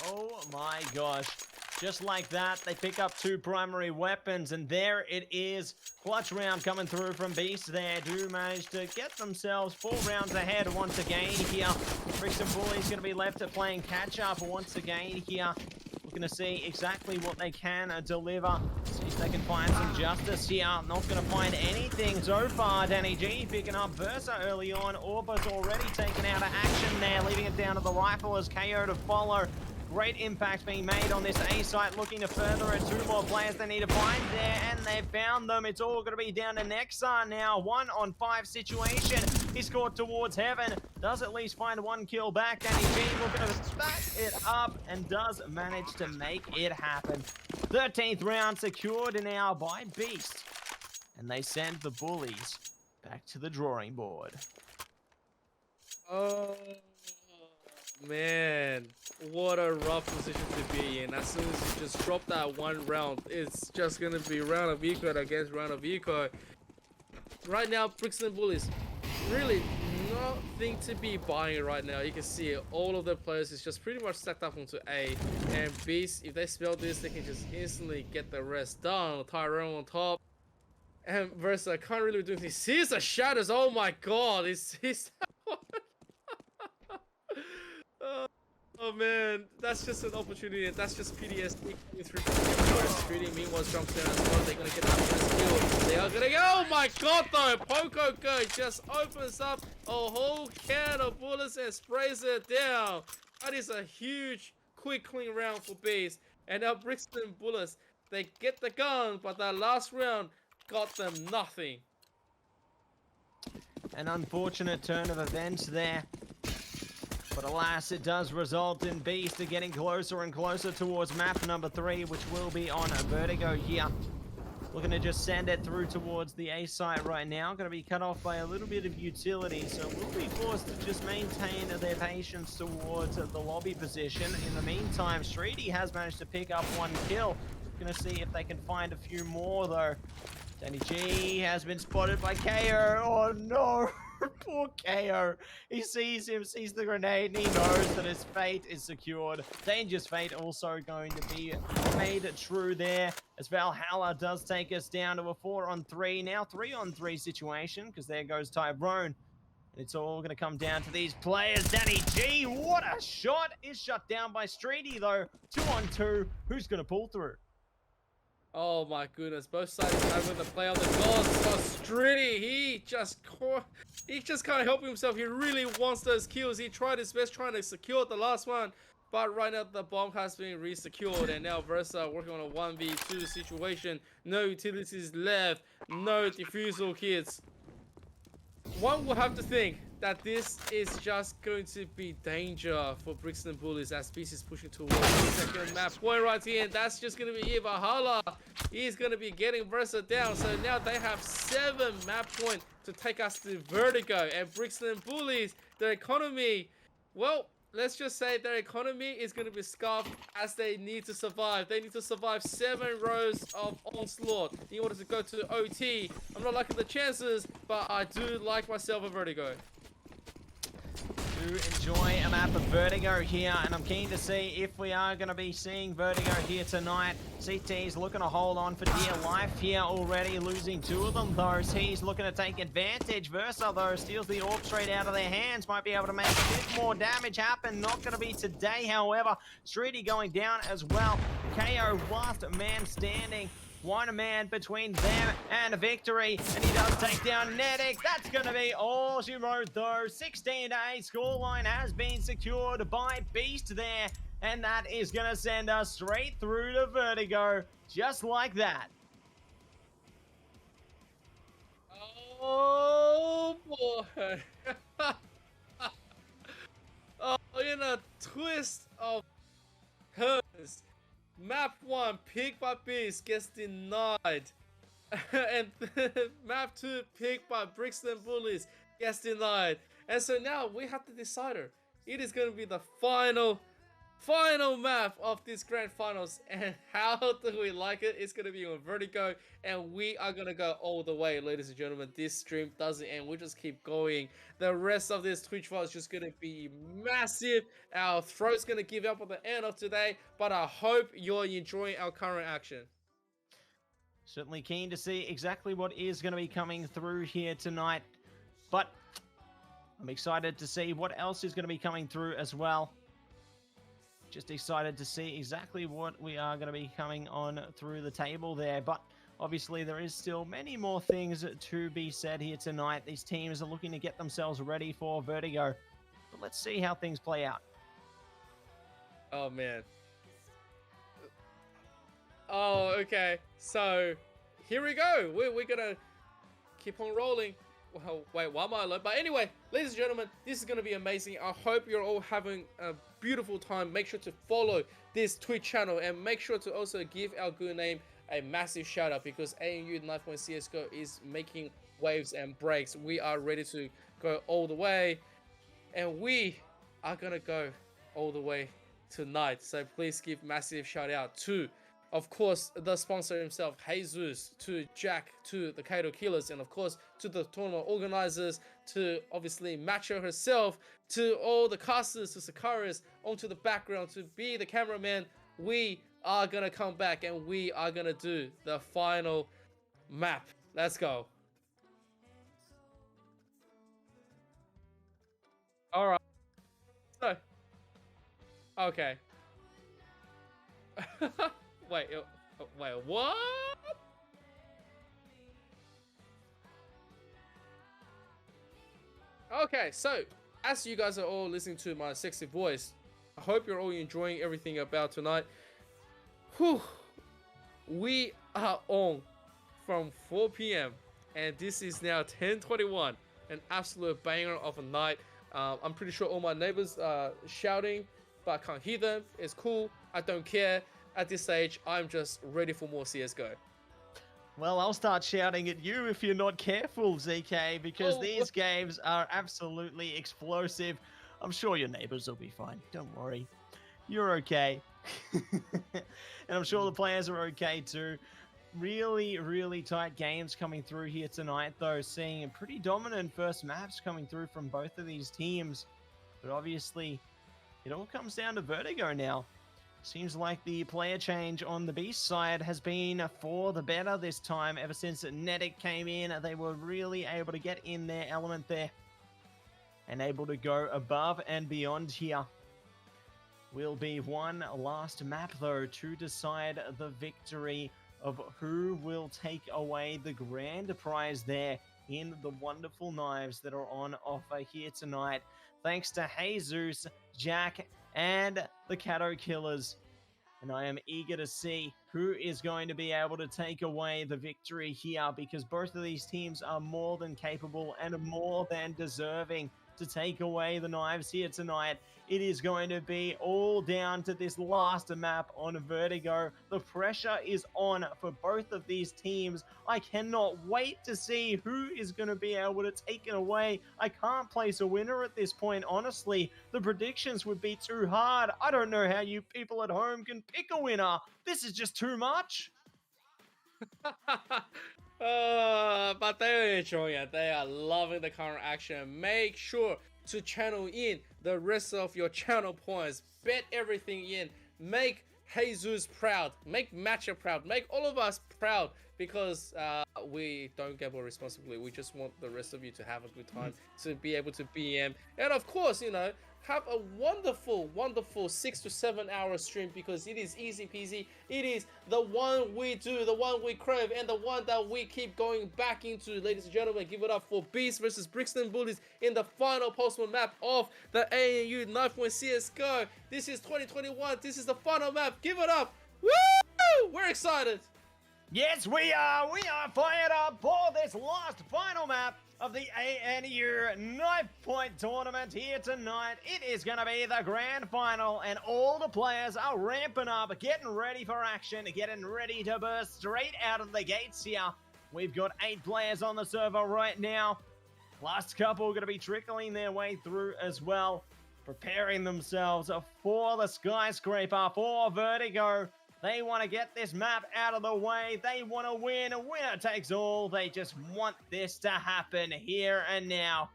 Oh my gosh. Just like that, they pick up 2 primary weapons, and there it is. Clutch round coming through from Beast there. Do manage to get themselves 4 rounds ahead once again here. Brixton Bullies going to be left at playing catch-up once again here. Looking to see exactly what they can deliver. See if they can find some justice here. Not going to find anything so far. dannyG picking up Versa early on. Orba's already taken out of action there, leaving it down to the rifle as kayoh to follow. Great impact being made on this A site, looking to further it. 2 more players they need to find there, and they found them. It's all going to be down to Nexar now. 1-on-5 situation. He scored towards heaven. Does at least find 1 kill back. dannyG looking to back it up and does manage to make it happen. 13th round secured now by Beast. And they send the Bullies back to the drawing board. Oh man, what a rough position to be in. As soon as you just drop that 1 round, it's just gonna be round of eco against round of eco. Right now, Brixton Bullies, really nothing to be buying right now. You can see it, all of the players is just pretty much stacked up onto A. And Beast, if they spell this, they can just instantly get the rest done. Tyrone on top. And Versa can't really do anything. Sees the shadows, oh my god, he's oh man, that's just an opportunity. That's just PTSD coming through. Streaty, meanwhile, jumps down as well. They're gonna get that first kill. They are gonna go. Oh my god, though! Pokoko just opens up a whole can of bullets and sprays it down. That is a huge, quick, clean round for Beast. And now Brixton Bullies, they get the gun, but that last round got them nothing. An unfortunate turn of events there. But alas, it does result in Beast getting closer and closer towards map number 3, which will be on Vertigo here. Looking to just send it through towards the A site right now. Going to be cut off by a little bit of utility, so we'll be forced to just maintain their patience towards the lobby position. In the meantime, streaty has managed to pick up 1 kill. Going to see if they can find a few more, though. DannyG has been spotted by kayoh. Oh no, poor kayoh. He sees him, sees the grenade, and he knows that his fate is secured. Danger's fate also going to be made true there, as Valhalla does take us down to a 4-on-3, now 3-on-3 situation, because there goes Tyrone. It's all going to come down to these players. DannyG, what a shot! Is shut down by Streaty though. 2-on-2. Who's going to pull through? Oh my goodness, both sides having the play on the goals. So streaty, he just can't help himself. He really wants those kills. He tried his best trying to secure the last one, but right now the bomb has been re-secured, and now Versa working on a 1v2 situation. No utilities left, no defusal kits. One will have to think that this is just going to be danger for Brixton Bullies as Beast is pushing towards the second map point right here, and that's just going to be Valhalla. He's going to be getting Versa down, so now they have 7 map points to take us to Vertigo, and Brixton Bullies, their economy, well, let's just say their economy is going to be scuffed as they need to survive. They need to survive 7 rows of onslaught in order to go to OT. I'm not liking the chances, but I do like myself a Vertigo. To enjoy a map of Vertigo here, and I'm keen to see if we are going to be seeing Vertigo here tonight. CT's looking to hold on for dear life here already, losing 2 of them though. He's looking to take advantage. Versa though steals the orb straight out of their hands, might be able to make a bit more damage happen. Not going to be today, however. Streaty going down as well. kayoh last man standing. One man between them and a victory, and he does take down nettik. That's going to be all she wrote though. 16-8 scoreline has been secured by Beast there, and that is going to send us straight through to Vertigo, just like that. Oh boy. Oh, in a twist of hers. Map 1, picked by Beast, gets denied. And map 2, picked by Brixton Bullies, gets denied. And so now we have to decide her. It is going to be the final map of this grand finals, and how do we like it? It's going to be on Vertigo, and we are going to go all the way, ladies and gentlemen. This stream doesn't end, we just keep going. The rest of this Twitch file is just going to be massive. Our throat's going to give up at the end of today, but I hope you're enjoying our current action. Certainly keen to see exactly what is going to be coming through here tonight, but I'm excited to see what else is going to be coming through as well. Just excited to see exactly what we are going to be coming on through the table there. But obviously there is still many more things to be said here tonight. These teams are looking to get themselves ready for Vertigo. But let's see how things play out. Oh, man. Oh, okay. So, here we go. We're going to keep on rolling. Well, wait, why am I alone? But anyway, ladies and gentlemen, this is going to be amazing. I hope you're all having a beautiful time. Make sure to follow this Twitch channel, and make sure to also give our good name a massive shout out, because ANU Knifepoint CSGO is making waves and breaks. We are ready to go all the way, and we are going to go all the way tonight. So please give massive shout out to, of course, the sponsor himself, Jesus, to Jack, to the kayoh Killers, and of course to the tournament organizers, to obviously Macho herself, to all the casters, to Sakaris, onto the background, to be the cameraman. We are gonna come back and we are gonna do the final map. Let's go. All right. So, okay. Wait, what? Okay, so as you guys are all listening to my sexy voice, I hope you're all enjoying everything about tonight. Whew. We are on from 4 p.m. and this is now 10:21. An absolute banger of a night. I'm pretty sure all my neighbors are shouting, but I can't hear them. It's cool. I don't care. At this stage, I'm just ready for more CSGO. Well, I'll start shouting at you if you're not careful, ZK, because these games are absolutely explosive. I'm sure your neighbors will be fine. Don't worry. You're okay. And I'm sure the players are okay too. really tight games coming through here tonight, though. Seeing pretty dominant first maps coming through from both of these teams. But obviously, it all comes down to Vertigo now. Seems like the player change on the Beast side has been for the better this time. Ever since nettik came in, they were really able to get in their element there. And able to go above and beyond here. Will be one last map, though, to decide the victory of who will take away the grand prize there in the wonderful knives that are on offer here tonight. Thanks to Jesus, Jack, and the kayoh Killers. And I am eager to see who is going to be able to take away the victory here, because both of these teams are more than capable and more than deserving to take away the knives here tonight. It is going to be all down to this last map on Vertigo. The pressure is on for both of these teams. I cannot wait to see who is going to be able to take it away. I can't place a winner at this point, honestly. The predictions would be too hard. I don't know how you people at home can pick a winner. This is just too much. But they're enjoying it. They are loving the current action. Make sure to channel in the rest of your channel points. Bet everything in. Make Jesus proud. Make Matcha proud. Make all of us proud, because we don't gamble responsibly. We just want the rest of you to have a good time, to be able to BM. And of course, you know, have a wonderful 6 to 7 hour stream, because it is easy peasy. It is the one we do, the one we crave, and the one that we keep going back into. Ladies and gentlemen, give it up for Beast versus Brixton Bullies in the final postman map of the ANU Knifepoint CS Go. This is 2021. This is the final map. Give it up. Woo! We're excited. Yes, we are. We are fired up for this last final map of the ANU Knifepoint tournament here tonight. It is going to be the grand final, and all the players are ramping up, getting ready for action, getting ready to burst straight out of the gates here. We've got 8 players on the server right now. Last couple are going to be trickling their way through as well, preparing themselves for the skyscraper, for Vertigo. They want to get this map out of the way. They want to win. A winner takes all. They just want this to happen here and now.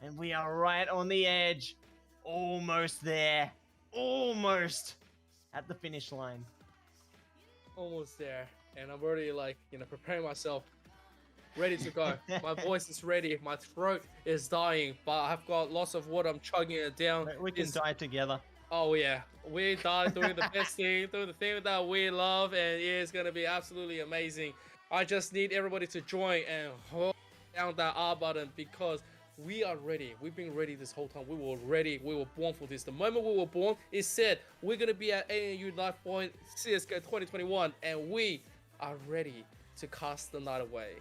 And we are right on the edge. Almost there. Almost at the finish line. Almost there. And I'm already, like, you know, preparing myself. Ready to go. My voice is ready. My throat is dying. But I've got lots of water. I'm chugging it down. We can die together. Oh yeah, we die doing the best thing, doing the thing that we love, and it's gonna be absolutely amazing. I just need everybody to join and hold down that R button, because we are ready. We've been ready this whole time. We were ready. We were born for this. The moment we were born, it said we're gonna be at ANU Knifepoint CS 2021, and we are ready to cast the night away.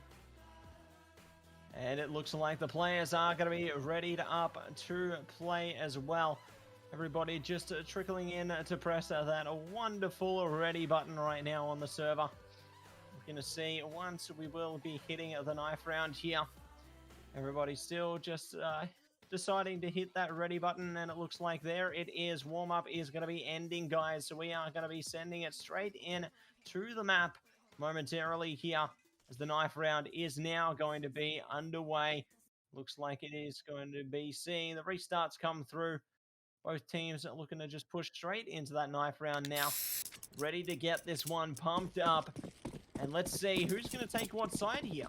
And it looks like the players are going to be ready to play as well. Everybody just trickling in to press that wonderful ready button right now on the server. We're going to see once we will be hitting the knife round here. Everybody still just deciding to hit that ready button, and it looks like there it is. Warm-up is going to be ending, guys, so we are going to be sending it straight in to the map momentarily here, as the knife round is now going to be underway. Looks like it is going to be seeing the restarts come through. Both teams are looking to just push straight into that knife round now. Ready to get this one pumped up. And let's see who's going to take what side here.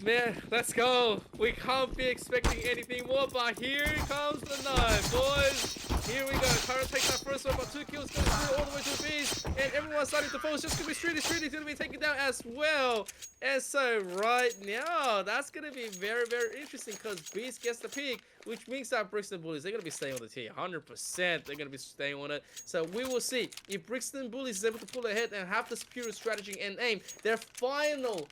Man, let's go. We can't be expecting anything more, but here comes the knife, boys. Here we go. Karambit takes that first one, but 2 kills going through all the way to the Beast. And everyone's starting to fall. It's just going to be streaty going to be taken down as well. And so right now, that's going to be very interesting, because Beast gets the pick, which means that Brixton Bullies, they're going to be staying on the tier. 100% they're going to be staying on it. So we will see if Brixton Bullies is able to pull ahead and have the superior strategy and aim. Their final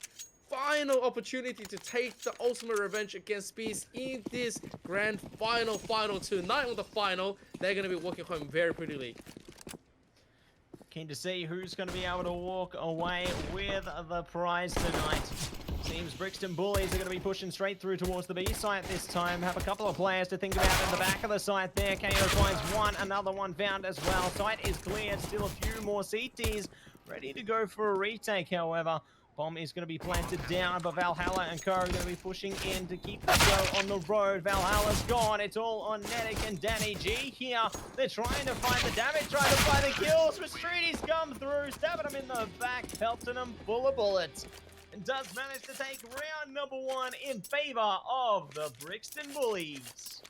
opportunity to take the ultimate revenge against Beast in this grand final tonight. On the final, they're going to be walking home very prettily. Keen to see who's going to be able to walk away with the prize tonight. Seems Brixton Bullies are going to be pushing straight through towards the B site this time. Have a couple of players to think about in the back of the site there. kayoh finds one, another one found as well. Site is cleared, still a few more CTs ready to go for a retake, however. Bomb is going to be planted down, but Valhalla and kayoh are going to be pushing in to keep the show on the road. Valhalla's gone. It's all on nettik and dannyG here. They're trying to find the damage, trying to find the kills, but streaty's come through, stabbing them in the back, pelting them full of bullets. And does manage to take round number 1 in favor of the Brixton Bullies.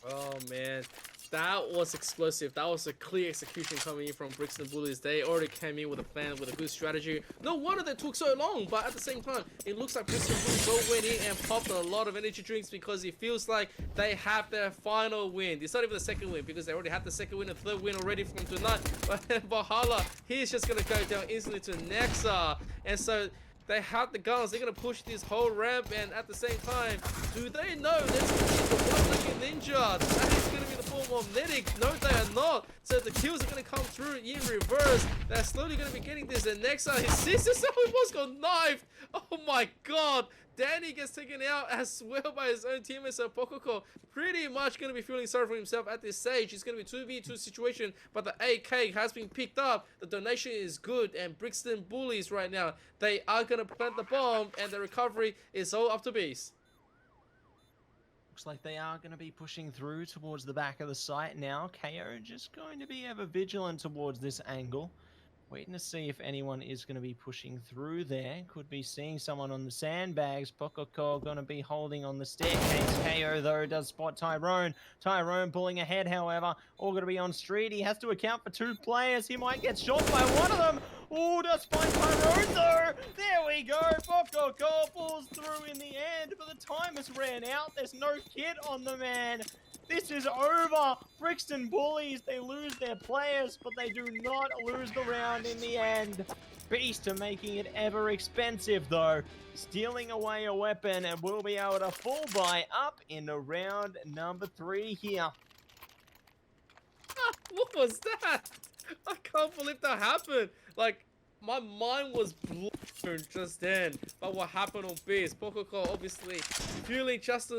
Oh, man. That was explosive. That was a clear execution coming in from Brixton Bullies. They already came in with a plan, with a good strategy. No wonder they took so long, but at the same time, it looks like Brixton Bullies all went in and popped a lot of energy drinks because it feels like they have their final win. It's not even the second win because they already had the second win and third win already from tonight. But Valhalla, he's just going to go down instantly to Nexar. And so they have the guns. They're going to push this whole ramp, and at the same time, do they know that's going to be the one-legged ninja? That is going to be the form of nettik. No, they are not. So the kills are going to come through in reverse. They're slowly going to be getting this. And Nexar, his sister, someone was got knifed. Oh my god. Danny gets taken out as well by his own teammate, so Pokoko pretty much going to be feeling sorry for himself at this stage. It's going to be 2v2 situation, but the AK has been picked up. The donation is good, and Brixton Bullies right now, they are going to plant the bomb, and the recovery is all up to Beast. Looks like they are going to be pushing through towards the back of the site now. kayoh just going to be ever vigilant towards this angle. Waiting to see if anyone is going to be pushing through there. Could be seeing someone on the sandbags. Pokoko going to be holding on the staircase. kayoh, though, does spot Tyrone. Tyrone pulling ahead, however. All going to be on street. He has to account for 2 players. He might get shot by one of them. Oh, does find Tyrone, though. There we go. Pokoko pulls through in the end, but the time has ran out. There's no kit on the man. This is over. Brixton Bullies, they lose their players, but they do not lose the round in the end. Beast are making it ever expensive, though. Stealing away a weapon, and will be able to full buy up in round number 3 here. What was that? I can't believe that happened. Like, my mind was blown just then by what happened on Beast. Pokoko obviously feeling just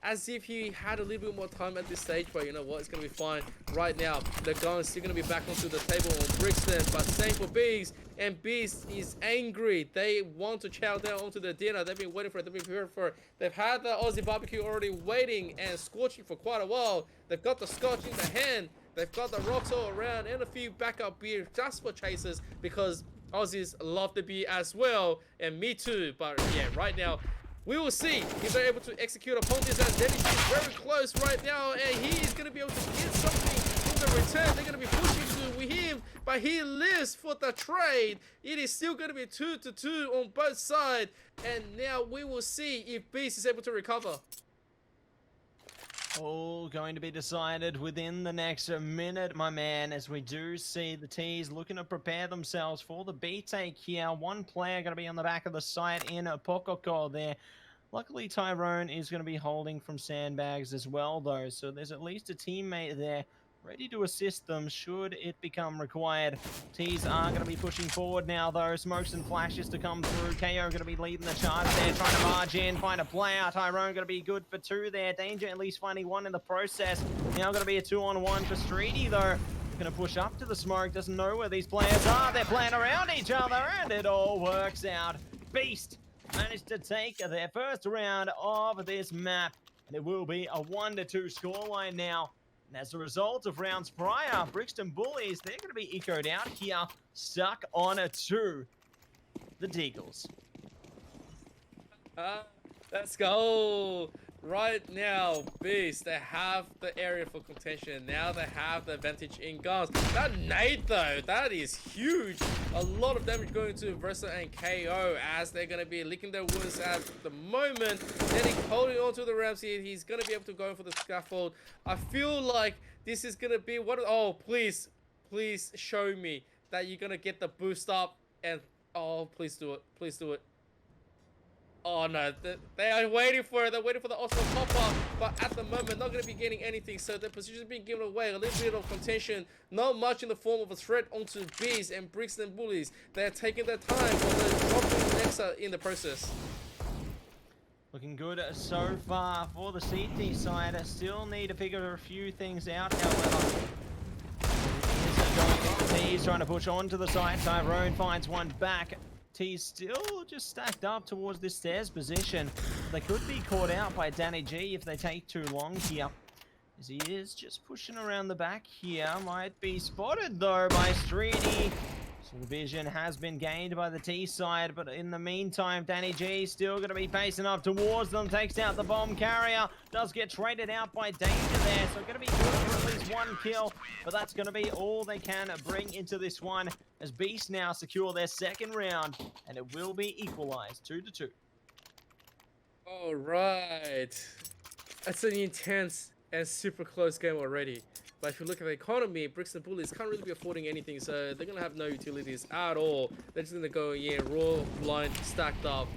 as if he had a little bit more time at this stage, but you know what, it's going to be fine. Right now, the gun's still going to be back onto the table on Brixton, but same for Beast, and Beast is angry. They want to chow down onto the dinner. They've been waiting for it, they've been prepared for it. They've had the Aussie barbecue already waiting and scorching for quite a while. They've got the scotch in the hand, they've got the rocks all around, and a few backup beers just for chasers, because Aussies love the beer as well, and me too. But yeah, right now, we will see if they're able to execute upon this, as dannyG is very close right now, and he is going to be able to get something in the return. They're going to be pushing to him, but he lives for the trade. It is still going to be 2-2 on both sides, and now we will see if Beast is able to recover. All going to be decided within the next minute, my man, as we do see the T's looking to prepare themselves for the B-take here. One player going to be on the back of the site in Pokoko there. Luckily, Tyrone is going to be holding from sandbags as well, though, so there's at least a teammate there ready to assist them should it become required. T's are going to be pushing forward now, though. Smokes and flashes to come through. kayoh going to be leading the charge there, trying to barge in, find a player. Tyrone going to be good for 2 there. dangeR at least finding 1 in the process. Now going to be a 2-on-1 for streaty, though. Going to push up to the smoke, doesn't know where these players are. They're playing around each other, and it all works out. Beast managed to take their first round of this map, and it will be a 1-2 scoreline now. And as a result of rounds prior, Brixton Bullies, they're going to be echoed out here, stuck on a 2. The Deagles. Let's go. Right now, Beast, they have the area for contention. Now they have the advantage in guns. That nade, though, that is huge. A lot of damage going to Versa and kayoh, as they're going to be licking their wounds at the moment. Then he's holding on to the ramps here. He's going to be able to go for the scaffold. I feel like this is going to be what... Oh, please show me that you're going to get the boost up. And, oh, please do it. Please do it. Oh no, they are waiting for it. They're waiting for the Osmo pop-up, but at the moment, not going to be getting anything. So their position is being given away. A little bit of contention, not much in the form of a threat onto Beast and Brixton Bullies. They're taking their time, but they're dropping nexar in the process. Looking good so far for the CT side. I still need to figure a few things out, however. Going on T's trying to push onto the side. Tyrone finds one back. T's still just stacked up towards this stairs position. They could be caught out by dannyG if they take too long here. As he is just pushing around the back here. Might be spotted though by streaty. So the vision has been gained by the T side, but in the meantime, dannyG still going to be pacing up towards them. Takes out the bomb carrier. Does get traded out by Danger there. So going to be good for at least one kill, but that's going to be all they can bring into this one. As Beast now secure their second round, and it will be equalized 2-2. All right. That's an intense and super close game already. But if you look at the economy, Brixton Bullies can't really be affording anything, so they're going to have no utilities at all. They're just going to go, yeah, raw, blind, stacked up.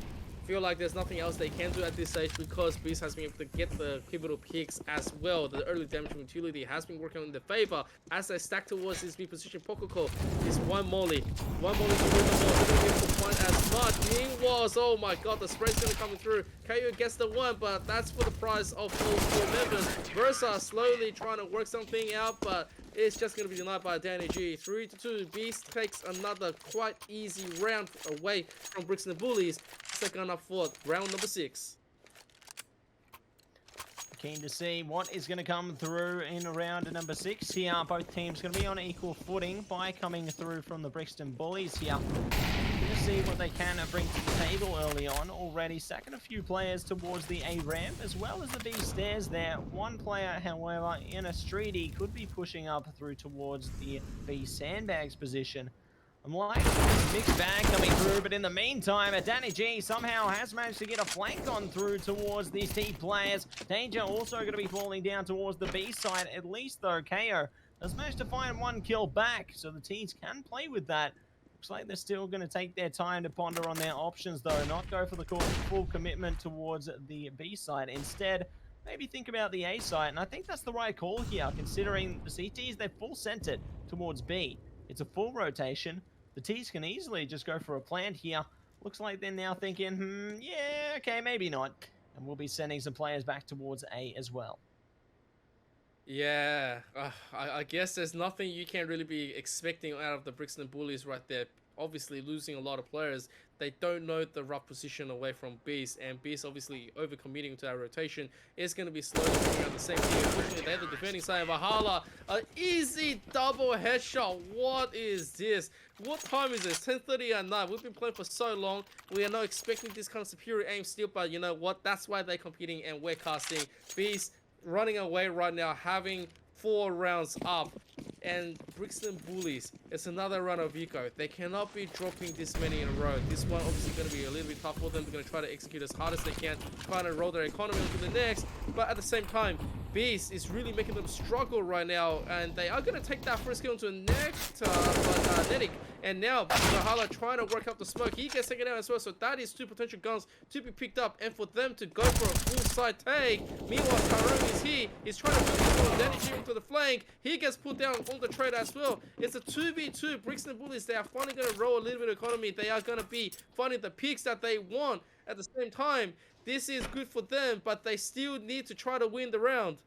Feel like there's nothing else they can do at this stage because Beast has been able to get the pivotal picks as well. The early damage from utility has been working in their favor as they stack towards this B position. Pokoko is one molly to win the ball. They're going to be able to find as much. Meanwhile, oh my god, the spread's going to come through. kayoh gets the one, but that's for the price of those 4 members. Versa slowly trying to work something out, but it's just going to be denied by dannyG. 3-2. Beast takes another quite easy round away from Brixton Bullies. Second up for round number 6. Keen to see what is going to come through in round number 6 here. Both teams going to be on equal footing by coming through from the Brixton Bullies here. Going to see what they can bring to the table early on. Already stacking a few players towards the A ramp as well as the B stairs there. One player, however, in a streaty could be pushing up through towards the B sandbags position. I'm like mixed bag coming through, but in the meantime, dannyG somehow has managed to get a flank on through towards these T players. Danger also going to be falling down towards the B side, at least though. kayoh has managed to find one kill back, so the T's can play with that. Looks like they're still going to take their time to ponder on their options though, not go for the full commitment towards the B side. Instead, maybe think about the A side, and I think that's the right call here, considering the CTs, they're full centered towards B. It's a full rotation. The T's can easily just go for a plant here. Looks like they're now thinking, yeah, okay, maybe not. And we'll be sending some players back towards A as well. Yeah, I guess there's nothing you can really be expecting out of the Brixton Bullies right there. Obviously losing a lot of players. They don't know the rough position away from Beast, and Beast obviously overcommitting to that rotation is going to be slowly coming out the same team. Unfortunately, they're the defending side of Valhalla. An easy double headshot. What is this? What time is this? 10:30 at night. We've been playing for so long. We are not expecting this kind of superior aim still, but you know what? That's why they're competing and we're casting. Beast running away right now, having 4 rounds up. And Brixton Bullies, it's another run of eco. They cannot be dropping this many in a row. This one obviously going to be a little bit tough for them. They're going to try to execute as hard as they can, trying to roll their economy onto the next. But at the same time, Beast is really making them struggle right now, and they are going to take that first kill into nexar, but nettik. And now Valhalla trying to work out the smoke. He gets taken out as well, so that is 2 potential guns to be picked up, and for them to go for a full side take. Meanwhile, Karambit is here. He's trying to put dannyG into the flank. He gets put down on the trade as well. It's a 2v2. Brixton Bullies, they are finally going to roll a little bit of economy. They are going to be finding the picks that they want. At the same time, this is good for them, but they still need to try to win the round.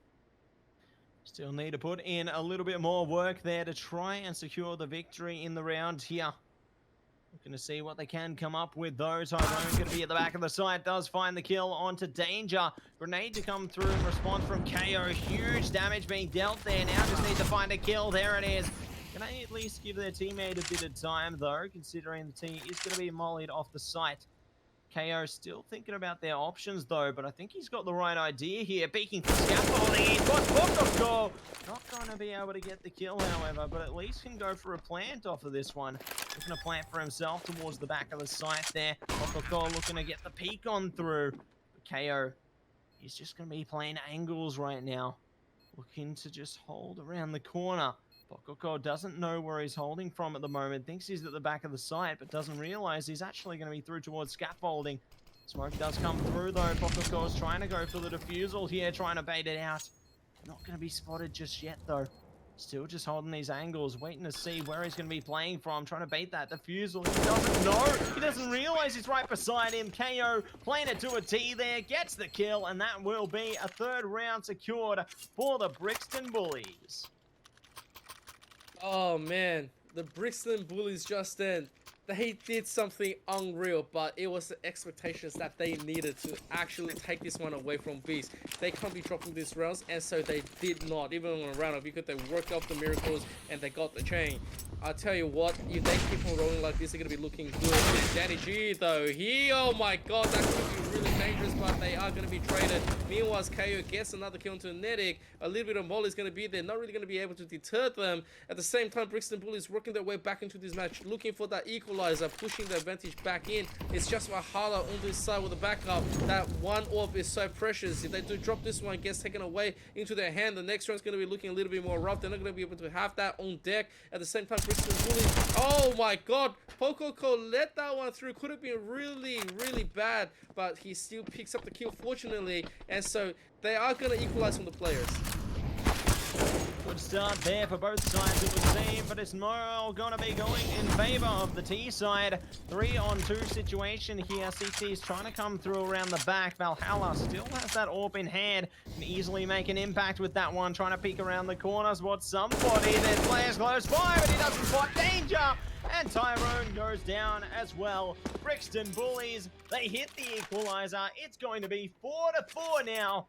Still need to put in a little bit more work there to try and secure the victory in the round here. Looking to see what they can come up with though. Tyrone going to be at the back of the site. Does find the kill onto Danger. Grenade to come through in response from kayoh. Huge damage being dealt there. Now just need to find a kill. There it is. Can they at least give their teammate a bit of time though, considering the team is going to be mollied off the site. kayoh still thinking about their options though, but I think he's got the right idea here. Peeking for scaffolding. He's got Pokoko. Not going to be able to get the kill, however, but at least can go for a plant off of this one. Looking to plant for himself towards the back of the site there. Pokoko looking to get the peek on through. But kayoh, he's just going to be playing angles right now. Looking to just hold around the corner. Pokoko doesn't know where he's holding from at the moment. Thinks he's at the back of the site, but doesn't realize he's actually going to be through towards scaffolding. Smoke does come through though. Pokoko is trying to go for the defusal here, trying to bait it out. Not going to be spotted just yet though. Still just holding these angles, waiting to see where he's going to be playing from, trying to bait that defusal. He doesn't know. He doesn't realize he's right beside him. kayoh playing it to a T there, gets the kill, and that will be a 3rd round secured for the Brixton Bullies. Oh man, the Brixton Bullies just then, they did something unreal, but it was the expectations that they needed to actually take this one away from Beast. They can't be dropping these rounds, and so they did not. Even on a round of because they worked up the miracles and they got the chain. I'll tell you what, if they keep on rolling like this, they're going to be looking good. And DannyG though, oh my god, that's going to be really dangerous, but they are going to be traded. Meanwhile, kayoh gets another kill into nettik. A little bit of molly is going to be there, not really going to be able to deter them. At the same time, Brixton Bullies working their way back into this match, looking for that equalizer, pushing the advantage back in. It's just valhalla on this side with the backup. That one orb is so precious. If they do drop this one, gets taken away into their hand, the next round's going to be looking a little bit more rough. They're not going to be able to have that on deck. At the same time, Brixton Bullies, oh my god, Pokoko let that one through. Could have been really, really bad, but he still picks up the kill, fortunately, and so they are going to equalize on the players. Good start there for both sides, it would seem, but it's more going to be going in favor of the T side. 3-on-2 situation here. CT is trying to come through around the back. Valhalla still has that orb in hand, can easily make an impact with that one, trying to peek around the corners. What somebody, there's players close by, but he doesn't spot danger. And Tyrone goes down as well. Brixton Bullies, they hit the equalizer. It's going to be 4-4 now.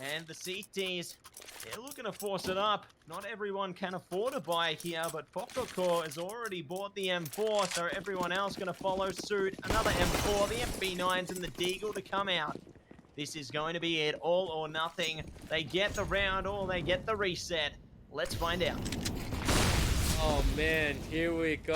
And the CTs, they're looking to force it up. Not everyone can afford to buy here, but Pokoko has already bought the M4, so everyone else going to follow suit. Another M4, the MP9s and the Deagle to come out. This is going to be it, all or nothing. They get the round or they get the reset. Let's find out. Oh man, here we go.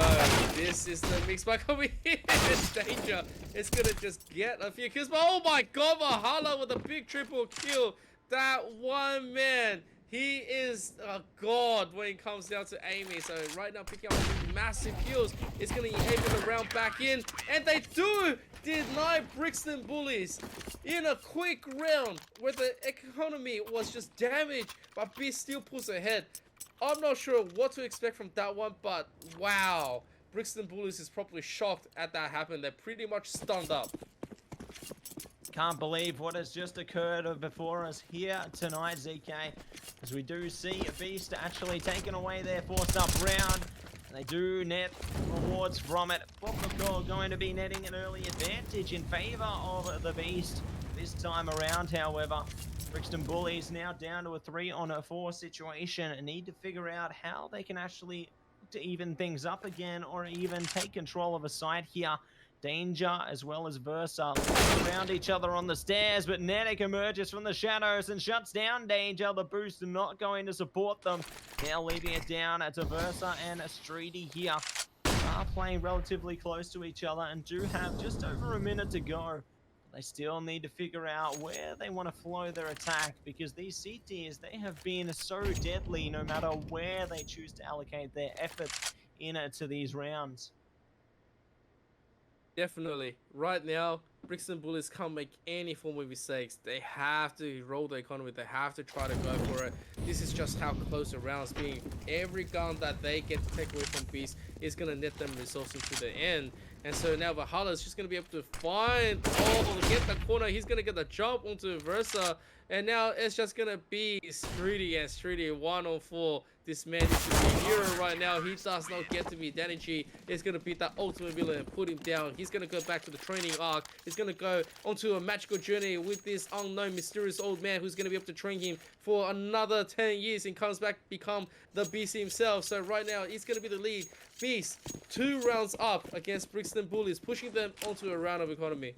This is the mix back over here. It's danger. It's gonna just get a few kills. But oh my god, valhalla with a big triple kill. That one man, he is a god when it comes down to aiming. So right now picking up massive kills. It's gonna enable the round back in. And they do deny Brixton Bullies in a quick round where the economy was just damaged, but Beast still pulls ahead. I'm not sure what to expect from that one, but wow. Brixton Bullies is probably shocked at that happen. They're pretty much stunned up. Can't believe what has just occurred before us here tonight, ZK. As we do see Beast actually taking away their forced up round. And they do net rewards from it. Pokoko going to be netting an early advantage in favor of the Beast. This time around, however, Brixton Bullies now down to a 3-on-4 situation and need to figure out how they can actually to even things up again or even take control of a side here. dangeR as well as Versa looking around each other on the stairs, but nettik emerges from the shadows and shuts down dangeR. The boost not going to support them. Now leaving it down to Versa and streaty here. Are playing relatively close to each other and do have just over a minute to go. They still need to figure out where they want to flow their attack, because these CTs, they have been so deadly no matter where they choose to allocate their efforts into these rounds. Definitely. Right now, Brixton Bullies can't make any form of mistakes. They have to roll the economy. They have to try to go for it. This is just how close the round's being. Every gun that they get to take away from Beast is going to net them resources to the end. And so now valhalla is just going to be able to find, get the corner. He's going to get the jump onto Versa. And now it's just going to be streaty and streaty 1-on-4. This man is a hero right now. He does not get to be dangeRj. He's going to beat that ultimate villain and put him down. He's going to go back to the training arc. He's going to go onto a magical journey with this unknown mysterious old man who's going to be able to train him for another 10 years and comes back become the Beast himself. So right now he's going to be the lead. Beast 2 rounds up against Brixton Bullies, pushing them onto a round of economy.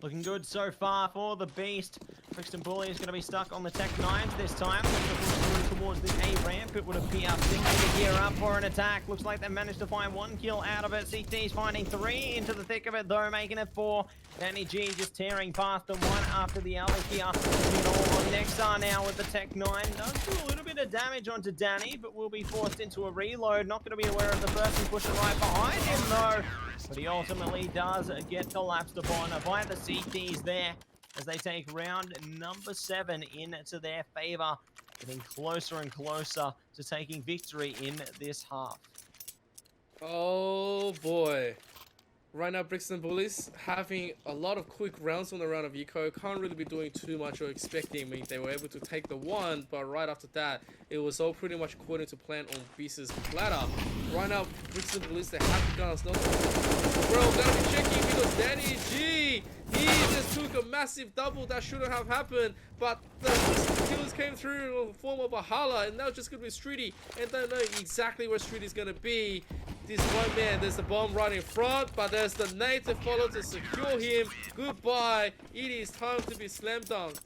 Looking good so far for the Beast. Brixton Bullies is going to be stuck on the Tech 9s this time. Looking to push through towards the A ramp, it would appear. Thinking to gear up for an attack. Looks like they managed to find 1 kill out of it. CT's finding 3 into the thick of it though, making it 4. DannyG just tearing past them one after the other here. Looking all on nexar now with the Tech 9. Does do a little bit of damage onto Danny, but will be forced into a reload. Not going to be aware of the person pushing right behind him though. But he ultimately does get collapsed upon by the CTs there as they take round number 7 into their favor, getting closer and closer to taking victory in this half. Oh boy. Right now, Brixton Bullies having a lot of quick rounds on the round of eco. Can't really be doing too much or expecting. I mean, they were able to take the one, but right after that, it was all pretty much according to plan on Beast's platter. Right now, Brixton Bullies, they have the guns. Not bro, gotta be checking because DannyG, he just took a massive double that shouldn't have happened, but the kills came through in the form of valhalla, and now just gonna be streaty, and don't know exactly where streaty's gonna be. This one man, there's the bomb right in front, but there's the nade to follow to secure him. Goodbye. It is time to be slam dunked.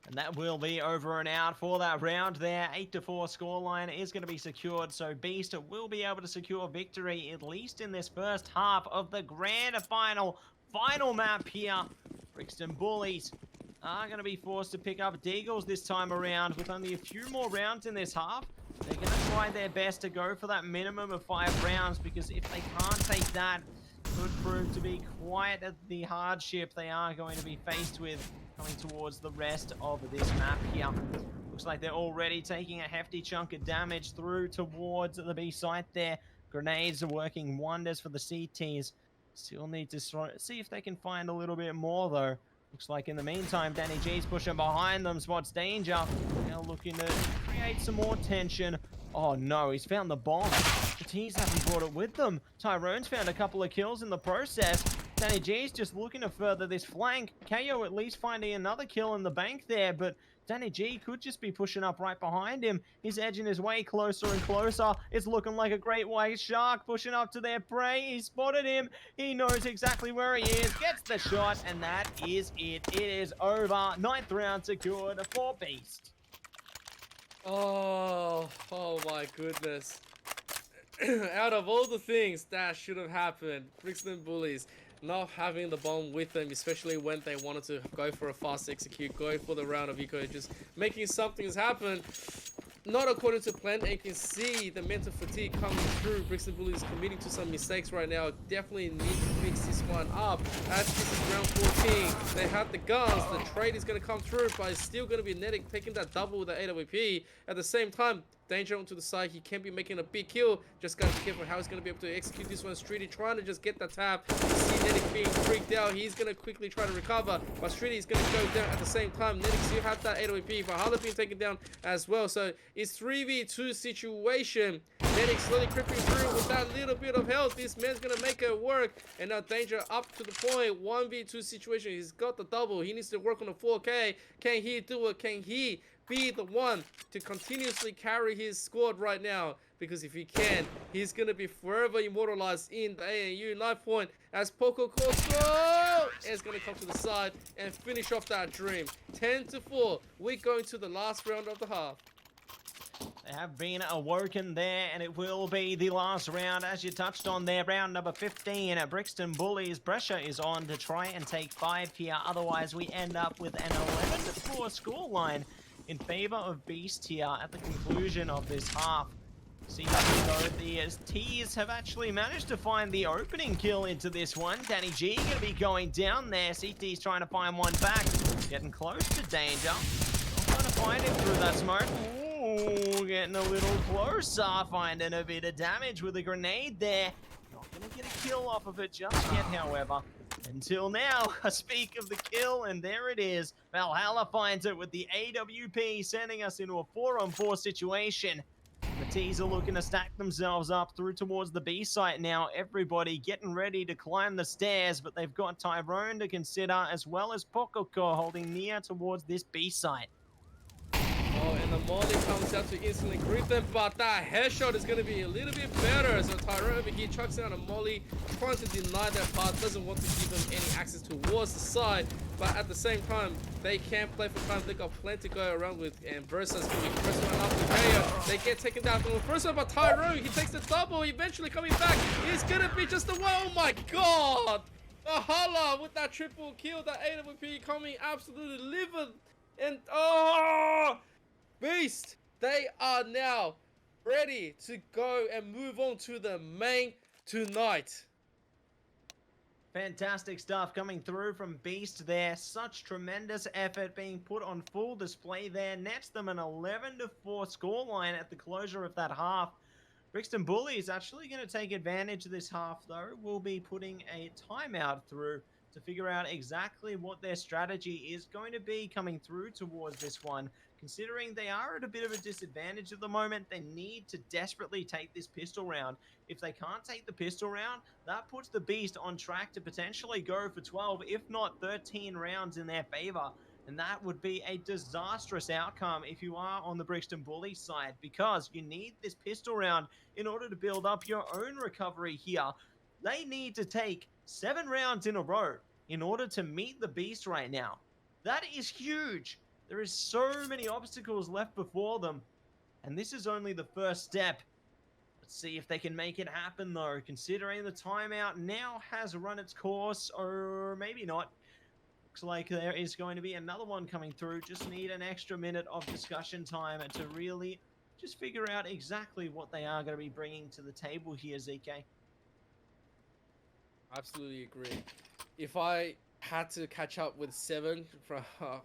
And that will be over and out for that round there. 8-4 scoreline is going to be secured, so Beast will be able to secure victory, at least in this first half of the grand final map here. Brixton Bullies are going to be forced to pick up Deagles this time around with only a few more rounds in this half. They're going to try their best to go for that minimum of 5 rounds, because if they can't take that, it could prove to be quite the hardship they are going to be faced with coming towards the rest of this map here. Looks like they're already taking a hefty chunk of damage through towards the B site there. Grenades are working wonders for the CTs. Still need to see if they can find a little bit more though. Looks like in the meantime, DannyG's pushing behind them, spots danger. Now looking to create some more tension. Oh no, he's found the bomb. The T's haven't brought it with them. Tyrone's found a couple of kills in the process. DannyG's just looking to further this flank. kayoh at least finding another kill in the bank there, but DannyG could just be pushing up right behind him. He's edging his way closer and closer. It's looking like a great white shark pushing up to their prey. He spotted him. He knows exactly where he is. Gets the shot, and that is it. It is over. 9th round secured for Beast. Oh my goodness. Out of all the things that should have happened, Brixton Bullies not having the bomb with them, especially when they wanted to go for a fast execute, go for the round of eco, just making something happen not according to plan, and you can see the mental fatigue coming through. Brixton Bullies committing to some mistakes right now. Definitely need to fix this one up. As this is round 14, they have the guns, the trade is going to come through, but it's still going to be nettik taking that double with the AWP. At the same time, danger onto the side, he can be making a big kill. Just gotta be careful how he's gonna be able to execute this one. Streaty trying to just get the tap. You see nettik being freaked out. He's gonna quickly try to recover, but Streaty is gonna go down at the same time. nettik still have that AWP, valhalla being taken down as well. So it's 3v2 situation. nettik slowly creeping through with that little bit of health. This man's gonna make it work, and now danger up to the point. 1v2 situation. He's got the double. He needs to work on the 4K. Can he do it? Can he be the one to continuously carry his squad right now? Because if he can, he's going to be forever immortalized in the ANU Knifepoint as Poco Corso is going to come to the side and finish off that dream. 10-4. We're going to the last round of the half. They have been awoken there, and it will be the last round, as you touched on there. Round number 15 at Brixton Bullies. Pressure is on to try and take 5 here. Otherwise, we end up with an 11-4 scoreline in favor of Beast here at the conclusion of this half. See how the T's have actually managed to find the opening kill into this one. dannyG going to be going down there. CT's trying to find one back. Getting close to danger. Trying to find him through that smoke. Ooh, getting a little closer. Finding a bit of damage with a grenade there. Not going to get a kill off of it just yet, however. Until now, I speak of the kill, and there it is. Valhalla finds it with the AWP, sending us into a 4-on-4 situation. The T's are looking to stack themselves up through towards the B site now. Everybody getting ready to climb the stairs, but they've got Tyrone to consider, as well as Pokoko holding near towards this B site. Oh, and the molly comes out to instantly greet them, but that headshot is going to be a little bit better. So Tyrone over here chucks out a molly, trying to deny that part, doesn't want to give them any access towards the side. But at the same time, they can't play for time. They got plenty to go around with, and Versa's going to be first one up to kayoh. They get taken down from the first one by Tyrone. He takes the double, eventually coming back. He's going to be just the one. Oh my god! Valhalla with that triple kill, that AWP coming absolutely livid. And oh! Beast, they are now ready to go and move on to the main tonight. Fantastic stuff coming through from Beast there. Such tremendous effort being put on full display there. Nets them an 11-4 scoreline at the closure of that half. Brixton Bullies actually going to take advantage of this half, though. We'll be putting a timeout through to figure out exactly what their strategy is going to be coming through towards this one. Considering they are at a bit of a disadvantage at the moment, they need to desperately take this pistol round. If they can't take the pistol round, that puts the Beast on track to potentially go for 12, if not 13 rounds in their favor. And that would be a disastrous outcome if you are on the Brixton Bullies side, because you need this pistol round in order to build up your own recovery here. They need to take 7 rounds in a row in order to meet the Beast right now. That is huge. There is so many obstacles left before them, and this is only the first step. Let's see if they can make it happen, though, considering the timeout now has run its course, or maybe not. Looks like there is going to be another one coming through. Just need an extra minute of discussion time to really just figure out exactly what they are going to be bringing to the table here, ZK. Absolutely agree. If I had to catch up with 7,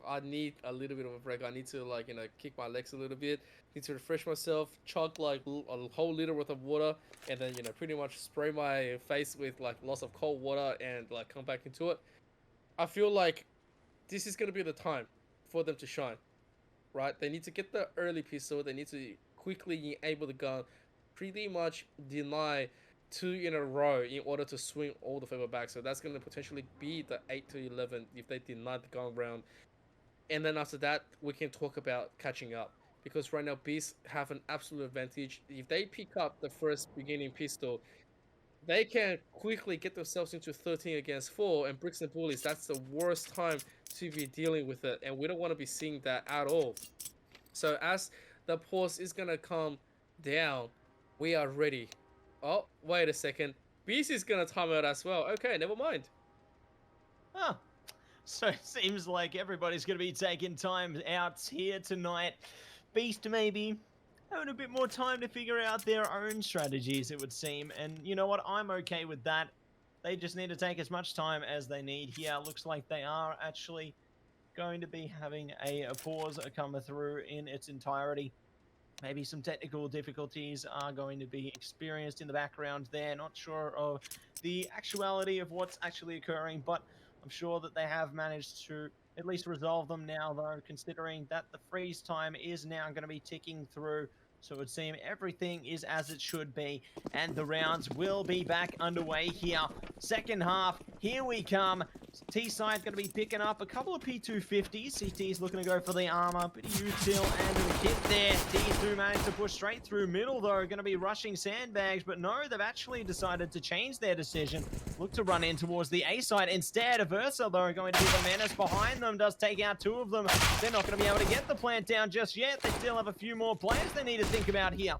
I need a little bit of a break. I need to, like, you know, kick my legs a little bit. Need to refresh myself, chug like a whole liter worth of water, and then, you know, pretty much spray my face with like lots of cold water and like come back into it. I feel like this is gonna be the time for them to shine, right? They need to get the early pistol. They need to quickly be able to gun, pretty much deny 2 in a row in order to swing all the favor back. So that's going to potentially be the 8 to 11 if they deny the gun round. And then after that, we can talk about catching up, because right now Beasts have an absolute advantage. If they pick up the first beginning pistol, they can quickly get themselves into 13 against 4, and Brixton Bullies, that's the worst time to be dealing with it, and we don't want to be seeing that at all. So as the pause is going to come down, we are ready. Oh, wait a second. Beast is going to time out as well. Okay, never mind. Huh. So it seems like everybody's going to be taking time out here tonight. Beast maybe having a bit more time to figure out their own strategies, it would seem. And you know what? I'm okay with that. They just need to take as much time as they need here. Looks like they are actually going to be having a pause come through in its entirety. Maybe some technical difficulties are going to be experienced in the background there. Not sure of the actuality of what's actually occurring, but I'm sure that they have managed to at least resolve them now, though, considering that the freeze time is now going to be ticking through. So it would seem everything is as it should be, and the rounds will be back underway here. Second half, here we come. T-side going to be picking up a couple of P250s. CT's looking to go for the armor, bit of util and the kit there. T's do manage to push straight through middle, though. Going to be rushing sandbags, but no, they've actually decided to change their decision. Look to run in towards the A side instead. Versa, though, going to be the menace behind them. Does take out 2 of them. They're not going to be able to get the plant down just yet. They still have a few more players they need to think about here.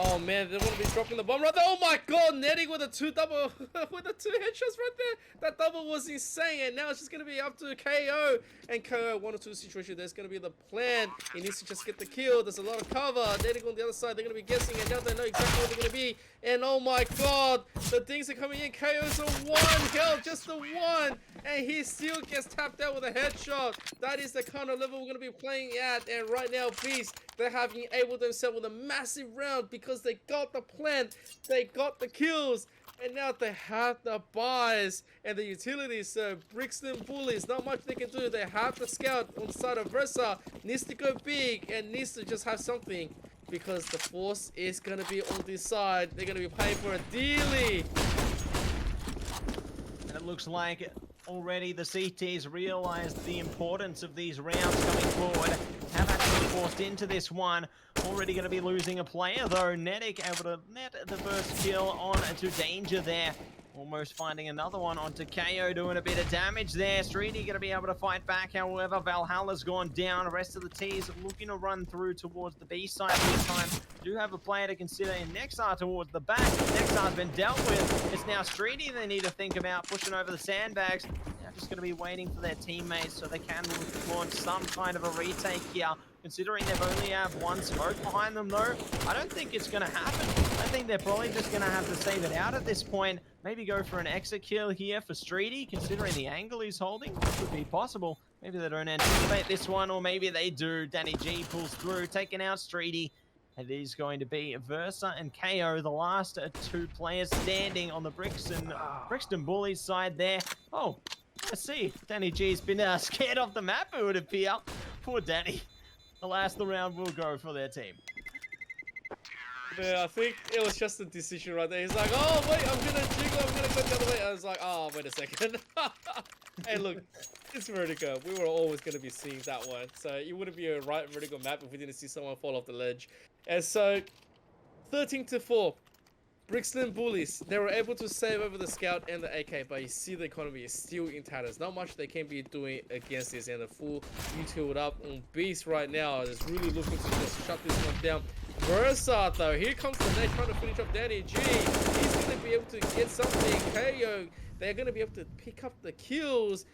Oh man, they want to be dropping the bomb right there. Oh my god, nettik with a 2 double with the 2 headshots right there. That double was insane, and now it's just gonna be up to KO. And KO 1 or 2 situation. There's gonna be the plan. He needs to just get the kill. There's a lot of cover. nettik on the other side, they're gonna be guessing, and now they know exactly what they're gonna be. And oh my god, the things are coming in. KO's a 1 health, just the 1, and he still gets tapped out with a headshot. That is the kind of level we're gonna be playing at. And right now, Beast, they have enabled themselves with a massive round because they got the plant, they got the kills, and now they have the buys and the utilities. So Brixton Bullies, not much they can do. They have the scout on the side of Versa, needs to go big and needs to just have something, because the force is going to be on this side. They're going to be paying for a dealy. And it looks like already the CTs realized the importance of these rounds coming forward. Have actually forced into this one. Already going to be losing a player, though. nettik able to net the first kill on to dangeRj there. Almost finding another one onto kayoh, doing a bit of damage there. Streaty going to be able to fight back, however. Valhalla's gone down. The rest of the T's looking to run through towards the B side this time. Do have a player to consider in nexar towards the back. nexar's been dealt with. It's now Streaty they need to think about, pushing over the sandbags. Now just going to be waiting for their teammates so they can launch some kind of a retake here. Considering they've only have 1 smoke behind them, though, I don't think it's going to happen. I think they're probably just going to have to save it out at this point. Maybe go for an exit kill here for Streaty, considering the angle he's holding. Could be possible. Maybe they don't anticipate this one, or maybe they do. DannyG pulls through, taking out Streaty. It is going to be Versa and kayoh, the last two players standing on the Brixton Bullies side there. Oh, I see. DannyG's been scared off the map, it would appear. Poor Danny. Alas, the round will go for their team. Yeah, I think it was just a decision right there. He's like, oh, wait, I'm going to jiggle, I'm going to go the other way. I was like, oh, wait a second. Hey, look, it's vertigo. We were always going to be seeing that one. So it wouldn't be a right vertical map if we didn't see someone fall off the ledge. And so, 13-4. Brixton Bullies, they were able to save over the scout and the AK, but you see the economy is still in tatters. Not much they can be doing against this, and the full utiled up on Beast right now is really looking to just shut this one down. Versa though, here comes the net trying to finish off DannyG. He's going to be able to get something. kayoh, they're going to be able to pick up the kills.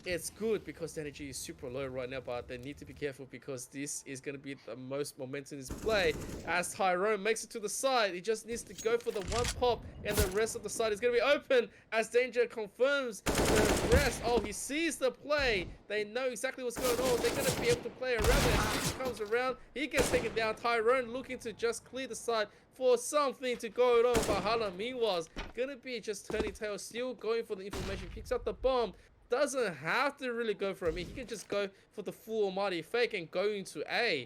It's good because DannyG is super low right now, but they need to be careful because this is going to be the most momentum in this play. As Tyrone makes it to the side, he just needs to go for the one pop, and the rest of the side is going to be open as dangeR confirms the rest. Oh, he sees the play. They know exactly what's going on. They're going to be able to play around it. As he comes around, he gets taken down. Tyrone looking to just clear the side for something to go on. Valhalla, meanwhile, is going to be just turning tail, still going for the information, picks up the bomb. Doesn't have to really go for me. He can just go for the full almighty fake and go into A.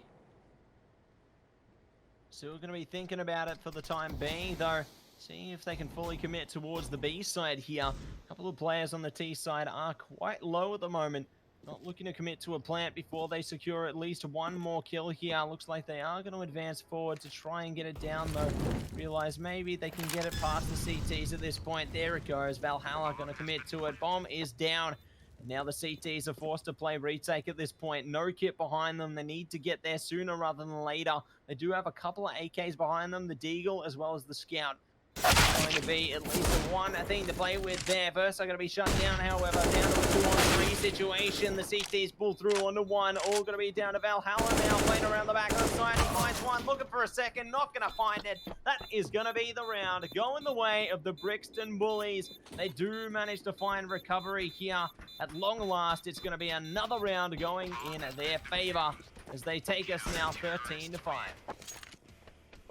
Still going to be thinking about it for the time being, though. Seeing if they can fully commit towards the B side here. A couple of players on the T side are quite low at the moment. Not looking to commit to a plant before they secure at least one more kill here. Looks like they are going to advance forward to try and get it down, though. Realize maybe they can get it past the CTs at this point. There it goes. Valhalla going to commit to it. Bomb is down. And now the CTs are forced to play retake at this point. No kit behind them. They need to get there sooner rather than later. They do have a couple of AKs behind them. The Deagle as well as the Scout. Going to be at least one thing to play with there. Versa going to be shut down, however, down to a 2-on-3 situation. The CTs pull through onto one. All going to be down to Valhalla now, playing around the back of the side. He finds one, looking for a second, not going to find it. That is going to be the round, going the way of the Brixton Bullies. They do manage to find recovery here. At long last, it's going to be another round going in their favor as they take us now 13-5.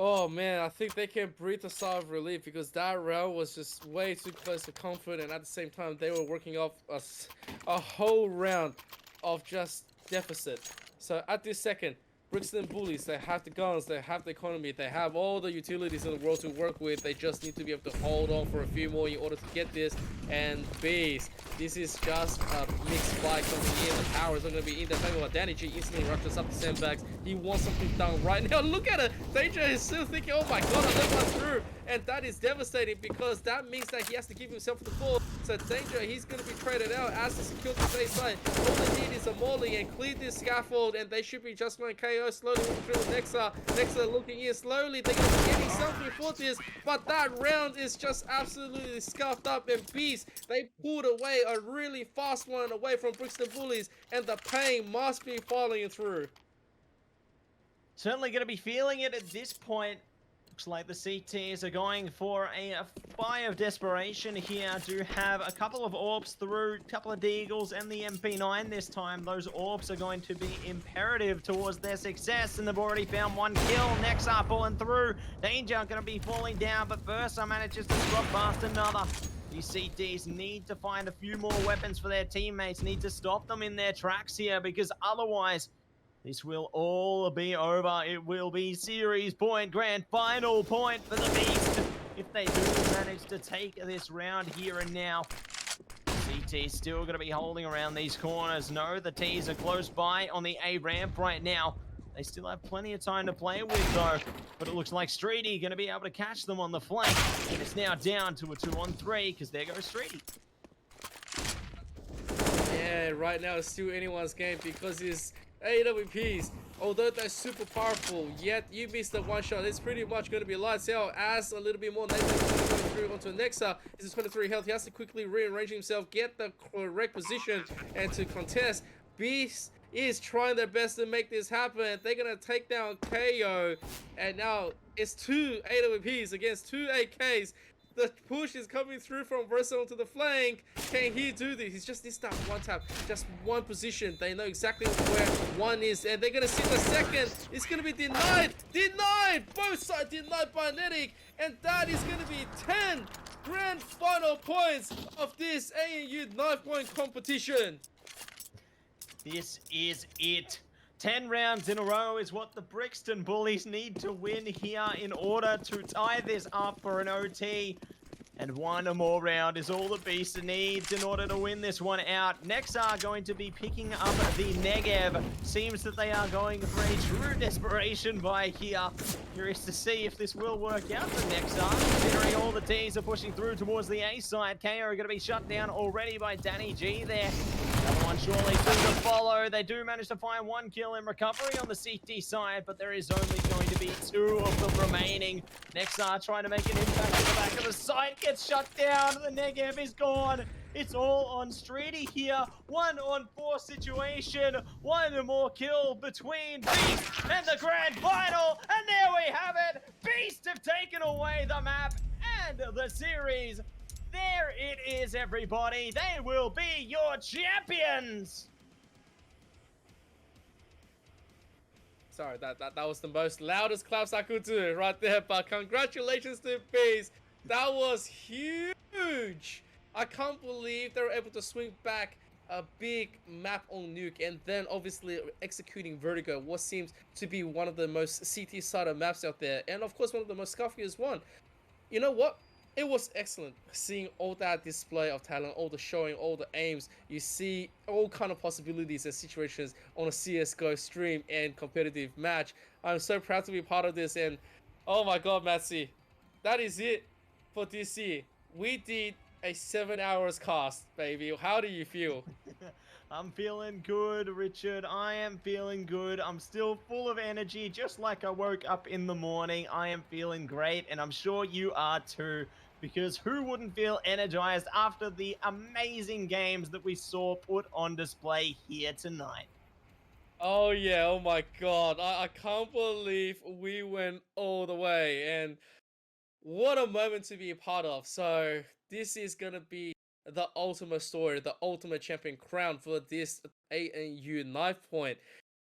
Oh man, I think they can breathe a sigh of relief because that round was just way too close to comfort, and at the same time they were working off a whole round of just deficit. So at this second, Brixton Bullies, they have the guns, they have the economy, they have all the utilities in the world to work with. They just need to be able to hold on for a few more in order to get this. And Beast, this is just a mixed fight coming in. The power is not going to be in the favor. DannyG instantly rushes up the sandbags. He wants something done right now. Look at it. dangeR is still thinking, oh my god, I let one through. And that is devastating because that means that he has to give himself the ball. So dangeR, he's going to be traded out as he secures the base side. All they need is a molly and clear this scaffold, and they should be just going kayoh slowly moving through with nexar. nexar looking in slowly. They're going to be getting something for this, but that round is just absolutely scuffed up. And Beast, they pulled away a really fast one away from Brixton Bullies, and the pain must be following through. Certainly going to be feeling it at this point. Looks like the CTs are going for a buy of desperation here. Do have a couple of AWPs through, a couple of Deagles and the MP9 this time. Those AWPs are going to be imperative towards their success, and they've already found one kill. nexar pulling through. dangeR going to be falling down, but Versa manages to drop past another. These CTs need to find a few more weapons for their teammates, need to stop them in their tracks here, because otherwise this will all be over. It will be series point, grand final point for the Beast if they do manage to take this round here and now. CT's still going to be holding around these corners. No, the T's are close by on the A ramp right now. They still have plenty of time to play with though, but it looks like streaty going to be able to catch them on the flank. And it's now down to a 2-on-3 because there goes streaty. Yeah, right now it's still anyone's game because his AWPs, although they're super powerful, yet you miss the one shot. It's pretty much going to be lights out as a little bit more going through onto nexar. This is 23 health. He has to quickly rearrange himself, get the correct position, and to contest. Beast is trying their best to make this happen. They're going to take down kayoh, and now it's 2 AWPs against 2 AKs. The push is coming through from Versa to the flank. Can he do this? He's just needs that one tap, just one position. They know exactly where one is, and they're gonna see the second. It's gonna be denied. Denied! Both sides denied by nettik, and that is gonna be 10 grand final points of this ANU Knifepoint competition. This is it. 10 rounds in a row is what the Brixton Bullies need to win here in order to tie this up for an OT. And one more round is all the Beast needs in order to win this one out. Nexar going to be picking up the Negev. Seems that they are going for a true desperation buy here. Curious to see if this will work out for Nexar. Considering all the teams are pushing through towards the A side. kayoh are going to be shut down already by dannyG there. Another one surely to the follow. They do manage to find one kill in recovery on the CT side, but there is only going to be 2 of them remaining. Nexar trying to make an impact on the back of the site, gets shut down. The Negev is gone. It's all on streaty here. 1-on-4 situation. One more kill between Beast and the grand final. And there we have it. Beast have taken away the map and the series. There it is, everybody. They will be your champions. Sorry, that was the most loudest claps I could do right there. But congratulations to Beast. That was huge. I can't believe they were able to swing back a big map on Nuke, and then obviously executing Vertigo, what seems to be one of the most CT-sided maps out there, and of course one of the most scuffiest one. You know what? It was excellent seeing all that display of talent, all the showing, all the aims. You see all kind of possibilities and situations on a CSGO stream and competitive match. I'm so proud to be part of this, and oh my god, Matsy, that is it for this year. We did a 7 hours cast, baby. How do you feel? I'm feeling good, Richard. I am feeling good. I'm still full of energy, just like I woke up in the morning. I am feeling great, and I'm sure you are too, because who wouldn't feel energized after the amazing games that we saw put on display here tonight? Oh yeah, oh my god. I can't believe we went all the way, and what a moment to be a part of. So this is gonna be the ultimate story, the ultimate champion crown for this ANU Knifepoint.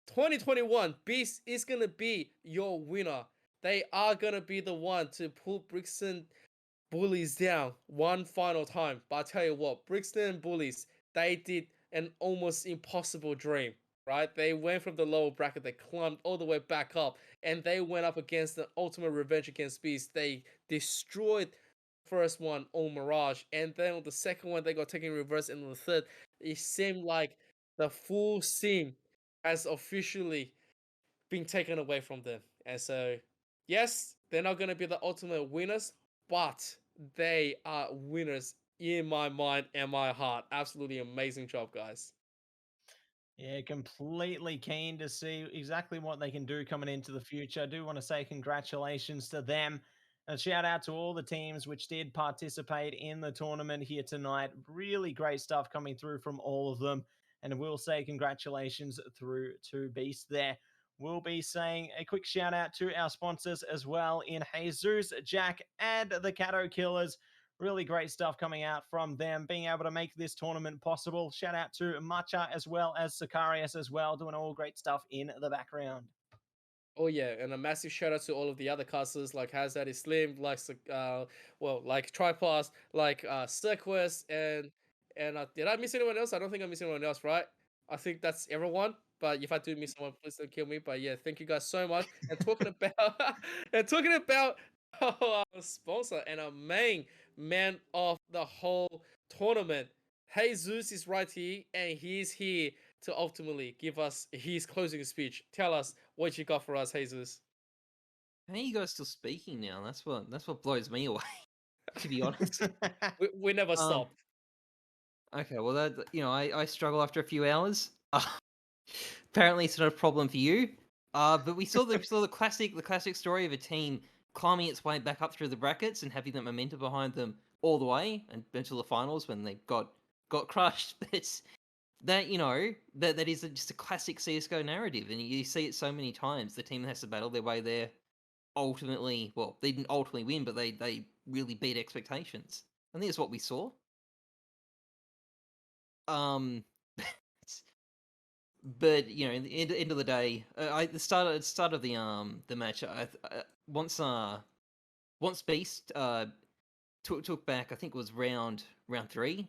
2021, Beast is gonna be your winner. They are gonna be the one to pull Brixton Bullies down one final time. But I tell you what, Brixton Bullies, they did an almost impossible dream, right? They went from the lower bracket, they climbed all the way back up, and they went up against the ultimate revenge against Beast. They destroyed first one on Mirage, and then on the second one they got taken in reverse, and on the third it seemed like the full scene has officially been taken away from them. And so yes, they're not going to be the ultimate winners, but they are winners in my mind and my heart. Absolutely amazing job, guys. Yeah, completely keen to see exactly what they can do coming into the future. I do want to say congratulations to them. And a shout out to all the teams which did participate in the tournament here tonight. Really great stuff coming through from all of them. And we'll say congratulations through to Beast there. We'll be saying a quick shout out to our sponsors as well in Jesus, Jack, and the Kayoh Killers. Really great stuff coming out from them, being able to make this tournament possible. Shout out to Matcha as well as Sicarius as well, doing all great stuff in the background. Oh yeah, and a massive shout out to all of the other casters like Hazard is Slim, like like Triplus, like Cirquus, and did I miss anyone else? I don't think I missed anyone else, right? I think that's everyone. But if I do miss someone, please don't kill me. But yeah, thank you guys so much. And talking about and talking about our sponsor and our main man of the whole tournament, Jesus is right here, and he's here to ultimately give us his closing speech. Tell us what you got for us, Jesus. How are you guys still speaking now? That's what blows me away, to be honest. We never stopped. Okay, well that I struggle after a few hours. Apparently, it's not a problem for you. But we saw the classic story of a team climbing its way back up through the brackets and having that momentum behind them all the way and until the finals when they got crushed. But that is just a classic CS:GO narrative, and you see it so many times. The team that has to battle their way there ultimately, well, they didn't ultimately win, but they really beat expectations. I think that's what we saw. But you know, in the end of the day, the start of the match, once Beast took back, I think it was round 3.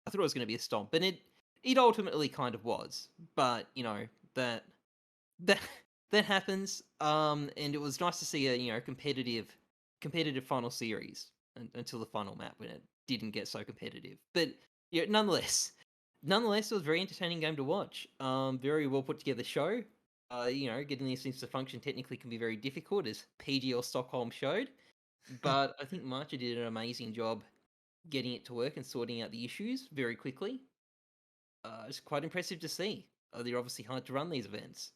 I thought it was going to be a stomp, and it ultimately kind of was. But you know that that happens. And it was nice to see a competitive final series until the final map when it didn't get so competitive. But yeah, nonetheless, it was a very entertaining game to watch. Very well put together show. You know, getting these things to function technically can be very difficult, as PG or Stockholm showed. But I think Marcha did an amazing job getting it to work and sorting out the issues very quickly. It's quite impressive to see. They're obviously hard to run these events.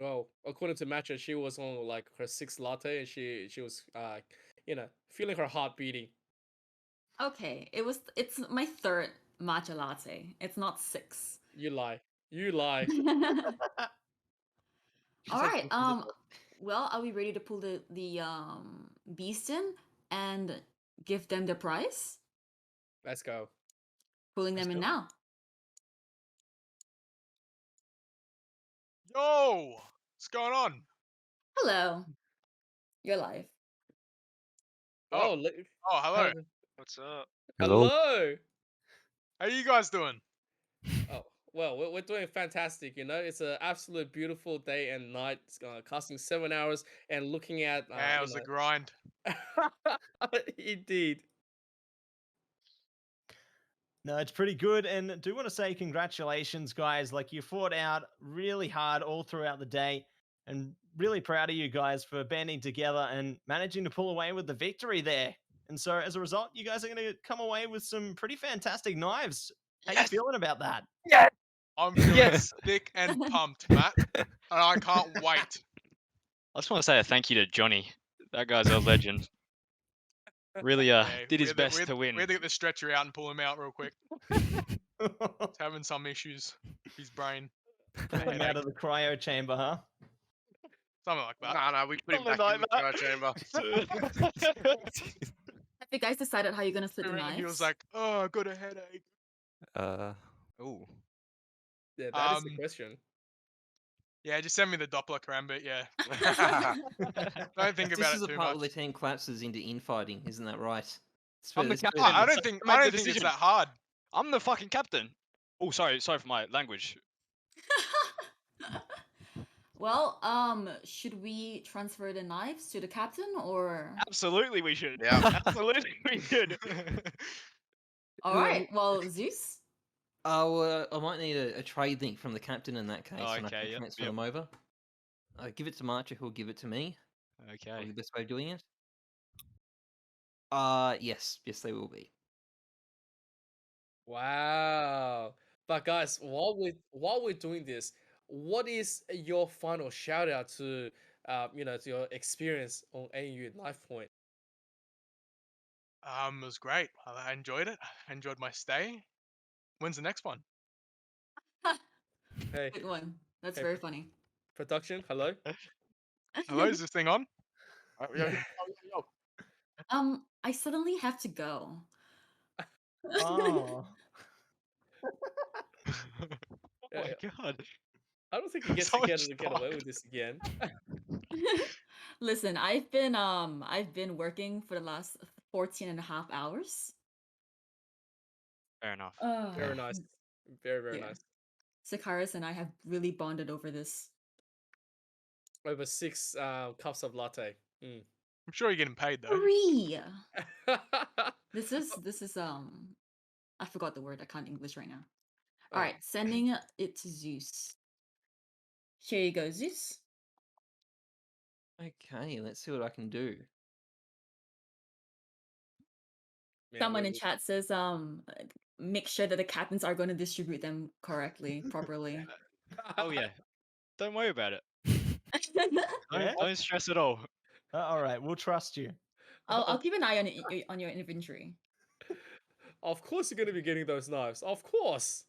Well, according to Matcha, she was on like her 6th latte, and she was feeling her heart beating. Okay, it's my 3rd matcha latte. It's not 6. You lie. You lie. All right. Well, are we ready to pull the beast in and give them the prize? Let's go. Pulling them in now. Yo, what's going on? Hello. You're live. Oh, hello. What's up? Hello. How you guys doing? Oh, well, we're doing fantastic. You know, it's an absolute beautiful day and night. It's casting 7 hours and looking at. Yeah, it was a grind. Indeed. No, it's pretty good. And I do want to say congratulations, guys. Like, you fought out really hard all throughout the day. And really proud of you guys for banding together and managing to pull away with the victory there. And so as a result, you guys are going to come away with some pretty fantastic knives. How you feeling about that? Yes. I'm feeling thick and pumped, Matt. And I can't wait. I just want to say a thank you to Johnny. That guy's a legend. Really did his best to win. We had to get the stretcher out and pull him out real quick. He's having some issues. His brain. Pull him out of the cryo chamber, huh? Something like that. No, we put him back in the cryo chamber. Have you guys decided how you're gonna split the knives? He was like, "Oh, I got a headache." Oh. Yeah, that is the question. Yeah, just send me the Doppler Karambit, yeah. Don't think about it too much. This is the part where the team collapses into infighting, isn't that right? I'm the captain. I don't think it's that hard. I'm the fucking captain. Oh, sorry for my language. Well, should we transfer the knives to the captain or? Absolutely, we should. Yeah. Absolutely, we should. All right. Well, Zeus. I might need a trade link from the captain in that case, Oh, and I okay, can yep, transfer yep. them over. Give it to Marcher, who'll give it to me. Okay. Probably the best way of doing it. Yes, they will be. Wow. But guys, while we're doing this, what is your final shout out to to your experience on ANU Knifepoint? It was great. I enjoyed it. I enjoyed my stay. When's the next one? Hey, Good one. That's Hey. very funny. production, hello? Hello, is this thing on? I suddenly have to go. Oh. Oh my god. I don't think you get So to much get away talk. with this again. Listen, I've been working for the last 14 and a half hours. Fair enough. Very nice. Very Yeah. nice. Sakaris and I have really bonded over this. Over 6 cups of latte. Mm. I'm sure you're getting paid though. 3. This is I forgot the word. I can't English right now. Oh. All right, sending it to Zeus. Here you go, Zeus. Okay, let's see what I can do. Man, Someone in chat says make sure that the captains are going to distribute them correctly, properly. Oh yeah. Don't worry about it. Yeah? Don't stress at all. All right, we'll trust you. I'll keep an eye on your inventory. Of course you're gonna be getting those knives. Of course.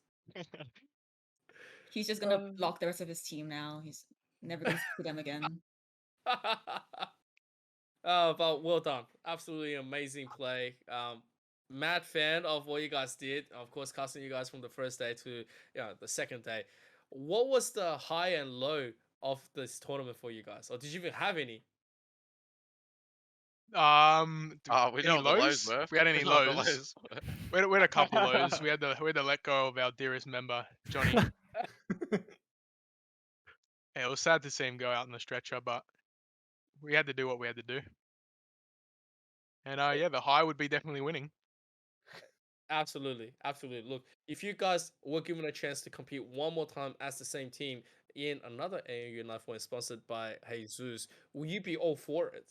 He's just gonna block the rest of his team now. He's never gonna speak to them again. But well done. Absolutely amazing play. Mad fan of what you guys did. Of course, casting you guys from the first day to the second day. What was the high and low of this tournament for you guys, or did you even have any? We Any know what the lows lows? were. If we had any We know what the lows, lows were. we had a couple lows. We had to let go of our dearest member, Johnny. Yeah, it was sad to see him go out on the stretcher, but we had to do what we had to do. And yeah, the high would be definitely winning. Absolutely, absolutely. Look, if you guys were given a chance to compete one more time as the same team in another ANU Knifepoint sponsored by Jesus, will you be all for it?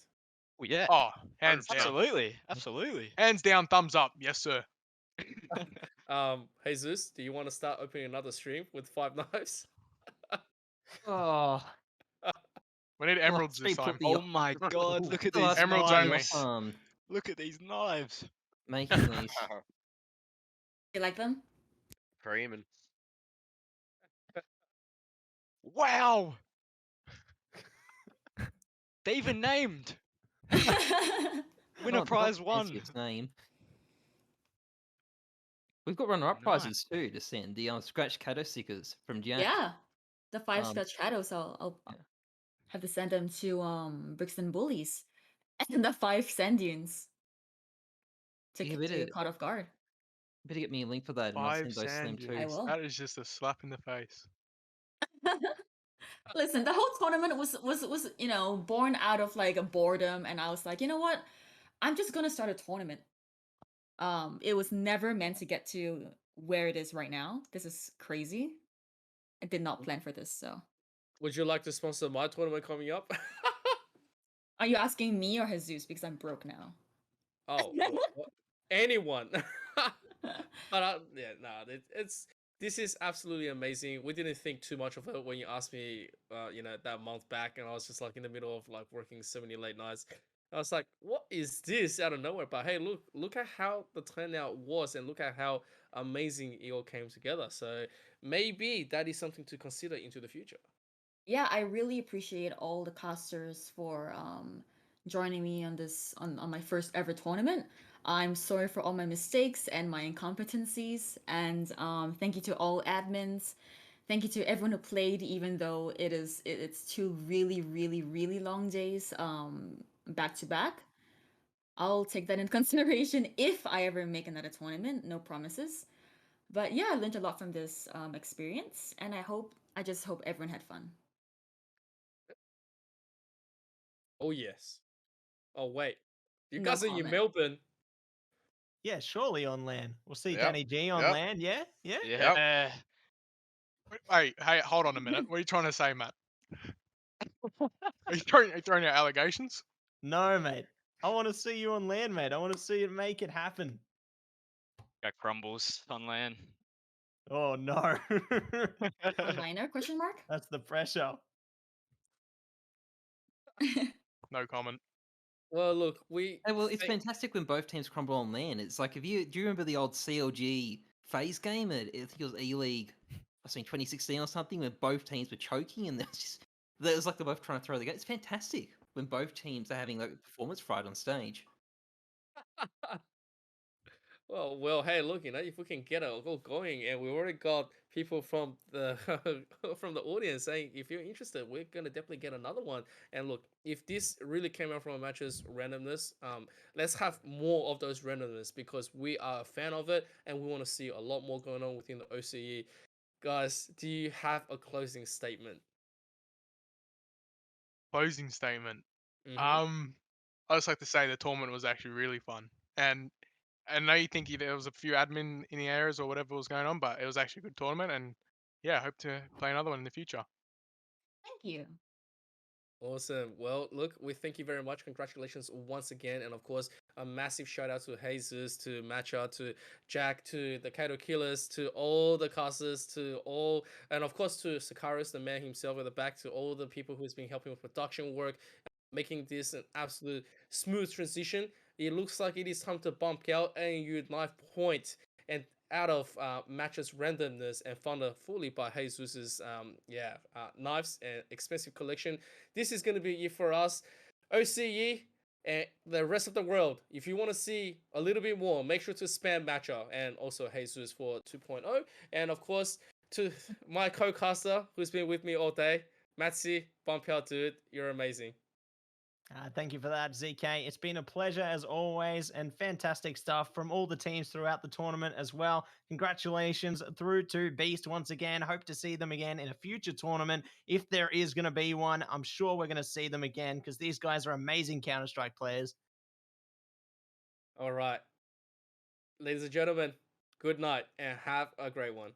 Well, yeah. Oh, hands 100%. down. Absolutely. Absolutely. Hands down, thumbs up. Yes, sir. Jesus, do you want to start opening another stream with 5 knives? Oh, We need emeralds stream this put time. me Oh my god, look at the these last Emeralds night only. off, Look at these knives. making these. You like them? Creaming. Wow. They even named. Winner Oh, prize the one. fanciest name. We've got runner-up Nice. prizes too to send. The scratch kayoh stickers from Jack. Yeah, the 5 Um, scratch shadows. I'll yeah. have to send them to Brixton Bullies, and the 5 sand dunes to Yeah, to caught off guard. Better get me a link for that, and I'll 5 send those to them sand too. I dunes. will. That is just a slap in the face. Listen, the whole tournament was born out of like a boredom, and I was like, you know what, I'm just gonna start a tournament. It was never meant to get to where it is right now. This is crazy. I did not plan for this. So, Would you like to sponsor my tournament coming up? are you asking me or Jesus? Because I'm broke now. Oh, anyone. But yeah, nah, this is absolutely amazing. We didn't think too much of it when you asked me, that month back, and I was just like in the middle of like working so many late nights. I was like, what is this out of nowhere? But hey, look at how the turnout was, and look at how amazing it all came together. So maybe that is something to consider into the future. Yeah, I really appreciate all the casters for joining me on this on my first ever tournament. I'm sorry for all my mistakes and my incompetencies, and thank you to all admins. Thank you to everyone who played, even though it's 2 really really really long days back to back. I'll take that into consideration if I ever make another tournament. No promises, but yeah, I learned a lot from this experience, and I just hope everyone had fun. Oh yes. Oh wait, you No guys are in comment. Melbourne. Yeah, surely on land. We'll see Yep, DannyG on yep. land. Yeah, yeah. Yeah. Hey, hold on a minute. What are you trying to say, Matt? Are you throwing out allegations? No, mate. I want to see you on land, mate. I want to see you make it happen. Got crumbles on land. Oh no. Minor question mark? That's the pressure. No comment. Well, look, Hey, well, it's fantastic when both teams crumble on land. It's like do you remember the old CLG phase game? I think it was E-League, 2016 or something, where both teams were choking and it was like they're both trying to throw the game. It's fantastic when both teams are having like performance fright on stage. Well, hey, look, if we can get it all going, and we already got people from the from the audience saying if you're interested, we're gonna definitely get another one. And look, if this really came out from a match's randomness, let's have more of those randomness because we are a fan of it, and we want to see a lot more going on within the OCE. Guys, do you have a closing statement? Closing statement. Mhm. I just like to say the tournament was actually really fun, and I know you think there was a few admin in the areas or whatever was going on, but it was actually a good tournament, and yeah, I hope to play another one in the future. Thank you. Awesome. Well, look, we thank you very much. Congratulations once again. And of course, a massive shout out to Jesus, to Matcha, to Jack, to the Kato Killers, to all the casters, and of course to Sakaris, the man himself at the back, to all the people who's been helping with production work, making this an absolute smooth transition. It looks like it is time to bump out ANU Knifepoint and out of matches randomness and funded fully by Jesus's knives and expensive collection. This is going to be it for us. OCE, And the rest of the world, if you want to see a little bit more, make sure to spam Matcha and also Jesus for 2.0. And of course, to my co-caster who's been with me all day, Matsi, bump out, dude. You're amazing. Thank you for that, ZK. It's been a pleasure as always, and fantastic stuff from all the teams throughout the tournament as well. Congratulations through to Beast once again. Hope to see them again in a future tournament. If there is going to be one, I'm sure we're going to see them again because these guys are amazing Counter-Strike players. All right. Ladies and gentlemen, good night and have a great one.